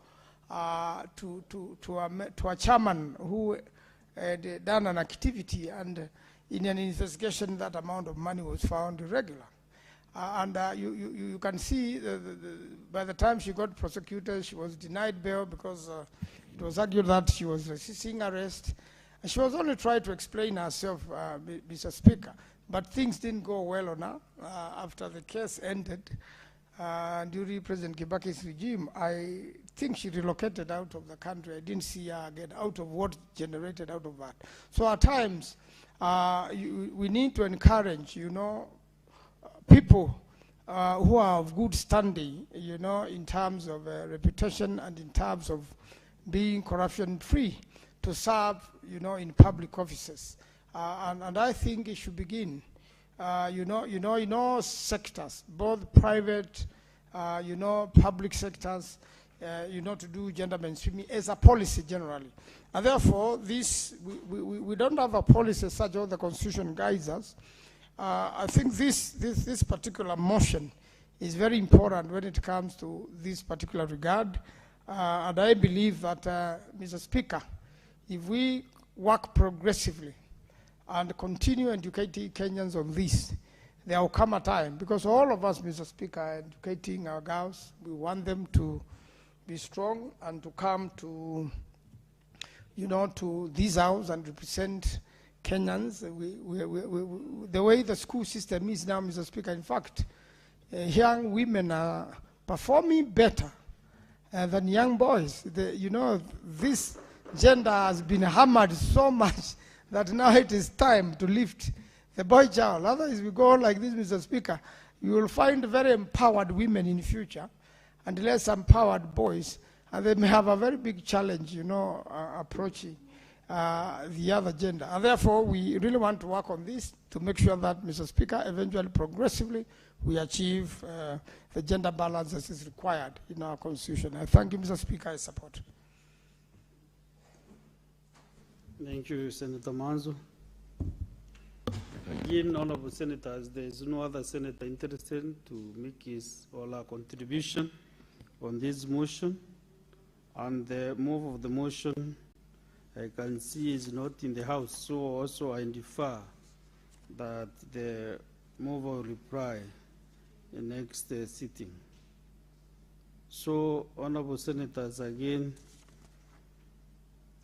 to a chairman who had done an activity, and in an investigation that amount of money was found irregular. You can see by the time she got prosecuted, she was denied bail because it was argued that she was resisting arrest. And she was only trying to explain herself, Mr. Speaker, but things didn't go well on her. After the case ended, during President Kibaki's regime, I think she relocated out of the country. I didn't see her again out of what generated out of that. So at times, we need to encourage, people who are of good standing, in terms of reputation and in terms of being corruption-free, to serve, in public offices. And I think it should begin, in all sectors, both private, public sectors, to do gender mainstreaming as a policy generally. And therefore, we don't have a policy such as the Constitution guides us. I think this particular motion is very important when it comes to this particular regard. And I believe that, Mr. Speaker, if we work progressively and continue educating Kenyans on this, there will come a time, because all of us, Mr. Speaker, are educating our girls. We want them to be strong and to come to, you know, to this house and represent Kenyans. The way the school system is now, Mr. Speaker, in fact, young women are performing better than young boys. You know, this gender has been hammered so much that now it is time to lift the boy child. Otherwise, we go on like this, Mr. Speaker, you will find very empowered women in the future and less empowered boys, and they may have a very big challenge, you know, approaching the other gender. And therefore, we really want to work on this to make sure that, Mr. Speaker, eventually, progressively, we achieve the gender balance that is required in our constitution. I thank you, Mr. Speaker. I support. Thank you, Senator Manzo. Again, honorable senators, there is no other senator interested to make his or her contribution on this motion. And the move of the motion, I can see, is not in the House. So also I defer that the move will reply in the next sitting. So, honorable senators, again,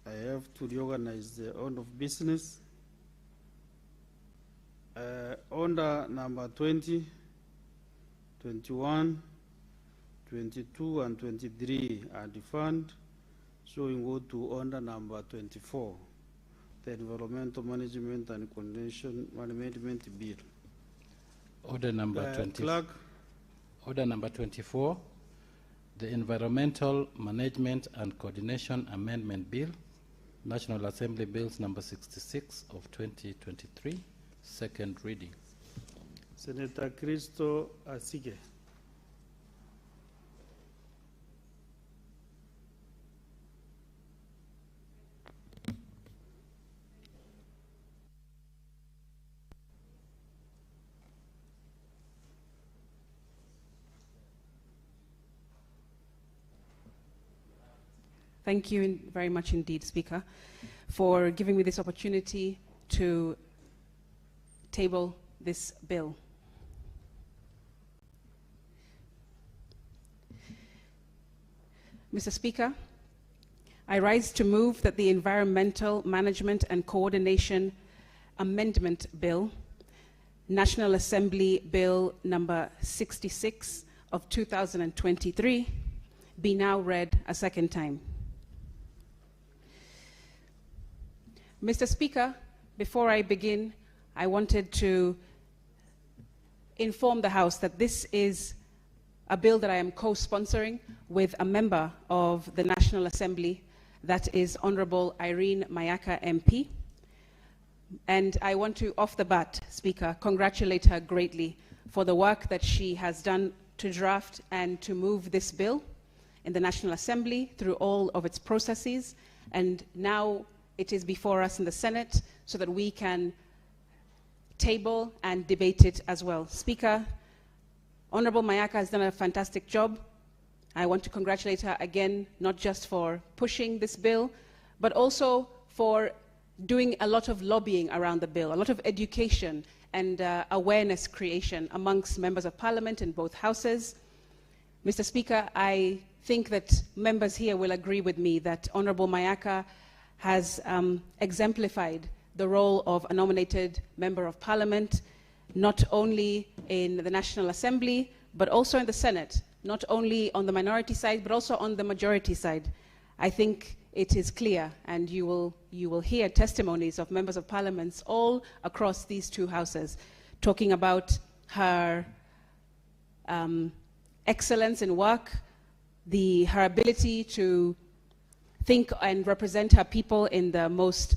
I have to reorganize the order of business. Order number 20, 21, 22, and 23 are defunct. So we go to order number 24, the Environmental Management and Coordination Amendment Bill. Order number 20. Clerk. Order number 24, the Environmental Management and Coordination Amendment Bill, National Assembly Bills number 66 of 2023, second reading. Senator Christo Asige. Thank you very much indeed, Speaker, for giving me this opportunity to table this bill. Mr. Speaker, I rise to move that the Environmental Management and Coordination Amendment Bill, National Assembly Bill number 66 of 2023, be now read a second time. Mr. Speaker, before I begin, I wanted to inform the House that this is a bill that I am co-sponsoring with a member of the National Assembly, that is Honorable Irene Mayaka MP. And I want to, off the bat, Speaker, congratulate her greatly for the work that she has done to draft and to move this bill in the National Assembly through all of its processes. And now it is before us in the Senate so that we can table and debate it as well. Speaker, Honorable Mayaka has done a fantastic job. I want to congratulate her again, not just for pushing this bill, but also for doing a lot of lobbying around the bill, a lot of education and awareness creation amongst members of Parliament in both houses. Mr. Speaker, I think that members here will agree with me that Honorable Mayaka has exemplified the role of a nominated member of Parliament, not only in the National Assembly, but also in the Senate, not only on the minority side, but also on the majority side. I think it is clear, and you will hear testimonies of members of Parliament all across these two houses talking about her excellence in work, her ability to think and represent her people in the most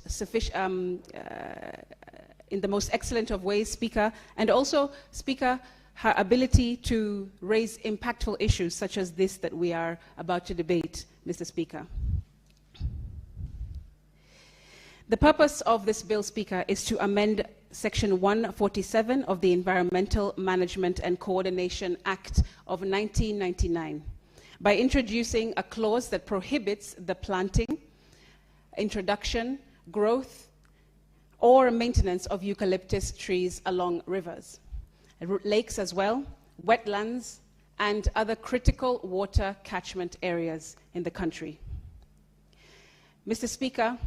excellent of ways, Speaker, and also, Speaker, her ability to raise impactful issues such as this that we are about to debate, Mr. Speaker. The purpose of this bill, Speaker, is to amend Section 147 of the Environmental Management and Coordination Act of 1999 by introducing a clause that prohibits the planting, introduction, growth, or maintenance of eucalyptus trees along rivers, lakes as well, wetlands, and other critical water catchment areas in the country. Mr. Speaker,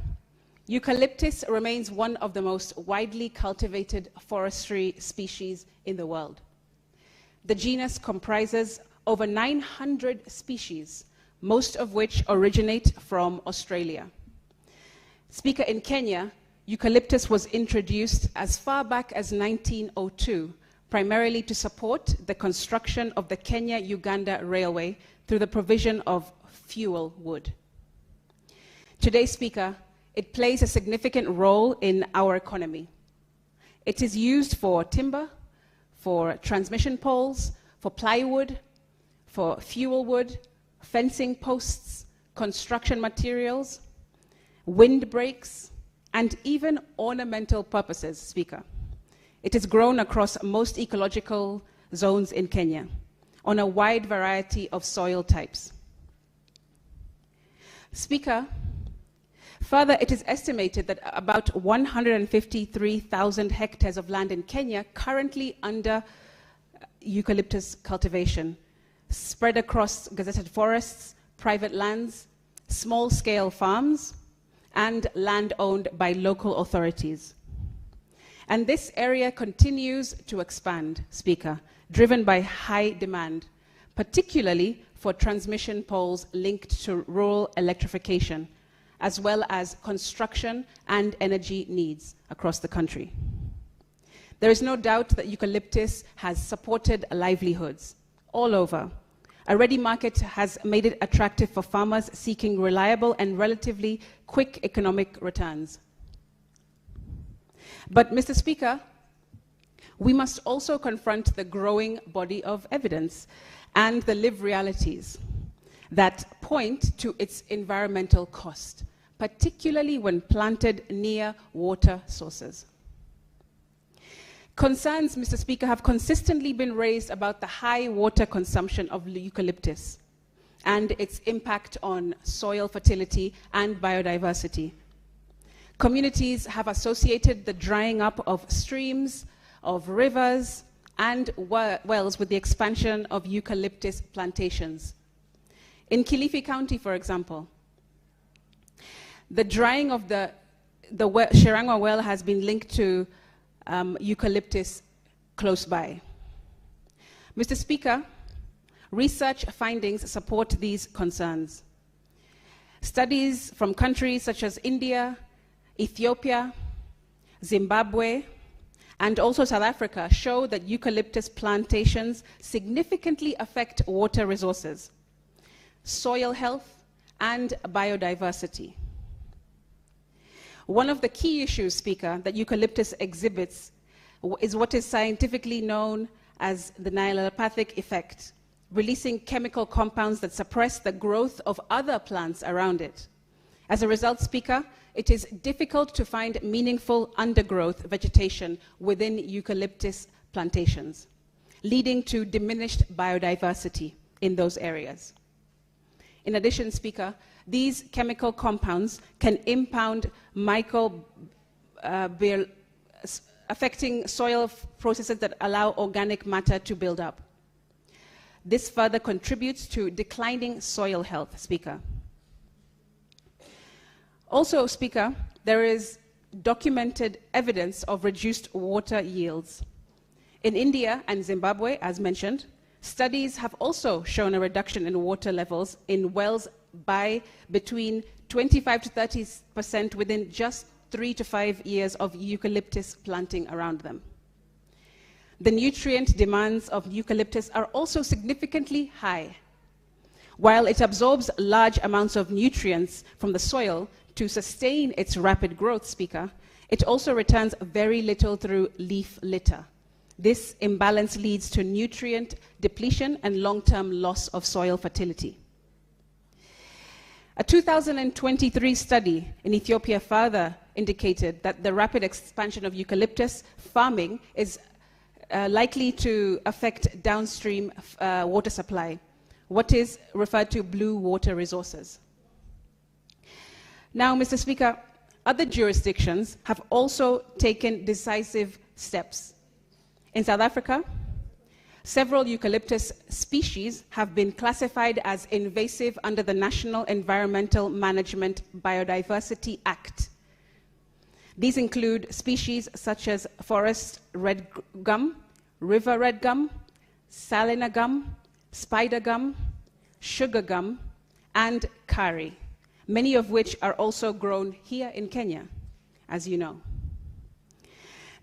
eucalyptus remains one of the most widely cultivated forestry species in the world. The genus comprises over 900 species, most of which originate from Australia. Speaker, in Kenya, eucalyptus was introduced as far back as 1902, primarily to support the construction of the Kenya-Uganda Railway through the provision of fuel wood. Today, Speaker, it plays a significant role in our economy. It is used for timber, for transmission poles, for plywood, for fuel wood, fencing posts, construction materials, windbreaks, and even ornamental purposes, Speaker. It is grown across most ecological zones in Kenya on a wide variety of soil types. Speaker, further, it is estimated that about 153,000 hectares of land in Kenya currently under eucalyptus cultivation, spread across gazetted forests, private lands, small-scale farms, and land owned by local authorities. And this area continues to expand, Speaker, driven by high demand, particularly for transmission poles linked to rural electrification, as well as construction and energy needs across the country. There is no doubt that eucalyptus has supported livelihoods all over. A ready market has made it attractive for farmers seeking reliable and relatively quick economic returns. But, Mr. Speaker, we must also confront the growing body of evidence and the lived realities that point to its environmental cost, particularly when planted near water sources. Concerns, Mr. Speaker, have consistently been raised about the high water consumption of eucalyptus and its impact on soil fertility and biodiversity. Communities have associated the drying up of streams, of rivers, and wells with the expansion of eucalyptus plantations. In Kilifi County, for example, the drying of the Shirangwa well has been linked to eucalyptus close by. Mr. Speaker, research findings support these concerns. Studies from countries such as India, Ethiopia, Zimbabwe, and also South Africa show that eucalyptus plantations significantly affect water resources, soil health, and biodiversity. One of the key issues, Speaker, that eucalyptus exhibits is what is scientifically known as the allelopathic effect, releasing chemical compounds that suppress the growth of other plants around it. As a result, Speaker, it is difficult to find meaningful undergrowth vegetation within eucalyptus plantations, leading to diminished biodiversity in those areas. In addition, Speaker, these chemical compounds can impound affecting soil processes that allow organic matter to build up. This further contributes to declining soil health, Speaker. Also, Speaker, there is documented evidence of reduced water yields. In India and Zimbabwe, as mentioned, studies have also shown a reduction in water levels in wells by between 25 to 30% within just 3 to 5 years of eucalyptus planting around them. The nutrient demands of eucalyptus are also significantly high. While it absorbs large amounts of nutrients from the soil to sustain its rapid growth, Speaker, it also returns very little through leaf litter. This imbalance leads to nutrient depletion and long-term loss of soil fertility. A 2023 study in Ethiopia further indicated that the rapid expansion of eucalyptus farming is likely to affect downstream water supply, what is referred to blue water resources. Now, Mr. Speaker, other jurisdictions have also taken decisive steps. In South Africa, Several eucalyptus species have been classified as invasive under the National Environmental Management Biodiversity Act. These include species such as forest red gum, river red gum, salina gum, spider gum, sugar gum, and curry, many of which are also grown here in Kenya, as you know.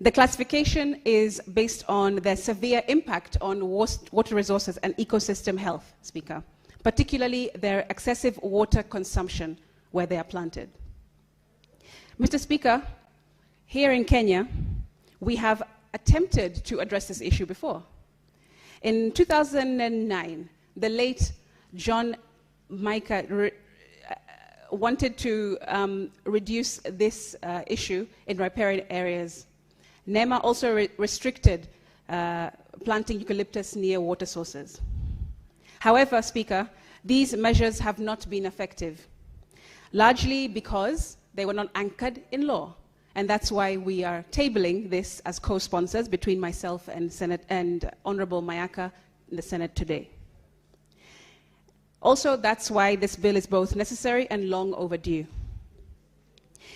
The classification is based on their severe impact on water resources and ecosystem health, Speaker, particularly their excessive water consumption where they are planted. Mr. Speaker, here in Kenya, we have attempted to address this issue before. In 2009, the late John Micah wanted to reduce this issue in riparian areas. NEMA also restricted planting eucalyptus near water sources. However, Speaker, these measures have not been effective, largely because they were not anchored in law. And that's why we are tabling this as co-sponsors between myself and Honorable Mayaka in the Senate today. Also, that's why this bill is both necessary and long overdue.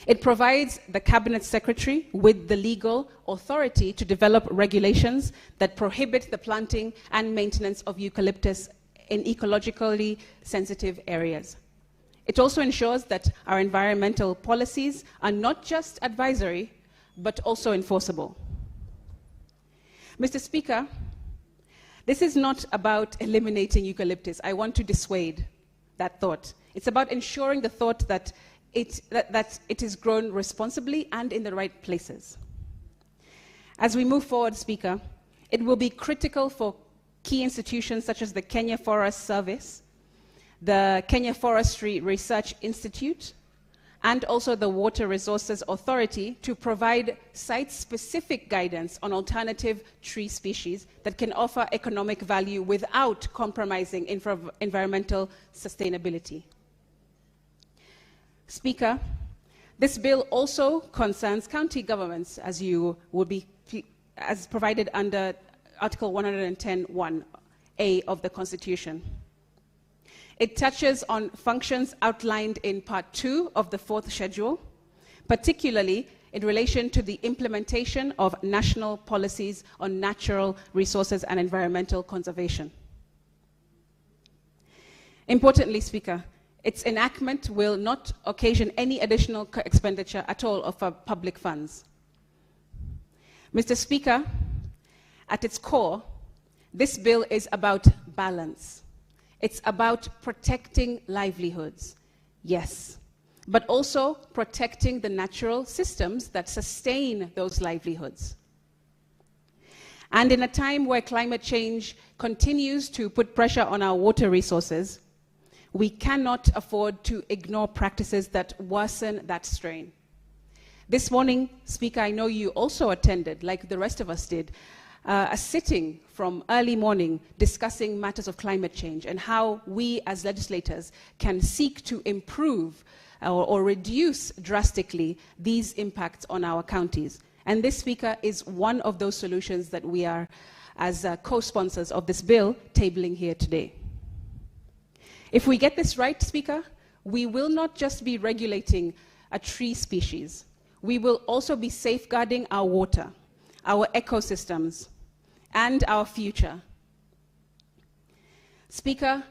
It provides the Cabinet Secretary with the legal authority to develop regulations that prohibit the planting and maintenance of eucalyptus in ecologically sensitive areas. It also ensures that our environmental policies are not just advisory, but also enforceable. Mr. Speaker, this is not about eliminating eucalyptus. I want to dissuade that thought. It's about ensuring the thought that it is grown responsibly and in the right places. As we move forward, Speaker, it will be critical for key institutions such as the Kenya Forest Service, the Kenya Forestry Research Institute, and also the Water Resources Authority to provide site-specific guidance on alternative tree species that can offer economic value without compromising environmental sustainability. Speaker, this bill also concerns county governments, as provided under Article 110(1)(a) of the Constitution. It touches on functions outlined in Part 2 of the 4th Schedule, particularly in relation to the implementation of national policies on natural resources and environmental conservation. Importantly, Speaker, its enactment will not occasion any additional expenditure at all of our public funds. Mr. Speaker, at its core, this bill is about balance. It's about protecting livelihoods, yes, but also protecting the natural systems that sustain those livelihoods. And in a time where climate change continues to put pressure on our water resources, we cannot afford to ignore practices that worsen that strain. This morning, Speaker, I know you also attended, like the rest of us did, a sitting from early morning discussing matters of climate change and how we as legislators can seek to improve or reduce drastically these impacts on our counties. And this, Speaker, is one of those solutions that we are, as co-sponsors of this bill, tabling here today. If we get this right, Speaker, we will not just be regulating a tree species. We will also be safeguarding our water, our ecosystems, and our future. Speaker,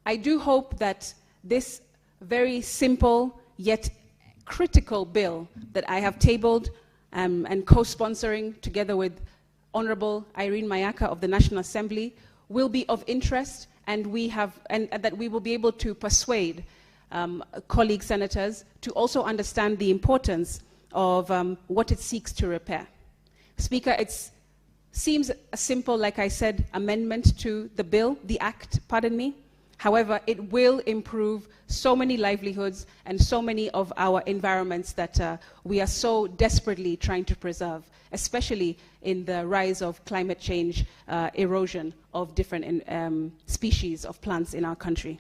I do hope that this very simple yet critical bill that I have tabled and co-sponsoring together with Honorable Irene Mayaka of the National Assembly will be of interest, and that we will be able to persuade colleague senators to also understand the importance of what it seeks to repair. Speaker, it seems a simple, like I said, amendment to the bill, the act, pardon me. However, it will improve so many livelihoods and so many of our environments that we are so desperately trying to preserve, especially in the rise of climate change, erosion of different species of plants in our country.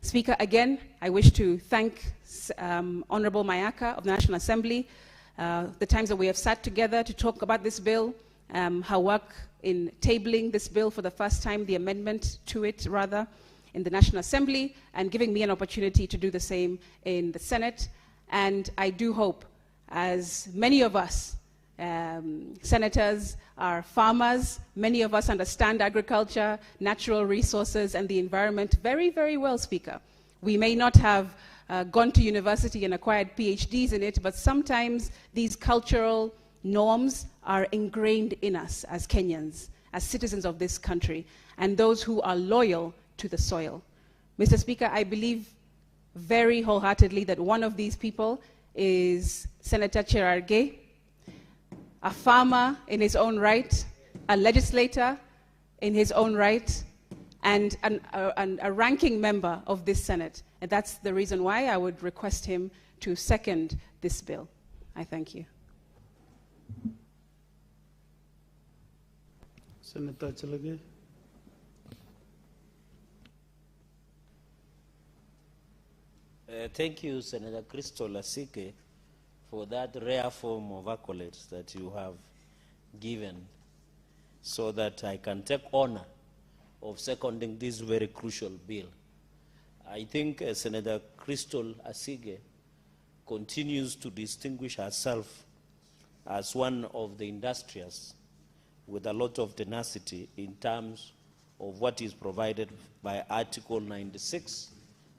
Speaker, again, I wish to thank Honorable Mayaka of the National Assembly, the times that we have sat together to talk about this bill, her work in tabling this bill for the first time, the amendment to it, rather, in the National Assembly, and giving me an opportunity to do the same in the Senate. And I do hope, as many of us, senators are farmers, many of us understand agriculture, natural resources, and the environment very, very well, Speaker. We may not have gone to university and acquired PhDs in it, but sometimes these cultural norms are ingrained in us as Kenyans, as citizens of this country, and those who are loyal to the soil. Mr. Speaker, I believe very wholeheartedly that one of these people is Senator Cherargei, a farmer in his own right, a legislator in his own right, and a ranking member of this Senate. And that's the reason why I would request him to second this bill. I thank you. Senator Chelage. Thank you, Senator Crystal Asike, for that rare form of accolades that you have given, so that I can take honor of seconding this very crucial bill. I think Senator Crystal Asige continues to distinguish herself as one of the industrious with a lot of tenacity in terms of what is provided by Article 96,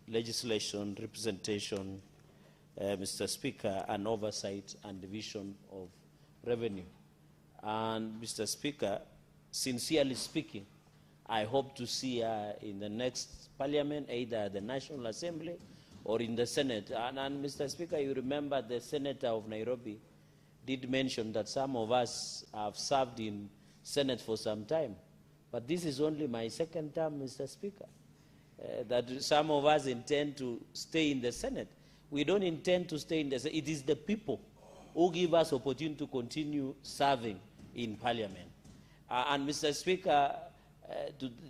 legislation, representation, Mr. Speaker, and oversight and division of revenue. And Mr. Speaker, sincerely speaking, I hope to see her in the next parliament, either at the National Assembly or in the Senate. And Mr. Speaker, you remember the Senator of Nairobi did mention that some of us have served in Senate for some time. But this is only my second term, Mr. Speaker. That some of us intend to stay in the Senate. We don't intend to stay in the Senate. It is the people who give us opportunity to continue serving in Parliament. And Mr. Speaker,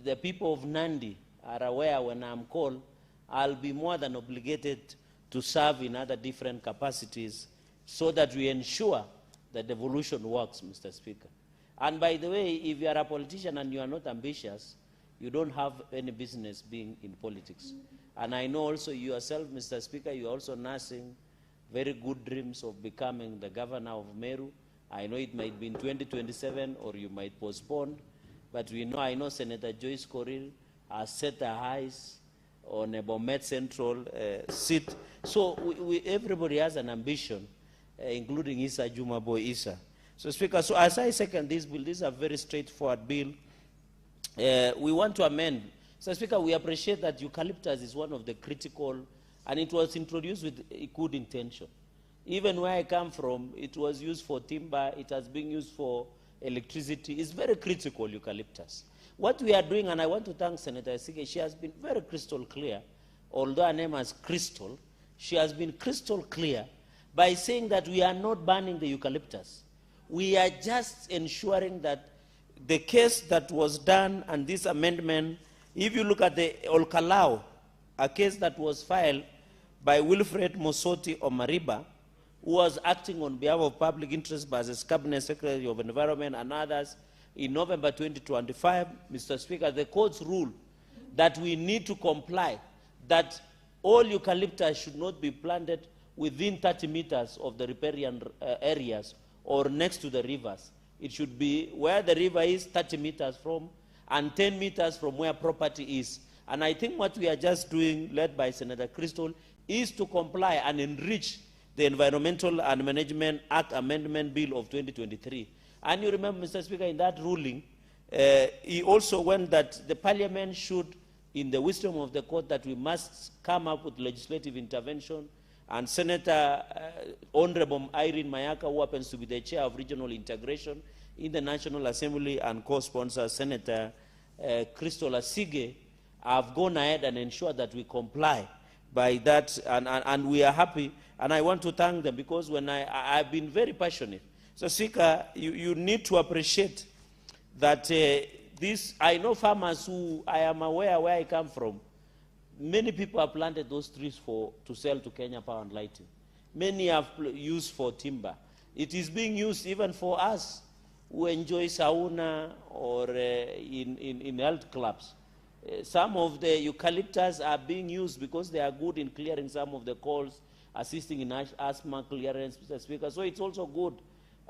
the people of Nandi are aware when I'm called, I'll be more than obligated to serve in other different capacities so that we ensure that the devolution works, Mr. Speaker. And by the way, if you are a politician and you are not ambitious, you don't have any business being in politics. And I know also you yourself, Mr. Speaker, you are also nursing very good dreams of becoming the governor of Meru. I know it might be in 2027 or you might postpone, but I know Senator Joyce Koril has set her eyes on a Bomet Central seat. So everybody has an ambition, including Issa Juma Boy Issa. So Speaker, so as I second this bill, this is a very straightforward bill. We want to amend. So Speaker, we appreciate that Eucalyptus is one of the critical, and it was introduced with a good intention. Even where I come from, it was used for timber, it has been used for electricity. It's very critical, Eucalyptus. What we are doing, and I want to thank Senator Asige, she has been very crystal clear, although her name is Crystal, she has been crystal clear by saying that we are not banning the eucalyptus. We are just ensuring that the case that was done and this amendment, if you look at the Olkalau, a case that was filed by Wilfred Mosoti Omariba, who was acting on behalf of public interest as Cabinet Secretary of Environment and others, in November 2025, Mr. Speaker, the courts ruled that we need to comply, that all eucalyptus should not be planted within 30 meters of the riparian areas or next to the rivers. It should be where the river is 30 meters from and 10 meters from where property is. And I think what we are just doing, led by Senator Crystal, is to comply and enrich the Environmental and Management Act Amendment Bill of 2023. And you remember, Mr. Speaker, in that ruling, he also went that the Parliament should, in the wisdom of the court, that we must come up with legislative intervention. And Senator Honorable Irene Mayaka, who happens to be the chair of regional integration in the National Assembly, and co-sponsor Senator Crystal Asige, have gone ahead and ensured that we comply by that, and we are happy. And I want to thank them, because when I've been very passionate. So, Speaker, you need to appreciate that I know farmers who, I am aware where I come from, many people have planted those trees to sell to Kenya Power and Lighting. Many have used for timber. It is being used even for us who enjoy sauna or in health clubs. Some of the eucalyptus are being used because they are good in clearing some of the colds, assisting in asthma clearance, Mr. Speaker. So it's also good.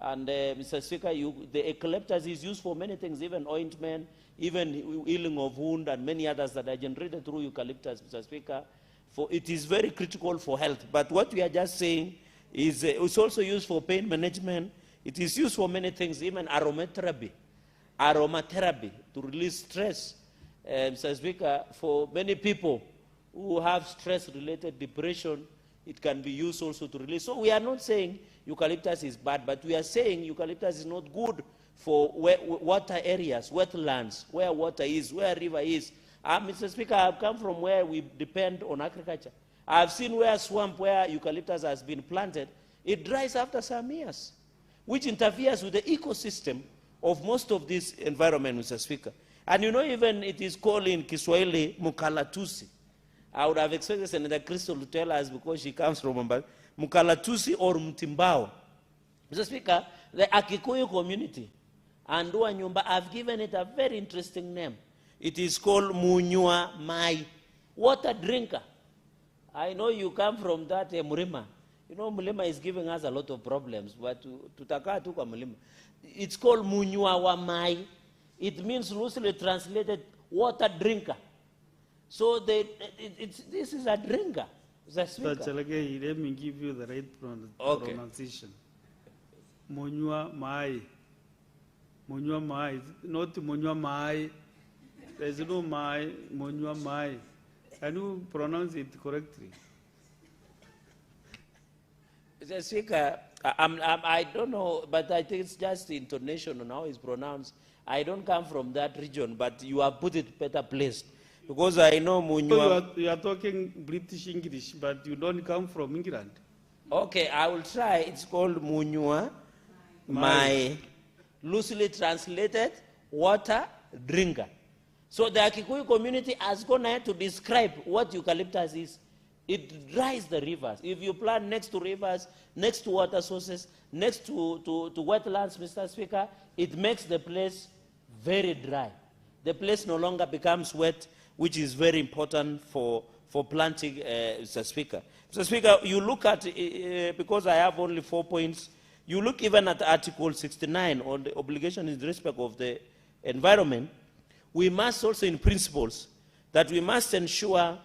And Mr. Speaker, the eucalyptus is used for many things, even ointment, even healing of wound, and many others that are generated through eucalyptus, Mr. Speaker. For it is very critical for health. But what we are just saying is it's also used for pain management. It is used for many things, even aromatherapy to release stress. Mr. Speaker, for many people who have stress-related depression, it can be used also to release. So we are not saying eucalyptus is bad, but we are saying eucalyptus is not good for water areas, wetlands, where water is, where river is. Mr. Speaker, I've come from where we depend on agriculture. I've seen where swamp, where eucalyptus has been planted, it dries after some years, which interferes with the ecosystem of most of this environment, Mr. Speaker. And you know, even it is called in Kiswahili, mukalatusi. I would have expected Senator Crystal to tell us because she comes from mukalatusi or mtimbao. Mr. Speaker, the Akikuyu community and Nyumba have given it a very interesting name. It is called Munywa Mai, water drinker. I know you come from that Mlima. You know, Mlima is giving us a lot of problems, but tutakaa tu kwa Mlima. It's called Munywa wa Mai. It means loosely translated water drinker. So this is a drinker. Let me give you the right pronunciation. Munywa Mai. Munywa Mai. Not Munywa Mai. There's no Mai. Munywa Mai. Can you pronounce it correctly? Mr. Speaker, I don't know, but I think it's just the intonation on how it's pronounced. I don't come from that region, but you have put it better placed. Because I know Munywa. So you are talking British English, but you don't come from England. Okay, I will try. It's called Munywa Mai. Loosely translated, water drinker. So the Akikuyu community has gone ahead to describe what eucalyptus is. It dries the rivers. If you plant next to rivers, next to water sources, next to wetlands, Mr. Speaker, it makes the place very dry. The place no longer becomes wet, which is very important for planting, Mr. Speaker. Mr. Speaker, you look at, because I have only 4 points, you look even at Article 69 on the obligation in respect of the environment. We must also, in principles, that we must ensure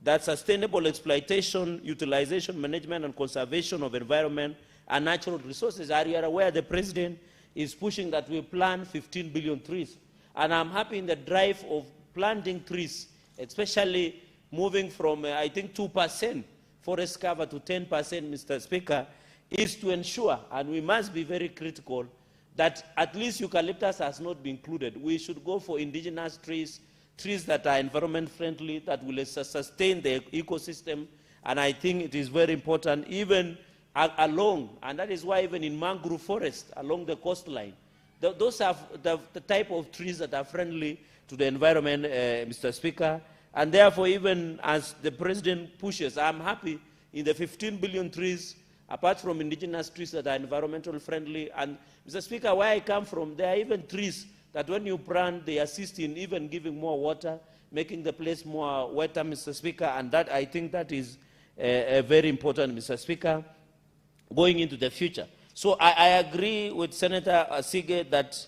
that sustainable exploitation, utilization, management, and conservation of environment and natural resources. Are you aware the President is pushing that we plant 15 billion trees? And I'm happy in the drive of planting trees, especially moving from, I think, 2% forest cover to 10%, Mr. Speaker, is to ensure, and we must be very critical, that at least eucalyptus has not been included. We should go for indigenous trees, trees that are environment friendly, that will sustain the ecosystem. And I think it is very important, even along, and that is why even in mangrove forest, along the coastline, those are the type of trees that are friendly to the environment, Mr. Speaker. And therefore, even as the President pushes, I'm happy in the 15 billion trees, apart from indigenous trees that are environmental friendly. And Mr. Speaker, where I come from, there are even trees that when you plant, they assist in even giving more water, making the place more wetter, Mr. Speaker, and that, I think that is very important, Mr. Speaker, going into the future. So I agree with Senator Asige that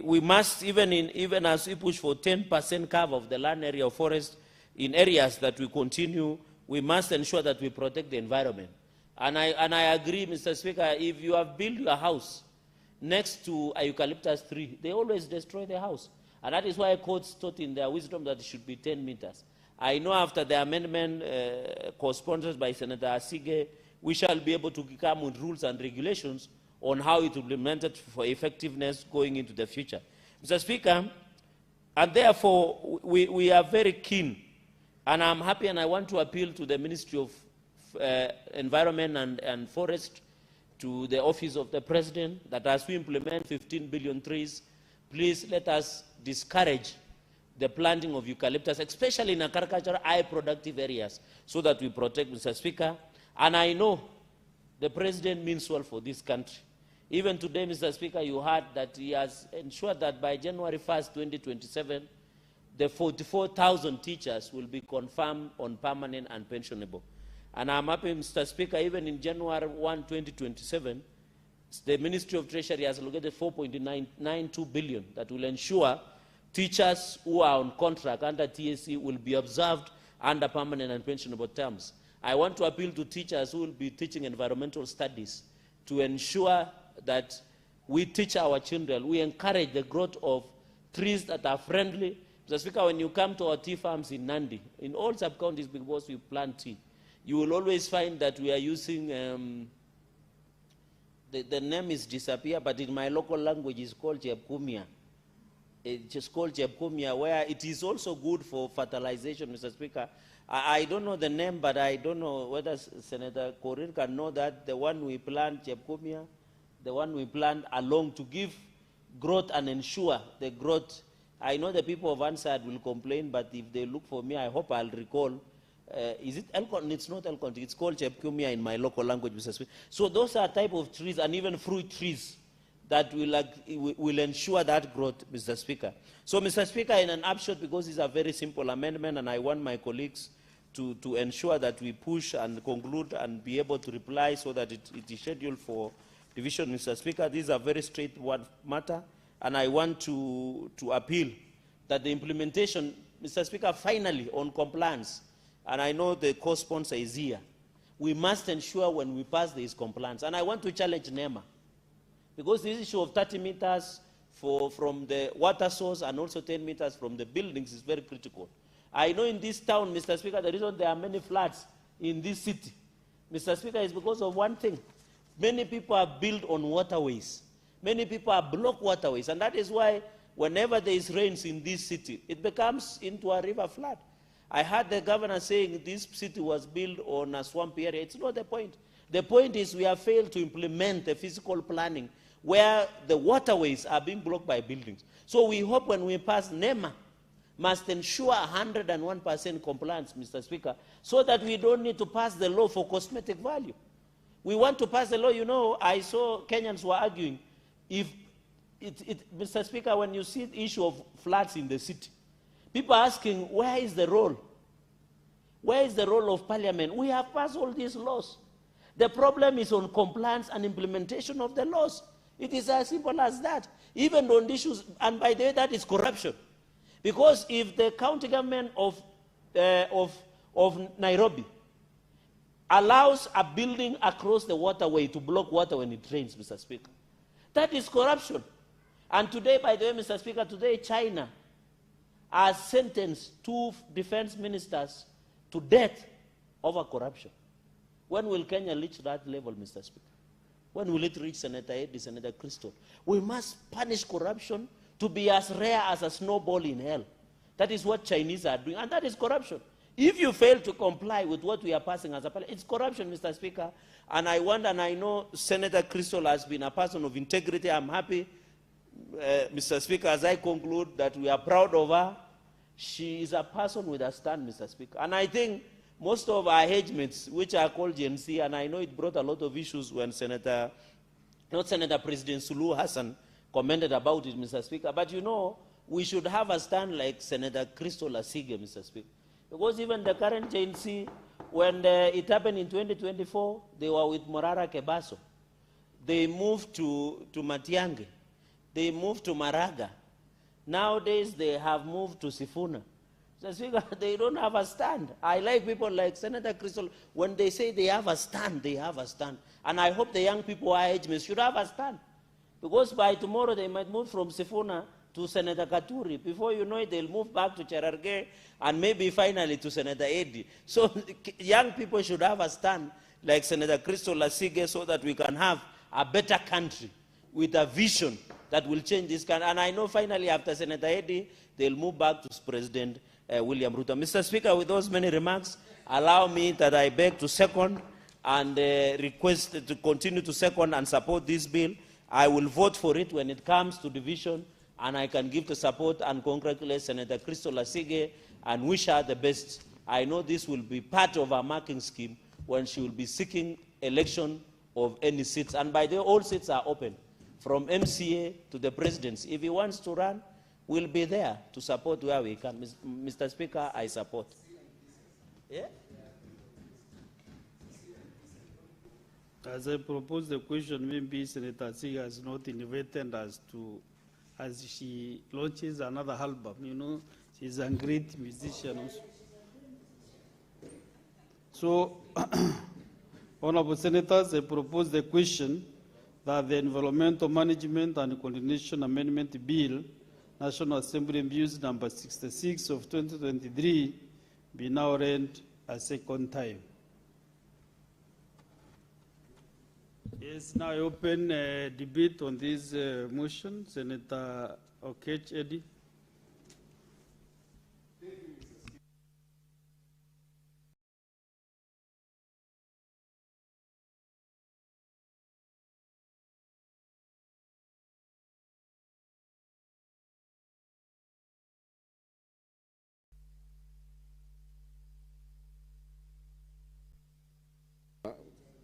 we must, even as we push for 10% cover of the land area of forest in areas that we continue, we must ensure that we protect the environment. And I agree, Mr. Speaker, if you have built your house next to a eucalyptus tree, they always destroy the house. And that is why courts taught in their wisdom that it should be 10 meters. I know after the amendment co-sponsored by Senator Asige, we shall be able to come with rules and regulations on how it will be implemented for effectiveness going into the future. Mr. Speaker, and therefore we are very keen, and I'm happy and I want to appeal to the Ministry of Environment and Forest, to the Office of the President, that as we implement 15 billion trees, please let us discourage the planting of eucalyptus, especially in agricultural high productive areas, so that we protect, Mr. Speaker. And I know the President means well for this country. Even today, Mr. Speaker, you heard that he has ensured that by January 1st, 2027, the 44,000 teachers will be confirmed on permanent and pensionable. And I'm happy, Mr. Speaker, even in January 1, 2027, the Ministry of Treasury has allocated 4.92 billion that will ensure teachers who are on contract under TSC will be observed under permanent and pensionable terms. I want to appeal to teachers who will be teaching environmental studies to ensure that we teach our children, we encourage the growth of trees that are friendly. Mr. Speaker, when you come to our tea farms in Nandi, in all sub-counties, because we plant tea, you will always find that we are using, the name is disappear, but in my local language it's called Jebkumia. It's just called Jebkumia, where it is also good for fertilization, Mr. Speaker. I don't know the name, but I don't know whether Senator Korir can know that the one we plant, Jebkumia, the one we plant along to give growth and ensure the growth. I know the people of Ansad will complain, but if they look for me, I hope I'll recall. Is it Elcon? It's not Elcon. It's called Jebkumia in my local language, Mr. Speaker. So those are type of trees and even fruit trees that will ensure that growth, Mr. Speaker. So, Mr. Speaker, in an upshot, because it's a very simple amendment, and I want my colleagues to ensure that we push and conclude and be able to reply so that it is scheduled for division, Mr. Speaker. This is a very straightforward matter, and I want to appeal that the implementation, Mr. Speaker, finally on compliance, and I know the co-sponsor is here, we must ensure when we pass there is compliance. And I want to challenge NEMA, because this issue of 30 meters from the water source and also 10 meters from the buildings is very critical. I know in this town, Mr. Speaker, the reason there are many floods in this city, Mr. Speaker, is because of one thing. Many people are built on waterways. Many people are blocked waterways, and that is why whenever there is rains in this city, it becomes into a river flood. I heard the governor saying this city was built on a swamp area. It's not the point. The point is we have failed to implement the physical planning where the waterways are being blocked by buildings. So we hope when we pass, NEMA must ensure 101% compliance, Mr. Speaker, so that we don't need to pass the law for cosmetic value. We want to pass the law. You know, I saw Kenyans were arguing, if Mr. Speaker, when you see the issue of floods in the city, people are asking, where is the role? Where is the role of Parliament? We have passed all these laws. The problem is on compliance and implementation of the laws. It is as simple as that. Even on issues, and by the way, that is corruption. Because if the county government of Nairobi allows a building across the waterway to block water when it rains, Mr. Speaker, that is corruption. And today, by the way, Mr. Speaker, today China has sentenced 2 defense ministers to death over corruption. When will Kenya reach that level, Mr. Speaker? When will it reach Senator Eddie, Senator Crystal? We must punish corruption to be as rare as a snowball in hell. That is what Chinese are doing, and that is corruption. If you fail to comply with what we are passing as a parliament, it's corruption, Mr. Speaker. And I want, and I know Senator Crystal has been a person of integrity. I'm happy, Mr. Speaker, as I conclude, that we are proud of her. She is a person with a stand, Mr. Speaker. And I think most of our engagements, which are called Gen Z, and I know it brought a lot of issues when President Suluhu Hassan commented about it, Mr. Speaker. But you know, we should have a stand like Senator Crystal Asige, Mr. Speaker. Because even the current Gen Z, when it happened in 2024, they were with Morara Kebaso. They moved to MATIANG'I. They moved to Maraga. Nowadays, they have moved to Sifuna. Mr. Speaker, they don't have a stand. I like people like Senator Crystal. When they say they have a stand, they have a stand. And I hope the young people our age should have a stand. Because by tomorrow, they might move from Sifuna to Senator Katuri. Before you know it, they'll move back to Cherargei and maybe finally to Senator Eddie. So young people should have a stand like Senator Crystal Asige so that we can have a better country with a vision that will change this country. And I know finally after Senator Eddie, they'll move back to President William Ruto. Mr. Speaker, with those many remarks, allow me that I beg to second and request to continue to second and support this bill. I will vote for it when it comes to division, and I can give the support and congratulate Senator Crystal Asige and wish her the best. I know this will be part of our marking scheme when she will be seeking election of any seats. And by the way, all seats are open, from MCA to the presidency. If he wants to run, we'll be there to support where we can. Mr. Speaker, I support. Yeah? As I propose the question, maybe Senator Siga has not invited us to, as she launches another album, you know, she's a great musician also. So, Honorable Senators, I propose the question that the Environmental Management and Coordination Amendment Bill, National Assembly Bills number 66 of 2023, be now read a second time. Yes, now I open debate on this motion. Senator Okech Eddie.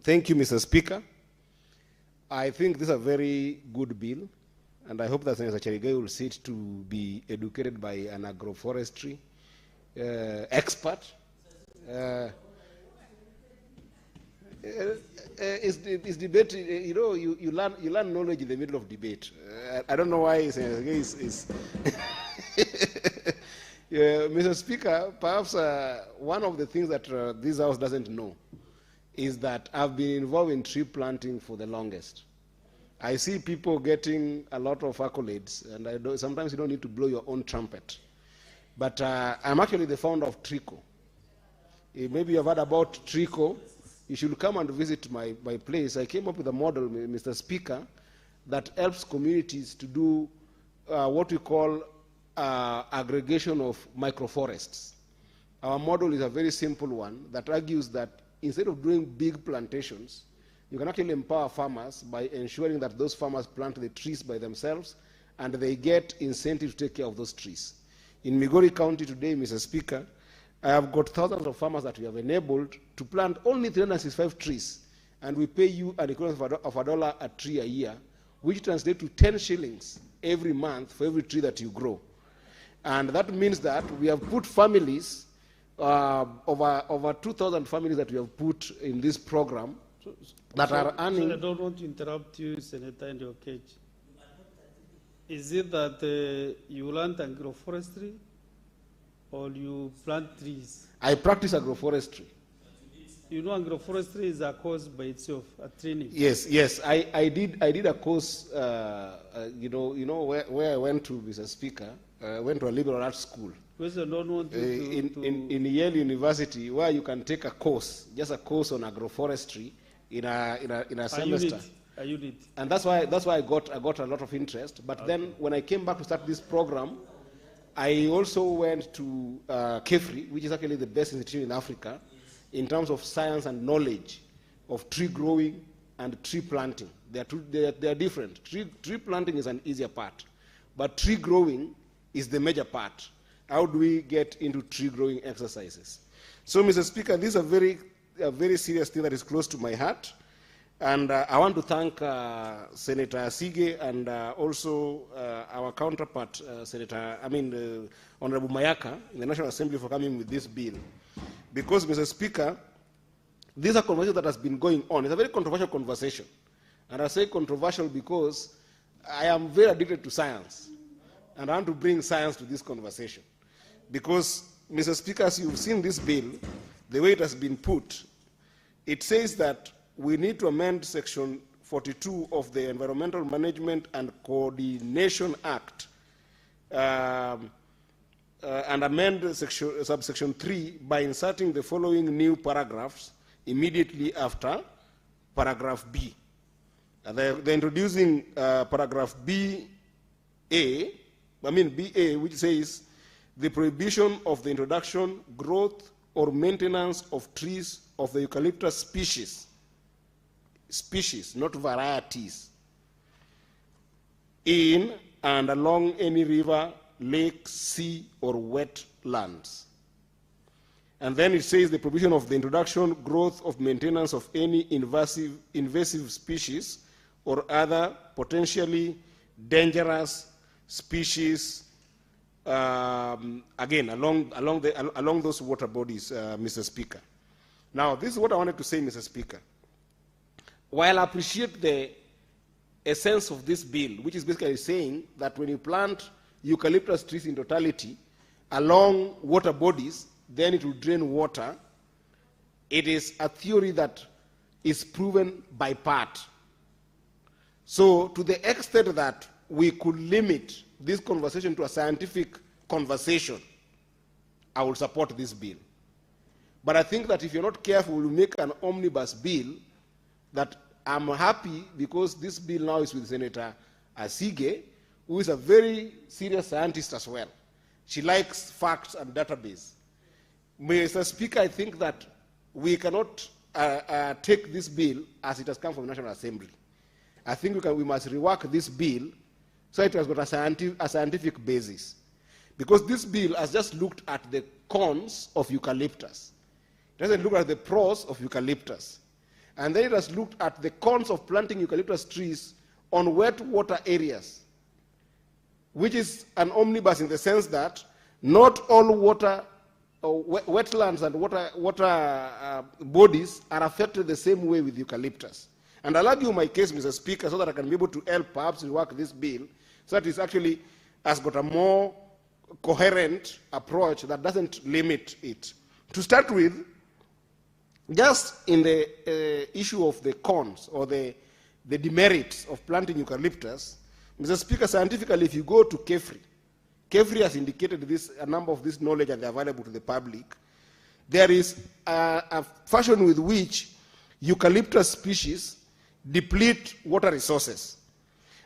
Thank you, Mr. Speaker. I think this is a very good bill, and I hope that Senator Cherigai will sit to be educated by an agroforestry expert. It's debate, you know, you learn knowledge in the middle of debate. I don't know why Senator Cherigai is Mr. Speaker, perhaps one of the things that this House doesn't know is that I've been involved in tree planting for the longest. I see people getting a lot of accolades, and sometimes you don't need to blow your own trumpet. But I'm actually the founder of TRICO. Maybe you've heard about TRICO. You should come and visit my place. I came up with a model, Mr. Speaker, that helps communities to do what we call aggregation of microforests. Our model is a very simple one that argues that instead of doing big plantations, you can actually empower farmers by ensuring that those farmers plant the trees by themselves and they get incentive to take care of those trees. In Migori County today, Mr. Speaker, I have got thousands of farmers that we have enabled to plant only 365 trees, and we pay you an equivalent of $1 a tree a year, which translates to 10 shillings every month for every tree that you grow. And that means that we have put families, over 2,000 families that we have put in this program that are earning. I don't want to interrupt you, Senator and your cage. Is it that you learn agroforestry or you plant trees? I practice agroforestry. You know, agroforestry is a course by itself, a training. Yes. I did a course. You know where I went to, Mr. Speaker. I went to a liberal arts school. Because I don't want in Yale University, where you can take a course, just a course on agroforestry in a semester. A unit. And that's why I got a lot of interest. But then when I came back to start this program, I also went to KEFRI, which is actually the best institution in Africa, in terms of science and knowledge of tree growing and tree planting. They are different. Tree planting is an easier part, but tree growing is the major part. How do we get into tree growing exercises? So, Mr. Speaker, this is a very serious thing that is close to my heart. And I want to thank Senator Sige and also our counterpart, Honorable Mayaka in the National Assembly for coming with this bill. Because, Mr. Speaker, this is a conversation that has been going on. It's a very controversial conversation. And I say controversial because I am very addicted to science. And I want to bring science to this conversation. Because, Mr. Speaker, as you've seen this bill, the way it has been put, it says that we need to amend Section 42 of the Environmental Management and Coordination Act and amend subsection 3 by inserting the following new paragraphs immediately after paragraph B. They're introducing paragraph BA, which says the prohibition of the introduction, growth, or maintenance of trees of the Eucalyptus species, not varieties, in and along any river, lake, sea, or wetlands. And then it says the provision of the introduction, growth of maintenance of any invasive species or other potentially dangerous species, again, along those water bodies, Mr. Speaker. Now, this is what I wanted to say, Mr. Speaker. While I appreciate the essence of this bill, which is basically saying that when you plant eucalyptus trees in totality along water bodies, then it will drain water, it is a theory that is proven by part. So to the extent that we could limit this conversation to a scientific conversation, I will support this bill. But I think that if you're not careful, we'll make an omnibus bill that I'm happy because this bill now is with Senator Asige, who is a very serious scientist as well. She likes facts and database. Mr. Speaker, I think that we cannot take this bill as it has come from the National Assembly. I think we must rework this bill so it has got a scientific basis. Because this bill has just looked at the cons of eucalyptus. It doesn't look at the pros of eucalyptus. And then it has looked at the cons of planting eucalyptus trees on wet water areas, which is an omnibus in the sense that not all water, wetlands and water bodies are affected the same way with eucalyptus. And I'll argue my case, Mr. Speaker, so that I can be able to help perhaps rework this bill so that it actually has got a more coherent approach that doesn't limit it. To start with, just in the issue of the cons or the demerits of planting eucalyptus, Mr. Speaker, scientifically, if you go to KEFRI has indicated this, a number of this knowledge and they're available to the public. There is a fashion with which eucalyptus species deplete water resources.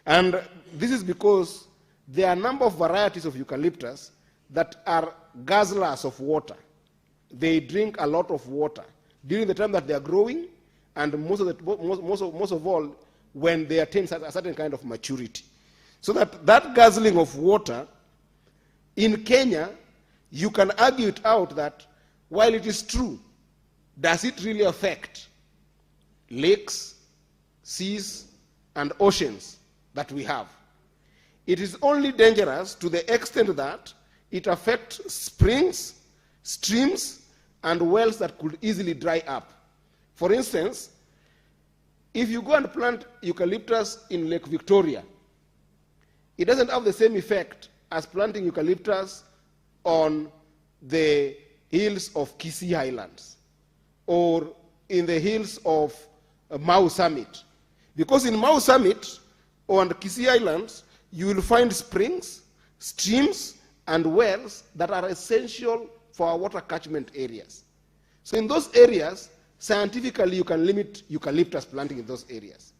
And this is because there are a number of varieties of eucalyptus that are guzzlers of water. They drink a lot of water during the time that they are growing, and most of all when they attain a certain kind of maturity. So that guzzling of water in Kenya, you can argue it out that while it is true, does it really affect lakes, seas, and oceans that we have? It is only dangerous to the extent that it affects springs, streams, and wells that could easily dry up. For instance, if you go and plant eucalyptus in Lake Victoria, it doesn't have the same effect as planting eucalyptus on the hills of Kisii Highlands or in the hills of Mau Summit. Because in Mau Summit or on the Kisii Islands, you will find springs, streams, and wells that are essential for our water catchment areas. So in those areas, scientifically, you can limit eucalyptus planting in those areas.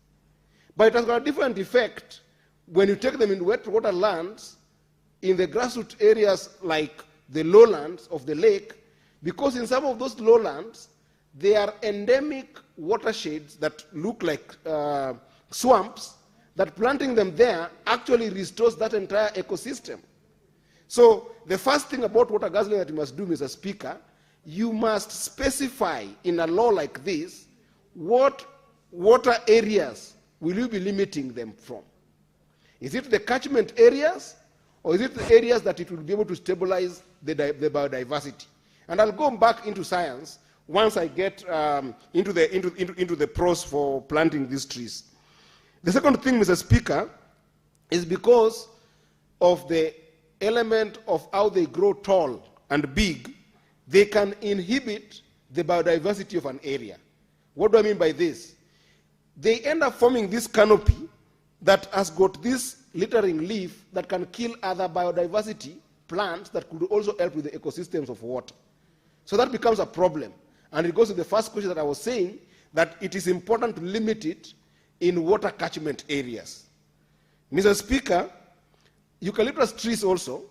But it has got a different effect when you take them in wet water lands, in the grassroots areas like the lowlands of the lake, because in some of those lowlands, they are endemic watersheds that look like swamps, that planting them there actually restores that entire ecosystem. So the first thing about water guzzling that you must do, Mr. Speaker, you must specify in a law like this what water areas will you be limiting them from. Is it the catchment areas, or is it the areas that it will be able to stabilize the biodiversity? And I'll go back into science once I get into the pros for planting these trees. The second thing, Mr. Speaker, is because of the element of how they grow tall and big, they can inhibit the biodiversity of an area. What do I mean by this? They end up forming this canopy that has got this littering leaf that can kill other biodiversity plants that could also help with the ecosystems of water. So that becomes a problem. And it goes to the first question that I was saying, that it is important to limit it in water catchment areas. Mr. Speaker, eucalyptus trees also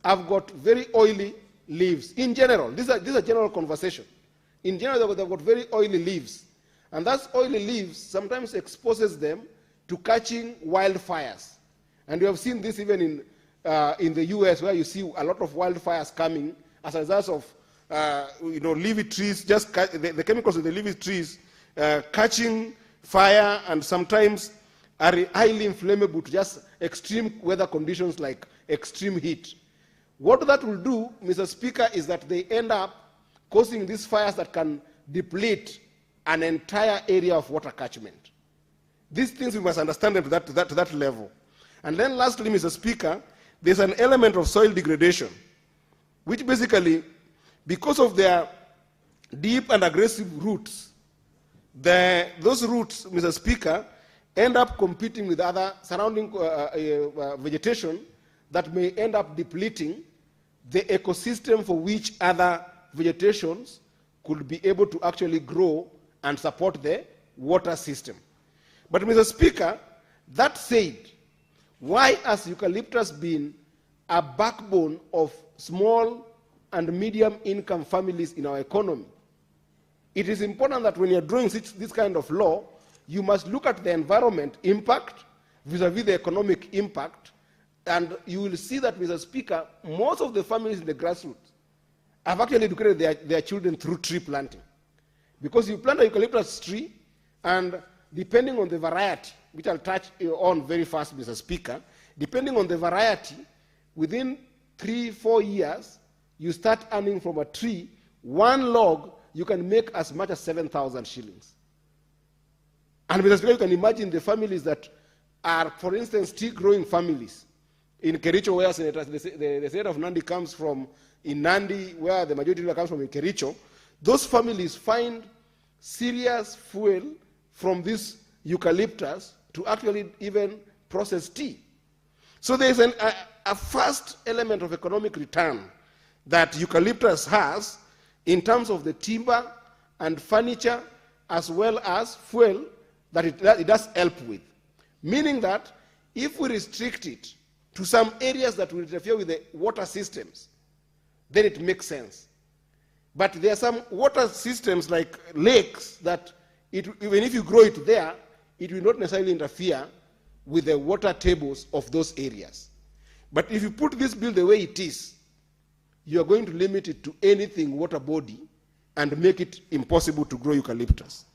have got very oily leaves. In general, this is a general conversation. In general, they've got very oily leaves. And that oily leaves sometimes exposes them to catching wildfires. And you have seen this even in the US, where you see a lot of wildfires coming as a result of leafy trees, just the chemicals of the leafy trees catching fire and sometimes are highly inflammable to just extreme weather conditions like extreme heat. What that will do, Mr. Speaker, is that they end up causing these fires that can deplete an entire area of water catchment. These things we must understand them to that level. And then lastly, Mr. Speaker, there's an element of soil degradation, which basically, because of their deep and aggressive roots, those roots, Mr. Speaker, end up competing with other surrounding vegetation that may end up depleting the ecosystem for which other vegetations could be able to actually grow and support the water system. But Mr. Speaker, that said, why has eucalyptus been a backbone of small and medium income families in our economy? It is important that when you're drawing this kind of law, you must look at the environment impact vis-a-vis the economic impact, and you will see that, Mr. Speaker, most of the families in the grassroots have actually educated their children through tree planting. Because you plant a eucalyptus tree, and depending on the variety, which I'll touch on very fast, Mr. Speaker, depending on the variety, within 3-4 years, you start earning from a tree, one log, you can make as much as 7,000 shillings. And Mr. Speaker, you can imagine the families that are, for instance, tea-growing families. In Kericho, where the state of Nandi comes from, in Nandi, where the majority comes from in Kericho, those families find serious fuel from this eucalyptus to actually even process tea. So there is a first element of economic return that eucalyptus has in terms of the timber and furniture as well as fuel that it does help with. Meaning that if we restrict it to some areas that will interfere with the water systems, then it makes sense. But there are some water systems like lakes that even if you grow it there, it will not necessarily interfere with the water tables of those areas. But if you put this bill the way it is, you are going to limit it to anything water body and make it impossible to grow eucalyptus.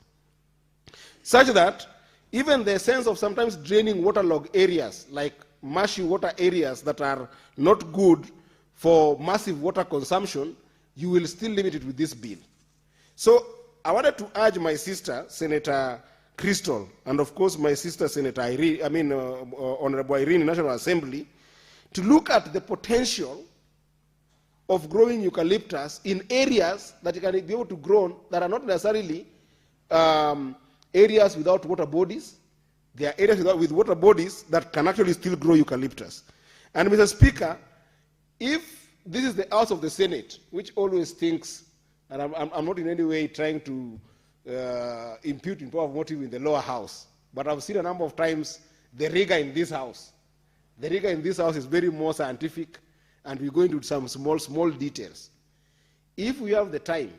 Such that even the sense of sometimes draining waterlogged areas, like marshy water areas that are not good for massive water consumption, you will still limit it with this bill. So I wanted to urge my sister, Senator Crystal, and of course my sister, Senator Irene, Honorable Irene in National Assembly, to look at the potential of growing eucalyptus in areas that you can be able to grow that are not necessarily areas without water bodies. There are areas with water bodies that can actually still grow eucalyptus. And Mr. Speaker, if this is the House of the Senate, which always thinks, and I'm not in any way trying to impute in power of motive in the lower house, but I've seen a number of times the rigor in this house. The rigor in this house is very more scientific, and we go into some small details. If we have the time,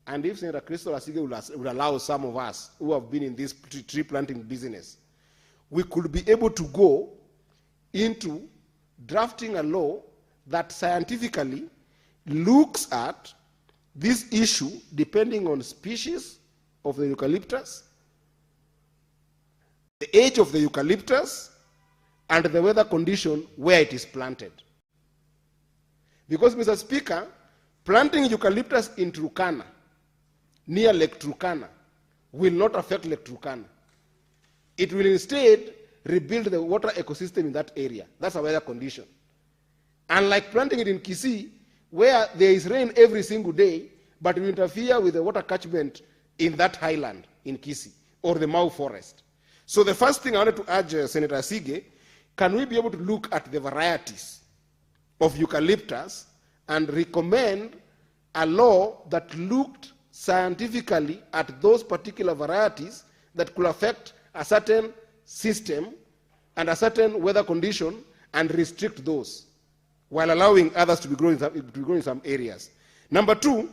and if Senator Crystal Asige would allow some of us who have been in this tree planting business, we could be able to go into drafting a law that scientifically looks at this issue depending on species of the eucalyptus, the age of the eucalyptus, and the weather condition where it is planted. Because, Mr. Speaker, planting eucalyptus in Turkana, near Lake Turkana, will not affect Lake Turkana. It will instead rebuild the water ecosystem in that area. That's a weather condition. Unlike planting it in Kisii, where there is rain every single day, but it will interfere with the water catchment in that highland in Kisii, or the Mau forest. So the first thing I wanted to urge Senator Asige, can we be able to look at the varieties of eucalyptus and recommend a law that looked scientifically at those particular varieties that could affect a certain system and a certain weather condition and restrict those, while allowing others to be growing in some areas. Number two,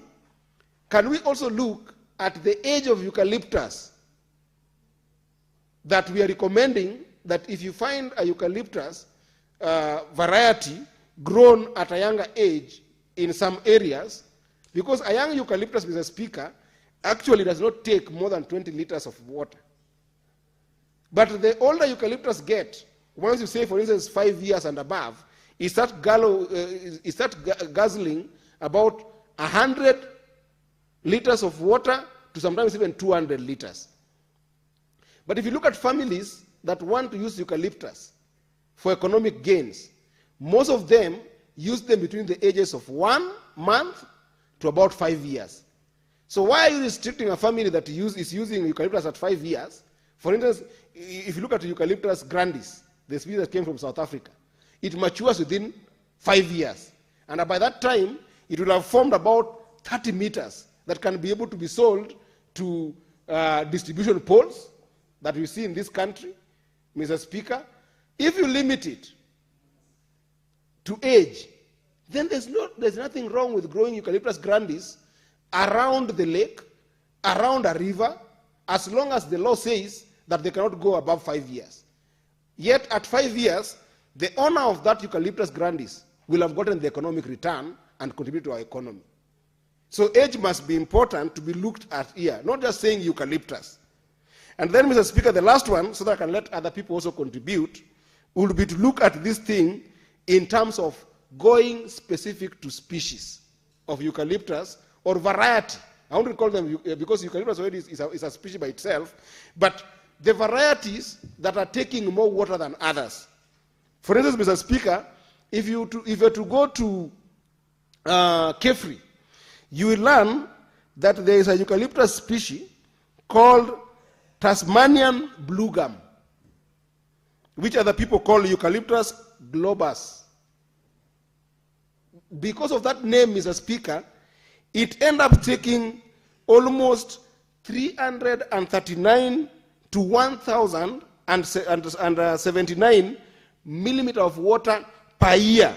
can we also look at the age of eucalyptus, that we are recommending that if you find a eucalyptus variety grown at a younger age in some areas, Because a young eucalyptus, Mr. Speaker, actually does not take more than 20 liters of water. But the older eucalyptus get, once you say, for instance, 5 years and above, it starts guzzling about 100 liters of water to sometimes even 200 liters. But if you look at families that want to use eucalyptus for economic gains, most of them use them between the ages of 1 month to about 5 years. So why are you restricting a family that is using eucalyptus at 5 years? For instance, if you look at Eucalyptus grandis, the species that came from South Africa, it matures within 5 years. And by that time, it will have formed about 30 meters that can be able to be sold to distribution poles that we see in this country, Mr. Speaker. If you limit it to age, then there's nothing wrong with growing Eucalyptus grandis around the lake, around a river, as long as the law says that they cannot go above 5 years. Yet at 5 years, the owner of that Eucalyptus grandis will have gotten the economic return and contribute to our economy. So age must be important to be looked at here, not just saying eucalyptus. And then, Mr. Speaker, the last one, so that I can let other people also contribute, would be to look at this thing in terms of going specific to species of eucalyptus or variety. I want to call them, because eucalyptus already is a species by itself, but the varieties that are taking more water than others. For instance, Mr. Speaker, if you were to go to Kefri, you will learn that there is a eucalyptus species called Tasmanian blue gum, which other people call Eucalyptus globus. Because of that name, Mr. Speaker, it ended up taking almost 339 to 1,079 millimeters of water per year,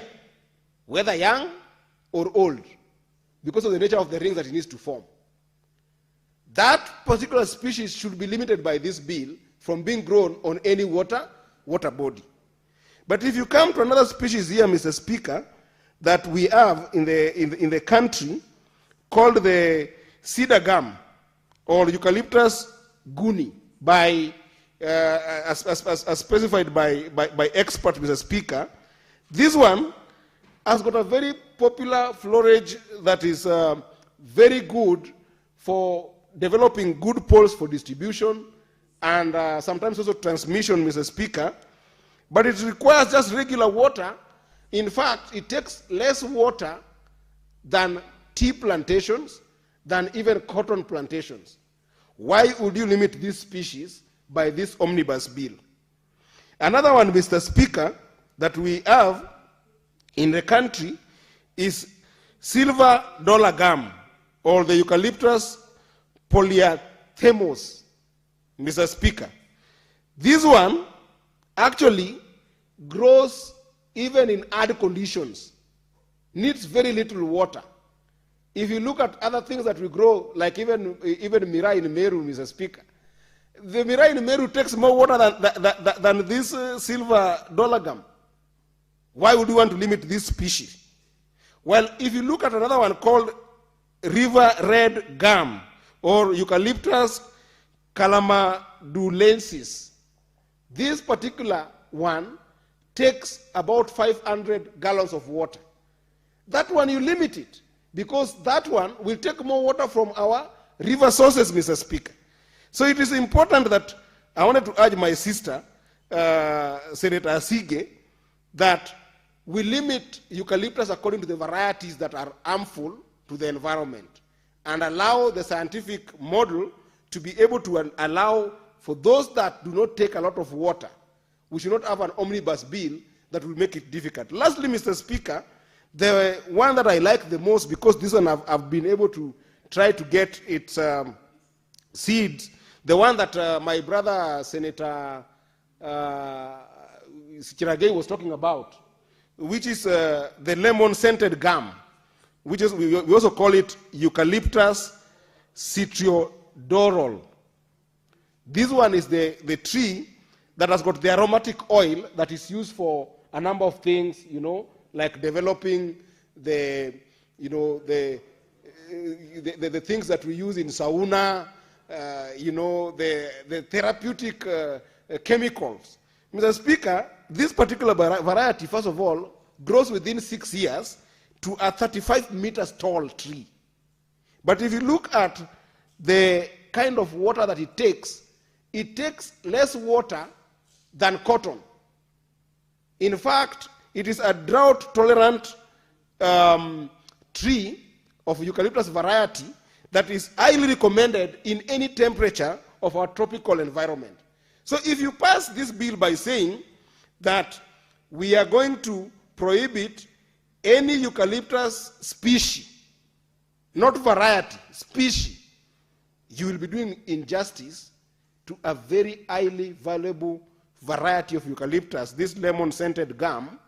whether young or old, because of the nature of the rings that it needs to form. That particular species should be limited by this bill from being grown on any water body. But if you come to another species here, Mr. Speaker, that we have in the country called the cedar gum or Eucalyptus guni, as specified by expert, Mr. Speaker, this one has got a very popular florage that is very good for developing good poles for distribution and sometimes also transmission, Mr. Speaker, but it requires just regular water. In fact, it takes less water than tea plantations, than even cotton plantations. Why would you limit this species by this omnibus bill? Another one, Mr. Speaker, that we have in the country is silver dollar gum, or the Eucalyptus polyathermos, Mr. Speaker. This one actually grows even in hard conditions, needs very little water. If you look at other things that we grow, like even mirai in Meru, Mr. Speaker, the mirai in Meru takes more water than this silver dollar gum. Why would you want to limit this species? Well, if you look at another one called river red gum, or Eucalyptus calamadulensis, this particular one takes about 500 gallons of water. That one you limit it, because that one will take more water from our river sources, Mr. Speaker. So it is important that I wanted to urge my sister, Senator Asige, that we limit eucalyptus according to the varieties that are harmful to the environment, and allow the scientific model to be able to allow for those that do not take a lot of water. We should not have an omnibus bill that will make it difficult. Lastly, Mr. Speaker, the one that I like the most, because this one I've been able to try to get its seeds, the one that my brother, Senator Chiragei, was talking about, which is the lemon-scented gum, which is, we also call it Eucalyptus citriodoral. This one is the tree that has got the aromatic oil that is used for a number of things, like developing the the things that we use in sauna, you know, the therapeutic chemicals. Mr. Speaker, this particular variety, first of all, grows within 6 years to a 35 meters tall tree. But if you look at the kind of water that it takes less water than cotton. In fact, it is a drought-tolerant tree of Eucalyptus variety that is highly recommended in any temperature of our tropical environment. So if you pass this bill by saying that we are going to prohibit any eucalyptus species, not variety, species, you will be doing injustice to a very highly valuable variety of eucalyptus, this lemon-scented gum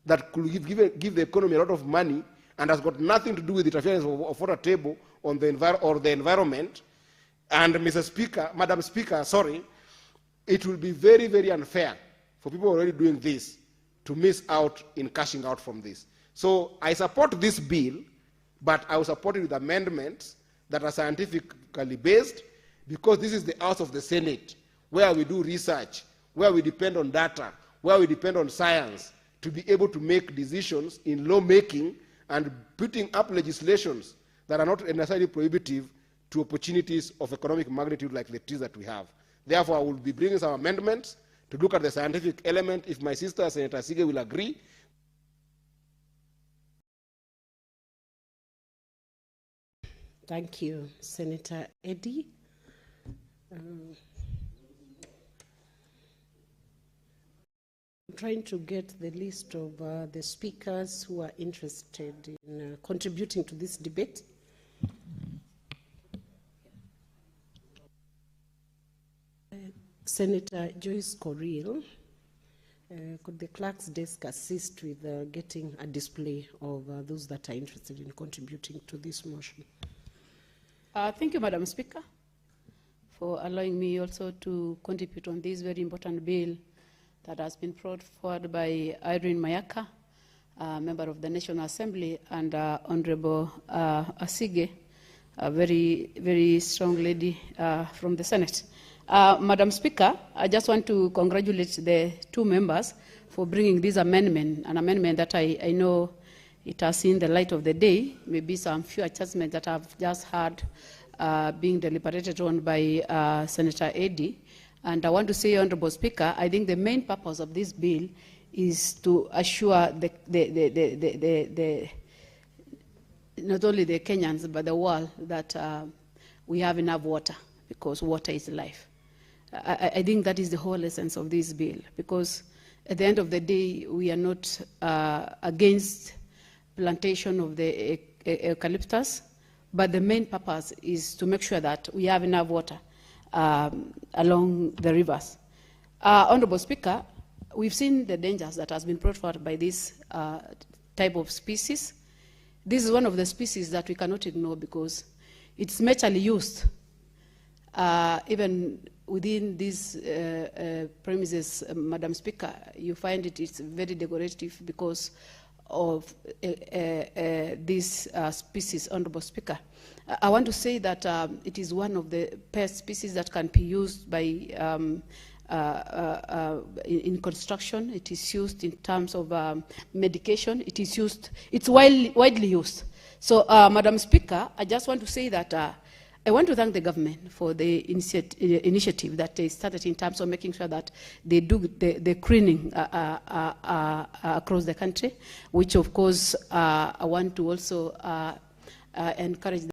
that could give the economy a lot of money and has got nothing to do with the interference of water table on the environment. And Madam Speaker, sorry, it will be very, very unfair for people already doing this to miss out in cashing out from this. So I support this bill, but I will support it with amendments that are scientifically based, because this is the house of the Senate, where we do research, where we depend on data, where we depend on science to be able to make decisions in lawmaking and putting up legislations that are not necessarily prohibitive to opportunities of economic magnitude like the trees that we have. Therefore, I will be bringing some amendments to look at the scientific element. If my sister, Senator Sige, will agree. Thank you, Senator Eddy. I'm trying to get the list of the speakers who are interested in contributing to this debate. Senator Joyce Corriel, could the clerk's desk assist with getting a display of those that are interested in contributing to this motion? Thank you, Madam Speaker, for allowing me also to contribute on this very important bill that has been brought forward by Irene Mayaka, member of the National Assembly, and Honorable Asige, a very, very strong lady from the Senate. Madam Speaker, I just want to congratulate the two members for bringing this amendment, an amendment that I know it has seen the light of the day, maybe some few adjustments that I've just heard being deliberated on by Senator Eddy. And I want to say, Honorable Speaker, I think the main purpose of this bill is to assure not only the Kenyans, but the world that we have enough water, because water is life. I think that is the whole essence of this bill, because at the end of the day, we are not against plantation of the eucalyptus, but the main purpose is to make sure that we have enough water along the rivers. Honorable Speaker, we've seen the dangers that has been brought forward by this type of species. This is one of the species that we cannot ignore because it's majorly used even within these premises, Madam Speaker. You find it's very decorative because of this species, Honorable Speaker. I want to say that it is one of the pest species that can be used by in construction. It is used in terms of medication. It is used. It's widely used. So, Madam Speaker, I just want to say that I want to thank the government for the initiative that they started in terms of making sure that they do the screening across the country, which of course I want to also encourage